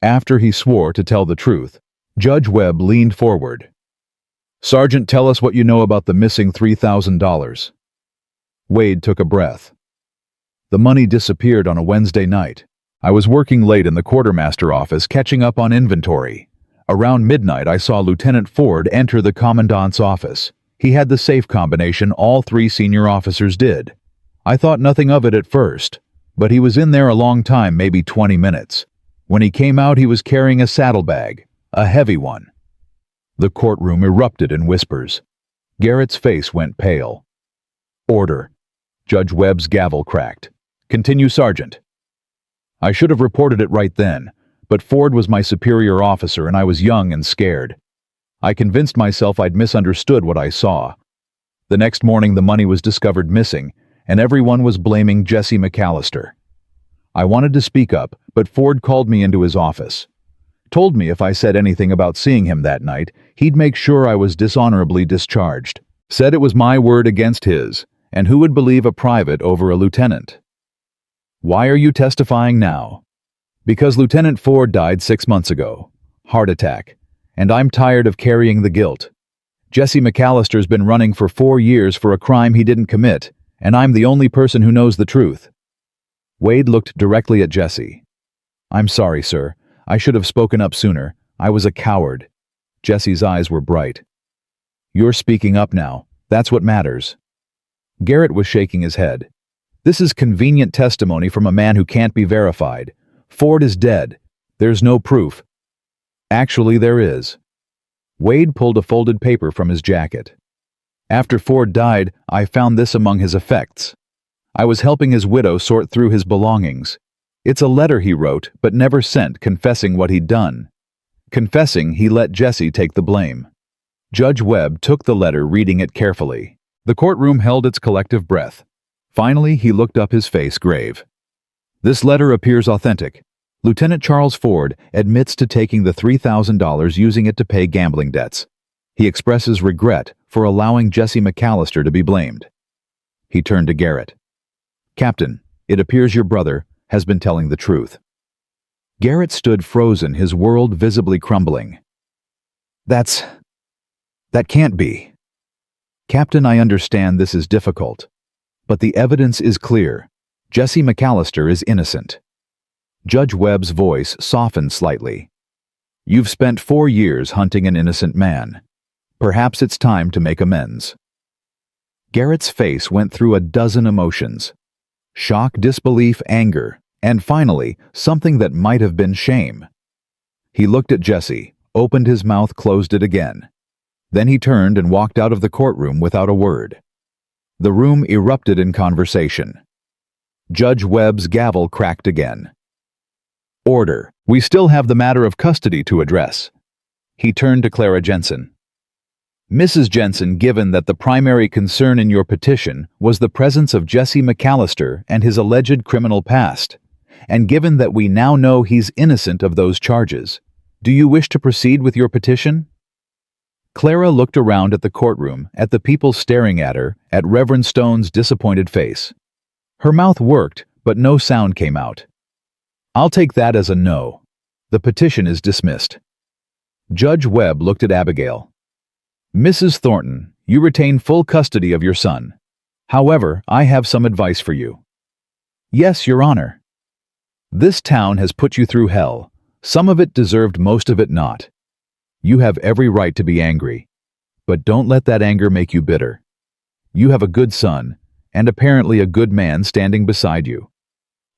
After he swore to tell the truth, Judge Webb leaned forward. Sergeant, tell us what you know about the missing $3,000. Wade took a breath. The money disappeared on a Wednesday night. I was working late in the quartermaster office, catching up on inventory. Around midnight, I saw Lieutenant Ford enter the commandant's office. He had the safe combination all 3 senior officers did. I thought nothing of it at first, but he was in there a long time, maybe 20 minutes. When he came out, he was carrying a saddlebag, a heavy one. The courtroom erupted in whispers. Garrett's face went pale. Order. Judge Webb's gavel cracked. Continue, Sergeant. I should have reported it right then, but Ford was my superior officer and I was young and scared. I convinced myself I'd misunderstood what I saw. The next morning the money was discovered missing, and everyone was blaming Jesse McAllister. I wanted to speak up, but Ford called me into his office. Told me if I said anything about seeing him that night, he'd make sure I was dishonorably discharged. Said it was my word against his, and who would believe a private over a lieutenant? Why are you testifying now? Because Lieutenant Ford died 6 months ago. Heart attack. And I'm tired of carrying the guilt. Jesse McAllister's been running for 4 years for a crime he didn't commit, and I'm the only person who knows the truth. Wade looked directly at Jesse. I'm sorry, sir. I should have spoken up sooner. I was a coward. Jesse's eyes were bright. You're speaking up now. That's what matters. Garrett was shaking his head. This is convenient testimony from a man who can't be verified. Ford is dead. There's no proof. Actually, there is. Wade pulled a folded paper from his jacket. After Ford died, I found this among his effects. I was helping his widow sort through his belongings. It's a letter he wrote, but never sent, confessing what he'd done. Confessing, he let Jesse take the blame. Judge Webb took the letter, reading it carefully. The courtroom held its collective breath. Finally, he looked up, his face grave. This letter appears authentic. Lieutenant Charles Ford admits to taking the $3,000, using it to pay gambling debts. He expresses regret for allowing Jesse McAllister to be blamed. He turned to Garrett. Captain, it appears your brother has been telling the truth. Garrett stood frozen, his world visibly crumbling. That can't be. Captain, I understand this is difficult, but the evidence is clear. Jesse McAllister is innocent. Judge Webb's voice softened slightly. You've spent 4 years hunting an innocent man. Perhaps it's time to make amends. Garrett's face went through a dozen emotions. Shock, disbelief, anger, and finally, something that might have been shame. He looked at Jesse, opened his mouth, closed it again. Then he turned and walked out of the courtroom without a word. The room erupted in conversation. Judge Webb's gavel cracked again. Order. We still have the matter of custody to address. He turned to Clara Jensen. Mrs. Jensen, given that the primary concern in your petition was the presence of Jesse McAllister and his alleged criminal past, and given that we now know he's innocent of those charges, do you wish to proceed with your petition? Clara looked around at the courtroom, at the people staring at her, at Reverend Stone's disappointed face. Her mouth worked, but no sound came out. I'll take that as a no. The petition is dismissed. Judge Webb looked at Abigail. Mrs. Thornton, you retain full custody of your son. However, I have some advice for you. Yes, Your Honor. This town has put you through hell. Some of it deserved, most of it not. You have every right to be angry. But don't let that anger make you bitter. You have a good son, and apparently a good man standing beside you.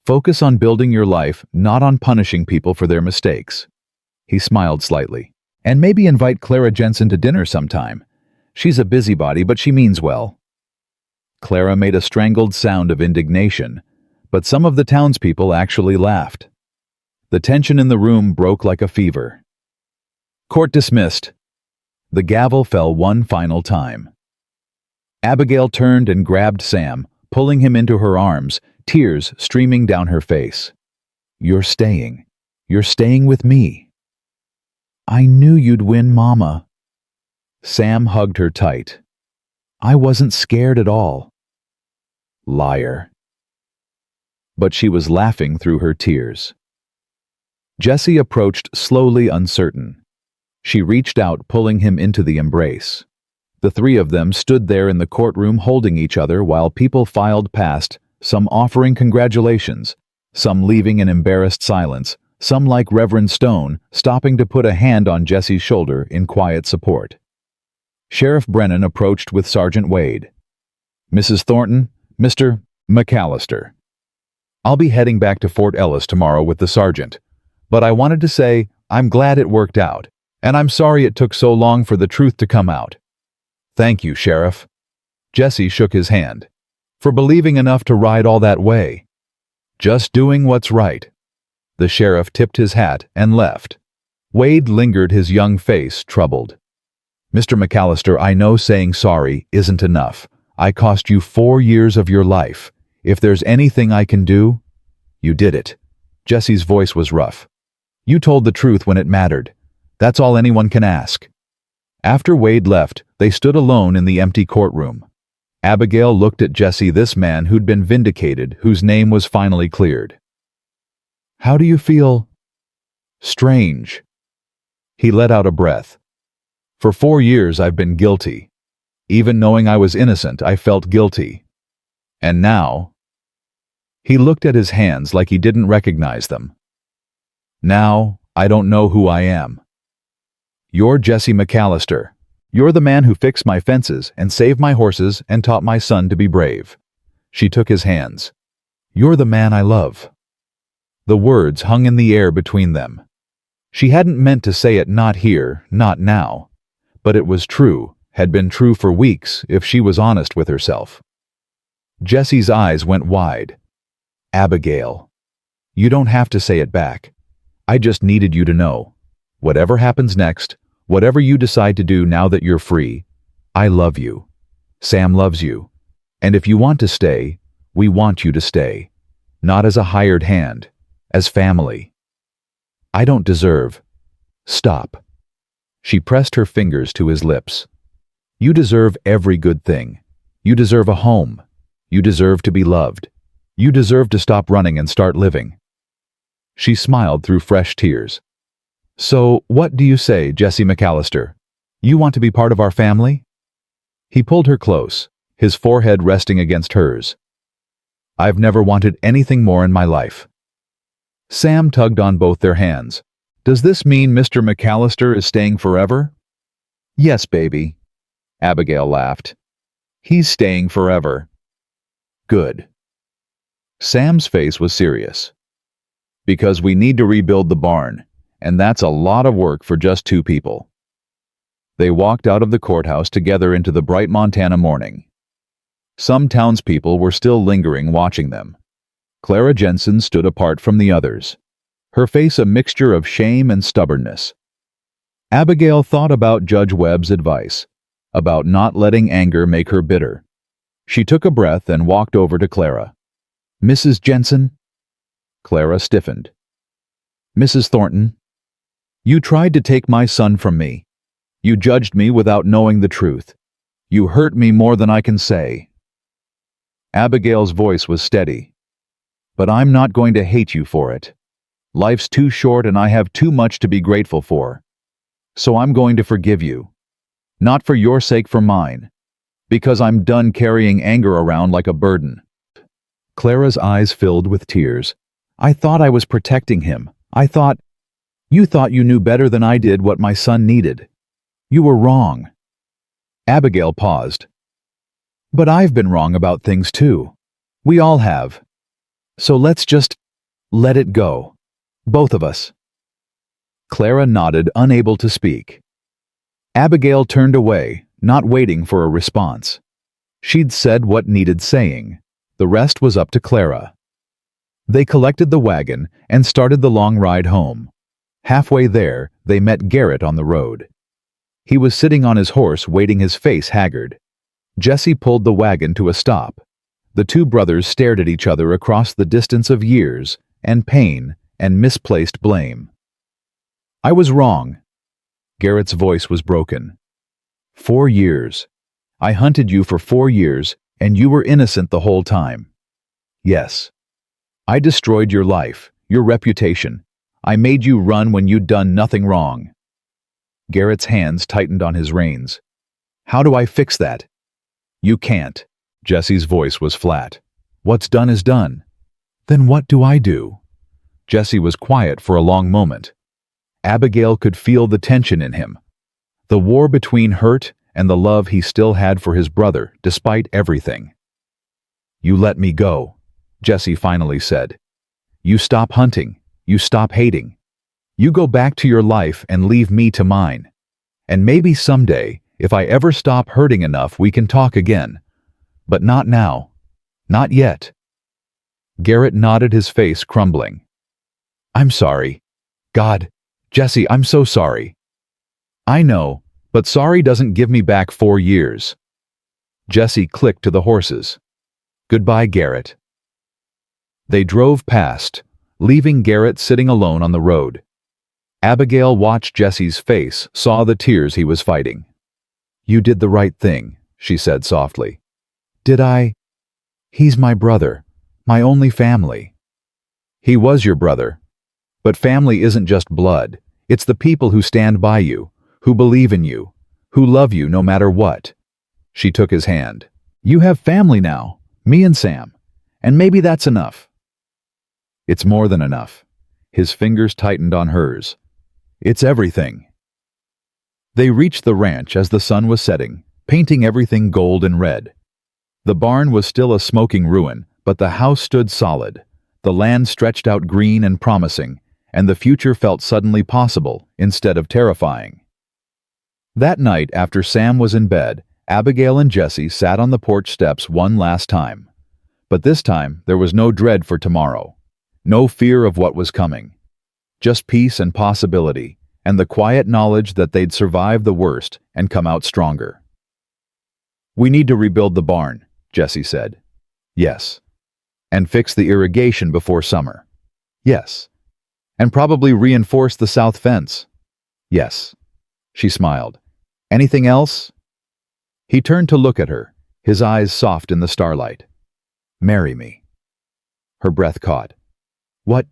Focus on building your life, not on punishing people for their mistakes. He smiled slightly. And maybe invite Clara Jensen to dinner sometime. She's a busybody, but she means well. Clara made a strangled sound of indignation, but some of the townspeople actually laughed. The tension in the room broke like a fever. Court dismissed. The gavel fell one final time. Abigail turned and grabbed Sam, pulling him into her arms, tears streaming down her face. You're staying. You're staying with me. I knew you'd win, Mama. Sam hugged her tight. I wasn't scared at all. Liar. But she was laughing through her tears. Jesse approached slowly, uncertain. She reached out, pulling him into the embrace. The three of them stood there in the courtroom holding each other while people filed past, some offering congratulations, some leaving in embarrassed silence, some like Reverend Stone, stopping to put a hand on Jesse's shoulder in quiet support. Sheriff Brennan approached with Sergeant Wade. Mrs. Thornton, Mr. McAllister. I'll be heading back to Fort Ellis tomorrow with the sergeant, but I wanted to say I'm glad it worked out, and I'm sorry it took so long for the truth to come out. Thank you, Sheriff. Jesse shook his hand. For believing enough to ride all that way. Just doing what's right. The sheriff tipped his hat and left. Wade lingered, his young face troubled. Mr. McAllister, I know saying sorry isn't enough. I cost you 4 years of your life. If there's anything I can do, you did it. Jesse's voice was rough. You told the truth when it mattered. That's all anyone can ask. After Wade left, they stood alone in the empty courtroom. Abigail looked at Jesse, this man who'd been vindicated, whose name was finally cleared. How do you feel? Strange. He let out a breath. For 4 years I've been guilty. Even knowing I was innocent, I felt guilty. And now... He looked at his hands like he didn't recognize them. Now, I don't know who I am. You're Jesse McAllister. You're the man who fixed my fences and saved my horses and taught my son to be brave. She took his hands. You're the man I love. The words hung in the air between them. She hadn't meant to say it, not here, not now. But it was true, had been true for weeks if she was honest with herself. Jesse's eyes went wide. Abigail. You don't have to say it back. I just needed you to know. Whatever happens next, whatever you decide to do now that you're free, I love you. Sam loves you. And if you want to stay, we want you to stay. Not as a hired hand. As family. I don't deserve. Stop. She pressed her fingers to his lips. You deserve every good thing. You deserve a home. You deserve to be loved. You deserve to stop running and start living. She smiled through fresh tears. So, what do you say, Jesse McAllister? You want to be part of our family? He pulled her close, his forehead resting against hers. I've never wanted anything more in my life." Sam tugged on both their hands. "Does this mean Mr. McAllister is staying forever?" "Yes, baby," Abigail laughed. "He's staying forever." "Good." Sam's face was serious. "Because we need to rebuild the barn, and that's a lot of work for just 2 people." They walked out of the courthouse together into the bright Montana morning. Some townspeople were still lingering, watching them. Clara Jensen stood apart from the others, her face a mixture of shame and stubbornness. Abigail thought about Judge Webb's advice, about not letting anger make her bitter. She took a breath and walked over to Clara. "Mrs. Jensen?" Clara stiffened. "Mrs. Thornton, you tried to take my son from me. You judged me without knowing the truth. You hurt me more than I can say." Abigail's voice was steady. "But I'm not going to hate you for it. Life's too short and I have too much to be grateful for. So I'm going to forgive you. Not for your sake, for mine. Because I'm done carrying anger around like a burden." Clara's eyes filled with tears. "I thought I was protecting him. You thought you knew better than I did what my son needed. You were wrong." Abigail paused. "But I've been wrong about things too. We all have. So let's just let it go. Both of us." Clara nodded, unable to speak. Abigail turned away, not waiting for a response. She'd said what needed saying. The rest was up to Clara. They collected the wagon and started the long ride home. Halfway there, they met Garrett on the road. He was sitting on his horse, waiting, his face haggard. Jesse pulled the wagon to a stop. The 2 brothers stared at each other across the distance of years and pain and misplaced blame. "I was wrong." Garrett's voice was broken. 4 years. I hunted you for 4 years, and you were innocent the whole time. Yes. I destroyed your life, your reputation. I made you run when you'd done nothing wrong. Garrett's hands tightened on his reins. "How do I fix that?" "You can't." Jesse's voice was flat. "What's done is done." "Then what do I do?" Jesse was quiet for a long moment. Abigail could feel the tension in him. The war between hurt and the love he still had for his brother, despite everything. "You let me go," Jesse finally said. "You stop hunting. You stop hating. You go back to your life and leave me to mine. And maybe someday, if I ever stop hurting enough, we can talk again. But not now. Not yet." Garrett nodded, his face crumbling. "I'm sorry. God, Jesse, I'm so sorry." "I know, but sorry doesn't give me back 4 years." Jesse clicked to the horses. "Goodbye, Garrett." They drove past, leaving Garrett sitting alone on the road. Abigail watched Jesse's face, saw the tears he was fighting. "You did the right thing," she said softly. "Did I? He's my brother, my only family." "He was your brother. But family isn't just blood. It's the people who stand by you, who believe in you, who love you no matter what." She took his hand. "You have family now, me and Sam, and maybe that's enough." "It's more than enough." His fingers tightened on hers. "It's everything." They reached the ranch as the sun was setting, painting everything gold and red. The barn was still a smoking ruin, but the house stood solid. The land stretched out green and promising, and the future felt suddenly possible instead of terrifying. That night, after Sam was in bed, Abigail and Jesse sat on the porch steps one last time. But this time, there was no dread for tomorrow, no fear of what was coming. Just peace and possibility, and the quiet knowledge that they'd survive the worst and come out stronger. "We need to rebuild the barn," Jesse said. "Yes." "And fix the irrigation before summer." "Yes." "And probably reinforce the south fence." "Yes." She smiled. "Anything else?" He turned to look at her, his eyes soft in the starlight. "Marry me." Her breath caught. "What?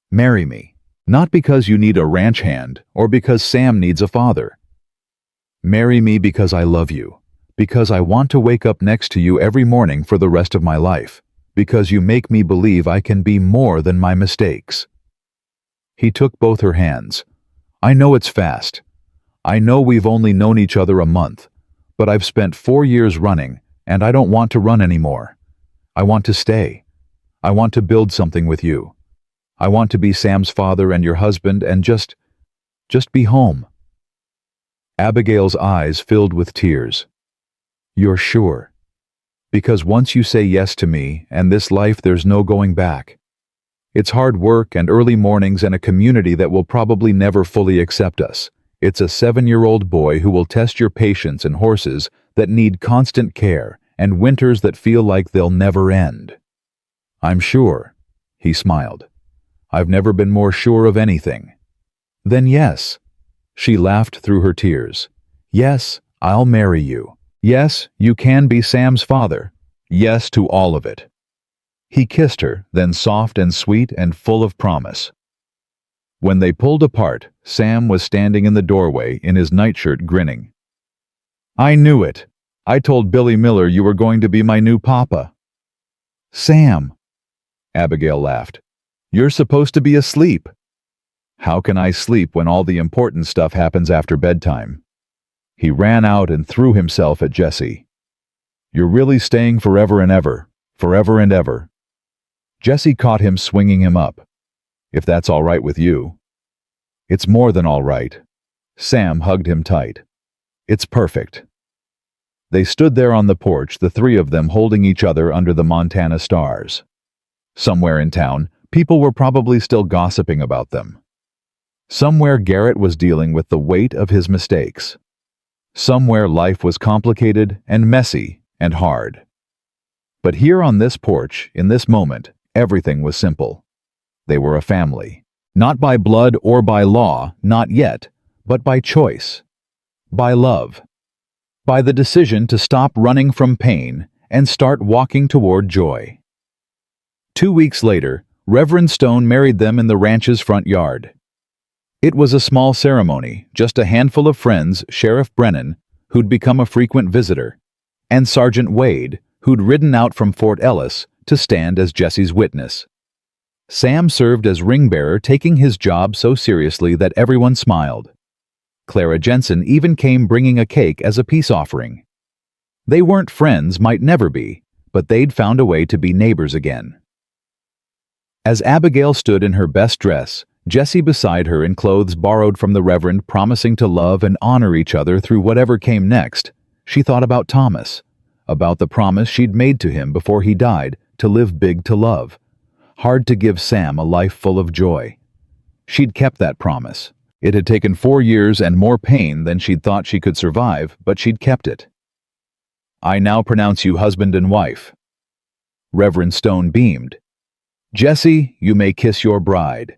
Marry me. Not because you need a ranch hand or because Sam needs a father. Marry me because I love you, because I want to wake up next to you every morning for the rest of my life, because you make me believe I can be more than my mistakes." He took both her hands. "I know it's fast. I know we've only known each other a month, but I've spent 4 years running, and I don't want to run anymore. I want to stay. I want to build something with you. I want to be Sam's father and your husband and just be home." Abigail's eyes filled with tears. "You're sure? Because once you say yes to me and this life, there's no going back. It's hard work and early mornings and a community that will probably never fully accept us. It's a 7-year-old boy who will test your patience and horses that need constant care and winters that feel like they'll never end." "I'm sure," he smiled. "I've never been more sure of anything." "Then yes." She laughed through her tears. "Yes, I'll marry you. Yes, you can be Sam's father. Yes to all of it." He kissed her, then soft and sweet and full of promise. When they pulled apart, Sam was standing in the doorway in his nightshirt grinning. "I knew it. I told Billy Miller you were going to be my new papa." "Sam," Abigail laughed, "you're supposed to be asleep." "How can I sleep when all the important stuff happens after bedtime?" He ran out and threw himself at Jessie. "You're really staying forever and ever, forever and ever." Jessie caught him swinging him up. "If that's all right with you." "It's more than all right." Sam hugged him tight. "It's perfect." They stood there on the porch, the three of them holding each other under the Montana stars. Somewhere in town, people were probably still gossiping about them. Somewhere Garrett was dealing with the weight of his mistakes. Somewhere life was complicated and messy and hard. But here on this porch, in this moment, everything was simple. They were a family. Not by blood or by law, not yet, but by choice. By love. By the decision to stop running from pain and start walking toward joy. 2 weeks later, Reverend Stone married them in the ranch's front yard. It was a small ceremony, just a handful of friends, Sheriff Brennan, who'd become a frequent visitor, and Sergeant Wade, who'd ridden out from Fort Ellis to stand as Jessie's witness. Sam served as ring-bearer, taking his job so seriously that everyone smiled. Clara Jensen even came bringing a cake as a peace offering. They weren't friends, might never be, but they'd found a way to be neighbors again. As Abigail stood in her best dress, Jessie beside her in clothes borrowed from the Reverend, promising to love and honor each other through whatever came next, she thought about Thomas, about the promise she'd made to him before he died to live big, to love. Hard to give Sam a life full of joy. She'd kept that promise. It had taken 4 years and more pain than she'd thought she could survive, but she'd kept it. "I now pronounce you husband and wife." Reverend Stone beamed. "Jessie, you may kiss your bride."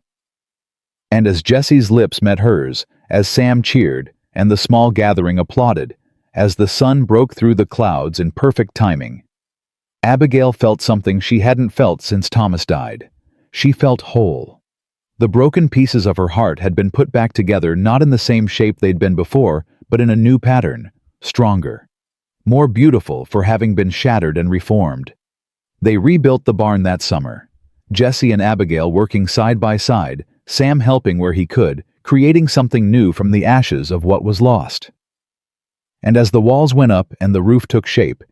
And as Jessie's lips met hers, as Sam cheered, and the small gathering applauded, as the sun broke through the clouds in perfect timing, Abigail felt something she hadn't felt since Thomas died. She felt whole. The broken pieces of her heart had been put back together, not in the same shape they'd been before, but in a new pattern, stronger, more beautiful for having been shattered and reformed. They rebuilt the barn that summer. Jessie and Abigail working side by side, Sam helping where he could, creating something new from the ashes of what was lost. And as the walls went up and the roof took shape,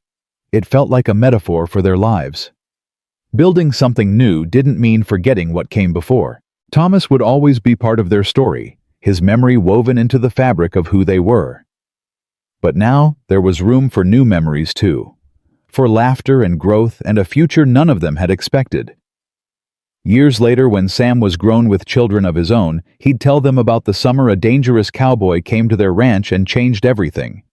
it felt like a metaphor for their lives. Building something new didn't mean forgetting what came before. Thomas would always be part of their story, his memory woven into the fabric of who they were. But now there was room for new memories too, for laughter and growth and a future none of them had expected. Years later, when Sam was grown with children of his own, he'd tell them about the summer a dangerous cowboy came to their ranch and changed everything.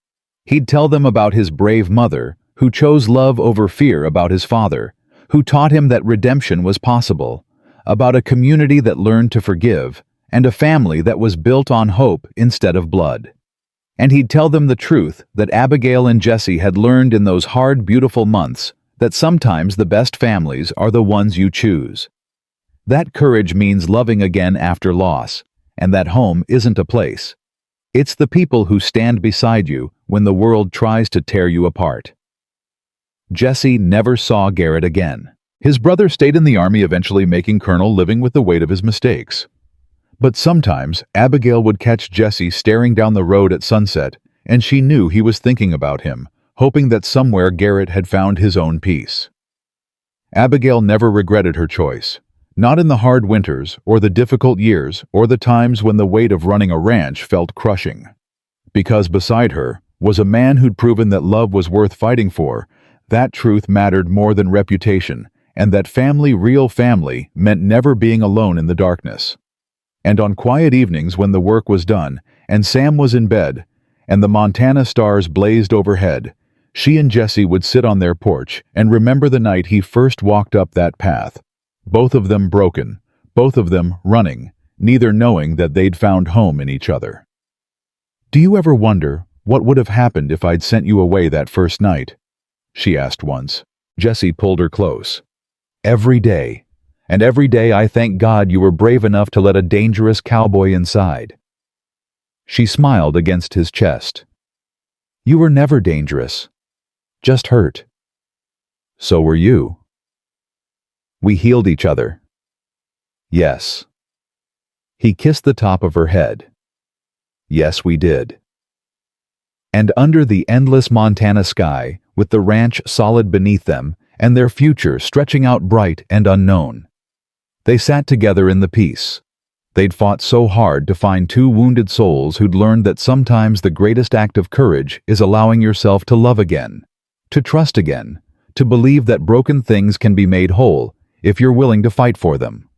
He'd tell them about his brave mother, who chose love over fear, about his father, who taught him that redemption was possible, about a community that learned to forgive, and a family that was built on hope instead of blood. And he'd tell them the truth that Abigail and Jessie had learned in those hard, beautiful months, that sometimes the best families are the ones you choose. That courage means loving again after loss, and that home isn't a place. It's the people who stand beside you when the world tries to tear you apart. Jessie never saw Garrett again. His brother stayed in the army, eventually making Colonel, living with the weight of his mistakes. But sometimes, Abigail would catch Jesse staring down the road at sunset, and she knew he was thinking about him, hoping that somewhere Garrett had found his own peace. Abigail never regretted her choice, not in the hard winters, or the difficult years, or the times when the weight of running a ranch felt crushing. Because beside her was a man who'd proven that love was worth fighting for, that truth mattered more than reputation, and that family, real family, meant never being alone in the darkness. And on quiet evenings when the work was done, and Sam was in bed, and the Montana stars blazed overhead, she and Jesse would sit on their porch and remember the night he first walked up that path. Both of them broken, both of them running, neither knowing that they'd found home in each other. "Do you ever wonder what would have happened if I'd sent you away that first night?" she asked once. Jesse pulled her close. "Every day. And every day I thank God you were brave enough to let a dangerous cowboy inside." She smiled against his chest. "You were never dangerous. Just hurt. So were you. We healed each other." "Yes." He kissed the top of her head. "Yes, we did." And under the endless Montana sky, with the ranch solid beneath them, and their future stretching out bright and unknown, they sat together in the peace. They'd fought so hard to find two wounded souls who'd learned that sometimes the greatest act of courage is allowing yourself to love again, to trust again, to believe that broken things can be made whole if you're willing to fight for them.